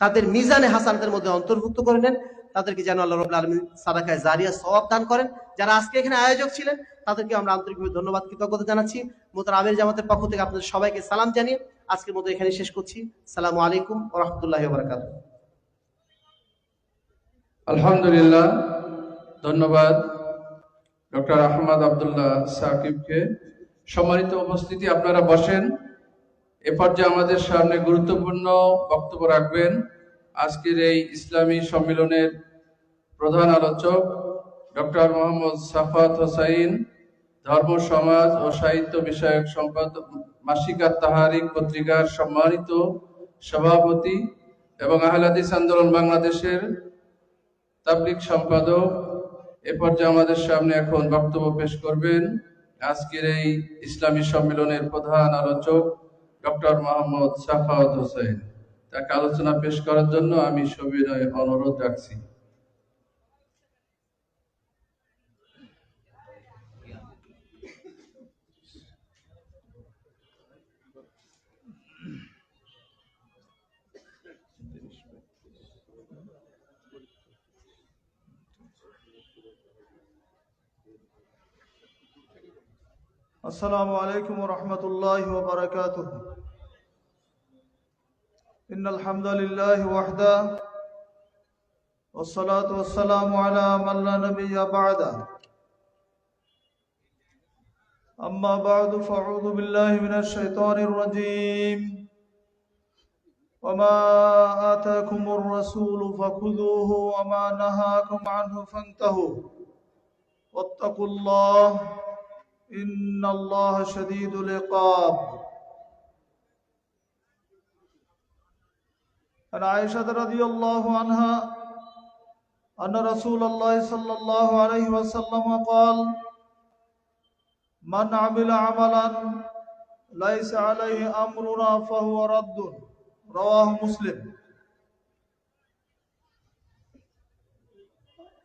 তাদের মিজানে হাসানাতের মধ্যে অন্তর্ভুক্ত করে নেন, তাদেরকে যেন আল্লাহ রাব্বুল আলামিন সাদাকায়ে জারিয়া সওয়াব দান করেন। যারা আজকে এখানে আয়োজক ছিলেন তাদেরকে আমরা আন্তরিকভাবে ধন্যবাদ, কৃতজ্ঞতা জানাচ্ছি। মোতার আমির জামাতের পক্ষ থেকে আপনাদের সবাইকে সালাম জানিয়ে আজকের মতো এখানে শেষ করছি। আসসালামু আলাইকুম ওয়া রাহমাতুল্লাহি ওয়া বারাকাতুহু। আলহামদুলিল্লাহ, ধন্যবাদ ডক্টর আহমদ আব্দুল্লাহ সাকিবকে। সম্মানিত উপস্থিতি, আপনারা বসেন। এ পর্যায়ে আমাদের সামনে গুরুত্বপূর্ণ বক্তব্য রাখবেন আজকের এই ইসলামী সম্মেলনের প্রধান আলোচক ডক্টর মোহাম্মদ সাফাত হোসাইন, ধর্ম সমাজ ও সাহিত্য বিষয়ক সম্পাদক, মাসিকা তাহারিক পত্রিকার সম্মানিত সভাপতি এবং আহলে হাদিস আন্দোলন বাংলাদেশের তাবলিগ সম্পাদক। এ পর্যায়ে আমাদের সামনে এখন বক্তব্য পেশ করবেন আজকের এই ইসলামী সম্মেলনের প্রধান আলোচক ডক্টর মোহাম্মদ সাফাত হোসেন। তাকে আলোচনা পেশ করার জন্য আমি সবিনয় অনুরোধ রাখছি। السلام عليكم ورحمة الله وبركاته. إن الحمد لله وحده والصلاة والسلام على من لا نبي بعده. أما بعد فأعوذ بالله من الشيطان الرجيم. وما آتاكم الرسول فخذوه وما نهاكم عنه فانتهوا واتقوا الله إن الله شديد العقاب. عن عائشة رضي الله عنها أن رسول الله صلى الله عليه وسلم قال: من عمل عملا ليس عليه أمرنا فهو رد. رواه مسلم.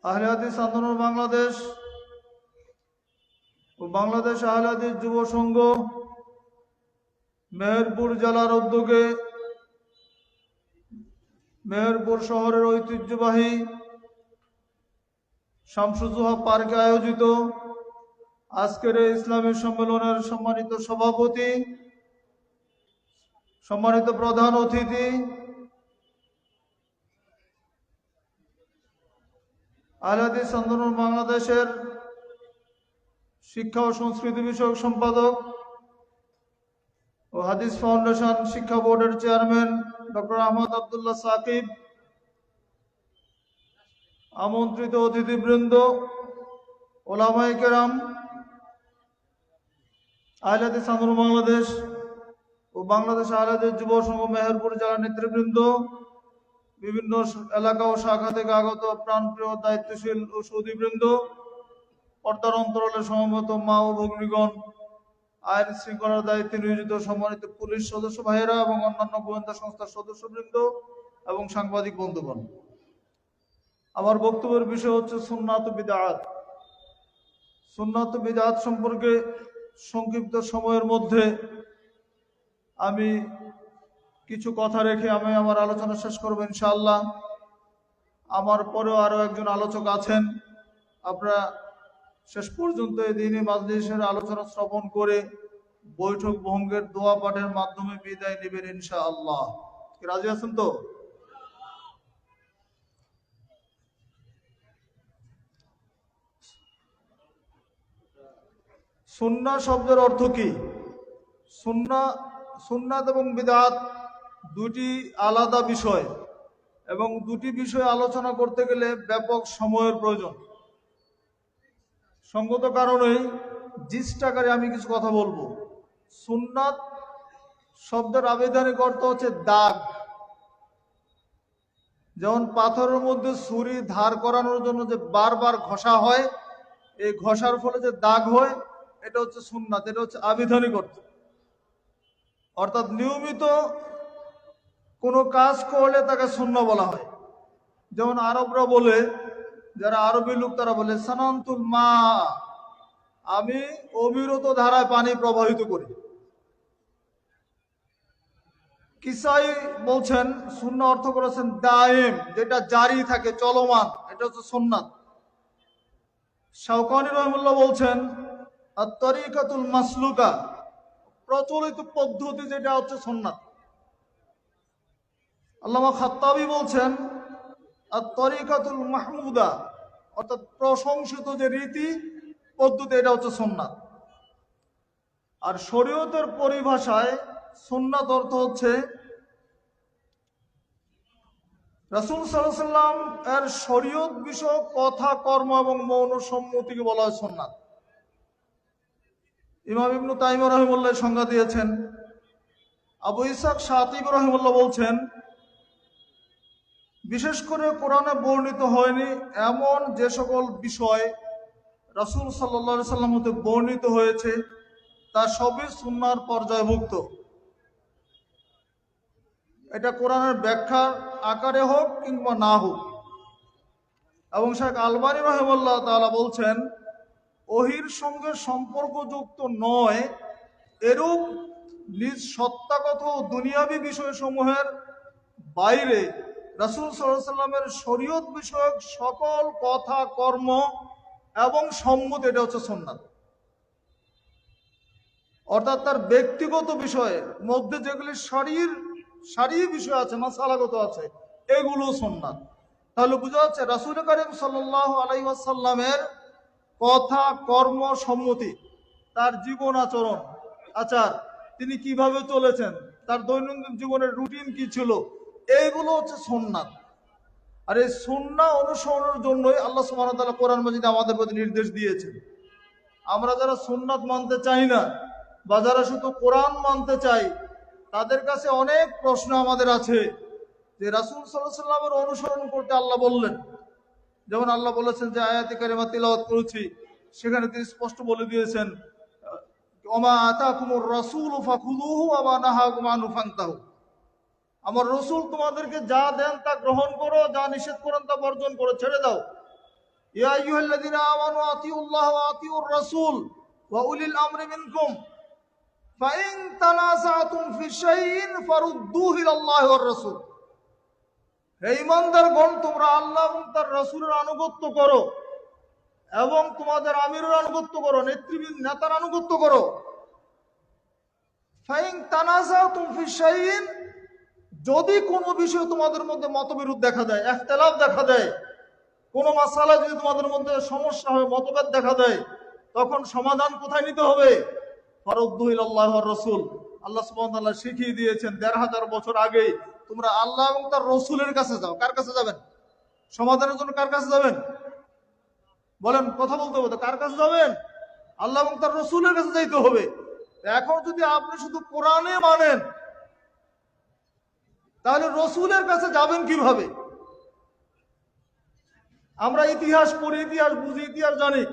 আহলে হাদিস আন্দোলন বাংলাদেশ ও বাংলাদেশ আহলে হাদিস যুব সংঘ মেহেরপুর জেলার উদ্যোগে মেহেরপুর শহরের ঐতিহ্যবাহী শামসুজোহা পার্কে আয়োজিত আজকের এই ইসলামী সম্মেলনের সম্মানিত সভাপতি, সম্মানিত প্রধান অতিথি, আহলে হাদিস আন্দোলন বাংলাদেশের শিক্ষা ও সংস্কৃতি বিষয়ক সম্পাদক ও হাদিস ফাউন্ডেশন শিক্ষা বোর্ডের চেয়ারম্যান ডক্টর আহমদ আব্দুল্লাহ সাকিব, আমন্ত্রিত অতিথিবৃন্দ, ওলামায়ে কেরাম, আহলে হাদিস আন্দোলন বাংলাদেশ ও বাংলাদেশ আহলে হাদিস যুব সংঘ মেহেরপুর জেলা নেতৃবৃন্দ, বিভিন্ন এলাকা ও শাখা থেকে আগত প্রাণপ্রিয় দায়িত্বশীল ও সুধীবৃন্দ, পর্দার অন্তরালে সমবেত মা ও ভগ্নীগণ, আইন শৃঙ্খলার দায়িত্বে নিয়োজিত সম্মানিত পুলিশ সদস্য ভাইয়েরা এবং অন্যান্য গোয়েন্দা সংস্থার সদস্যবৃন্দ এবং সাংবাদিক বন্ধুগণ, আমার বক্তব্যের বিষয় হচ্ছে সুন্নাত ও বিদআত। সুন্নাত ও বিদআত সম্পর্কে সংক্ষিপ্ত সময়ের মধ্যে আমি কিছু কথা রেখে আমি আমার আলোচনা শেষ করব ইনশাআল্লাহ। আমার পরেও আরো একজন আলোচক আছেন, আপনারা শেষ পর্যন্ত এই দিনী মাজলিসের আলোচনা শ্রবণ করে বৈঠক ভঙ্গের দোয়া পাঠের মাধ্যমে বিদায় নেবেন ইনশাআল্লাহ। কি রাজি আছেন তো? সুন্নাহ শব্দের অর্থ কি? সুন্নাত এবং বিদআত দুটি আলাদা বিষয় এবং দুটি বিষয় আলোচনা করতে গেলে ব্যাপক সময়ের প্রয়োজন। সঙ্গত কারণেই জিস্টাকারে আমি কিছু কথা বলবো। সুন্নাত শব্দের আবেদনিক অর্থ হচ্ছে দাগ। যেমন পাথরের মধ্যে ছুরি ধার করানোর জন্য যে বারবার ঘষা হয়, এই ঘষার ফলে যে দাগ হয়, এটা হচ্ছে সুন্নাত, এটা হচ্ছে আবিধানিক অর্থ। অর্থাৎ নিয়মিত কোনো কাজ করলে তাকে সুন্নাহ বলা হয়। যেমন আরবরা বলে, যারা আরবি লোক তারা বলে সানান্তুল মা, আমি অবিরত ধারায় পানি প্রবাহিত করি। কিসাই বলছেন, সুন্নাহ অর্থ করেছেন দায়েম, যেটা জারি থাকে, চলমান, এটা হচ্ছে সুন্নাত। শাওকানি রহমুল্লাহ বলছেন আত-তরিকাতুল মাসলুকা, প্রচলিত পদ্ধতি, যেটা হচ্ছে সুন্নাত। আল্লামা খাত্তাবী বলছেন আত-তরিকাতুল মাহমুদা, অর্থাৎ প্রশংসিত যে রীতি পদ্ধতি, এটা হচ্ছে সুন্নাত। আর শরীয়তের পরিভাষায় সুন্নাত অর্থ হচ্ছে রাসূল সাল্লাল্লাহু আলাইহি ওয়াসাল্লাম এর শরীয়ত বিষয়ক কথা, কর্ম এবং মৌন সম্মতিকে বলা হয় সুন্নাত। ইমাম ইবনে তাইমিয়া রাহিমাহুল্লাহ সংজ্ঞা দিয়েছেন। আবু ইসহাক শাতিবী রাহিমাহুল্লাহ বলছেন, বিশেষ করে কোরআনে বর্ণিত হয়নি এমন যে সকল বিষয় রাসূল সাল্লাল্লাহু আলাইহি ওয়াসাল্লাম হতে বর্ণিত হয়েছে, তা সবই সুন্নাহর পর্যায়ভুক্ত। এটা কোরআনের ব্যাখ্যার আকারে হোক কিংবা না হোক। এবং শেখ আলবানী রাহিমাহুল্লাহ তাআলা বলছেন, ওহীর সঙ্গে সম্পর্কযুক্ত নয় এরূপ নিজ সত্তাগত ও দুনিয়াবী বিষয়সমূহের বাইরে রাসূল সাল্লাল্লাহু আলাইহি ওয়াসাল্লামের শরীয়ত বিষয়ক সকল কথা, কর্ম এবং সম্মতি, এটা হচ্ছে সুন্নাত। অর্থাৎ তার ব্যক্তিগত বিষয়ের মধ্যে যেগুলি সারির বিষয় আছে, মাসালাগত আছে, এগুলো সুন্নাত। তাহলে বোঝা যাচ্ছে রাসূল করিম সাল্লাল্লাহু আলাইহি ওয়াসাল্লামের কথা, কর্ম, সম্মতি, তার জীবন আচরণ, আচার, তিনি কিভাবে চলেছেন, তার দৈনন্দিন জীবনের রুটিন কি ছিল, এইগুলো হচ্ছে সুন্নাত। আর এই সুন্নাহ অনুসরণের জন্যই আল্লাহ সুবহানাহু ওয়া তাআলা কোরআন মাজিদে আমাদের প্রতি নির্দেশ দিয়েছেন। আমরা যারা সুন্নাত মানতে চাই না বা যারা শুধু কোরআন মানতে চাই, তাদের কাছে অনেক প্রশ্ন আমাদের আছে যে রাসূল সাল্লাল্লাহু আলাইহি ওয়াসাল্লামের অনুসরণ করতে আল্লাহ বললেন। যেমন আল্লাহ বলেছেন যে আয়াতে কারিমা তিলাওয়াত করেছি, সেখানে তিনি স্পষ্ট বলে দিয়েছেন, ওমা আতাকুমুর রাসূলু ফাখুযুহু ওয়া মা নাহাকুম আনহু ফান্তাহু। আমার রাসূল তোমাদেরকে যা দেন তা গ্রহণ করো, যা নিষেধ করেন তা বর্জন করো, ছেড়ে দাও। ইয়া আইয়ুহাল্লাযীনা আমানু আতিউল্লাহ ওয়া আতিউর রাসূল ওয়া উলিল আমরি মিনকুম ফাইন তানাযাতুম ফি শাইইন ফারুদ্দুহু ইলাল্লাহি ওয়ার রাসূল। হে ঈমানদারগণ, তোমরা আল্লাহ এবং তার রাসূলের আনুগত্য করো এবং তোমাদের আমিরের আনুগত্য করো, নেতার আনুগত্য করো। ফাইন তানাযাতুম ফি শাইইন, যদি কোনো বিষয় তোমাদের মধ্যে মতবিরোধ দেখা দেয়, ইখতিলাফ দেখা দেয়, কোনো মাসালা যদি তোমাদের মধ্যে সমস্যা হয়, মতভেদ দেখা দেয়, তখন সমাধান কোথায় নিতে হবে? ফারুদ্দুহু ইলাল্লাহি ওয়ার রাসূল। আল্লাহ সুবহানাহু ওয়া তাআলা শিখিয়ে দিয়েছেন ১৫০০ বছর আগে, তোমরা আল্লাহ এবং তার রাসূলের কাছে যাও। কার কাছে যাবেন? সমাধানের জন্য কার কাছে যাবেন? বলেন, কথা বলতে হবে তো, কার কাছে যাবেন? আল্লাহ এবং তার রাসূলের কাছে যাইতে হবে। এখন যদি আপনি শুধু কোরআনে মানেন, তাহলে রাসূলের কাছে যাবেন কিভাবে? আমরা ইতিহাস পড়ি, ইতিহাস বুঝি, ইতিহাস জানি।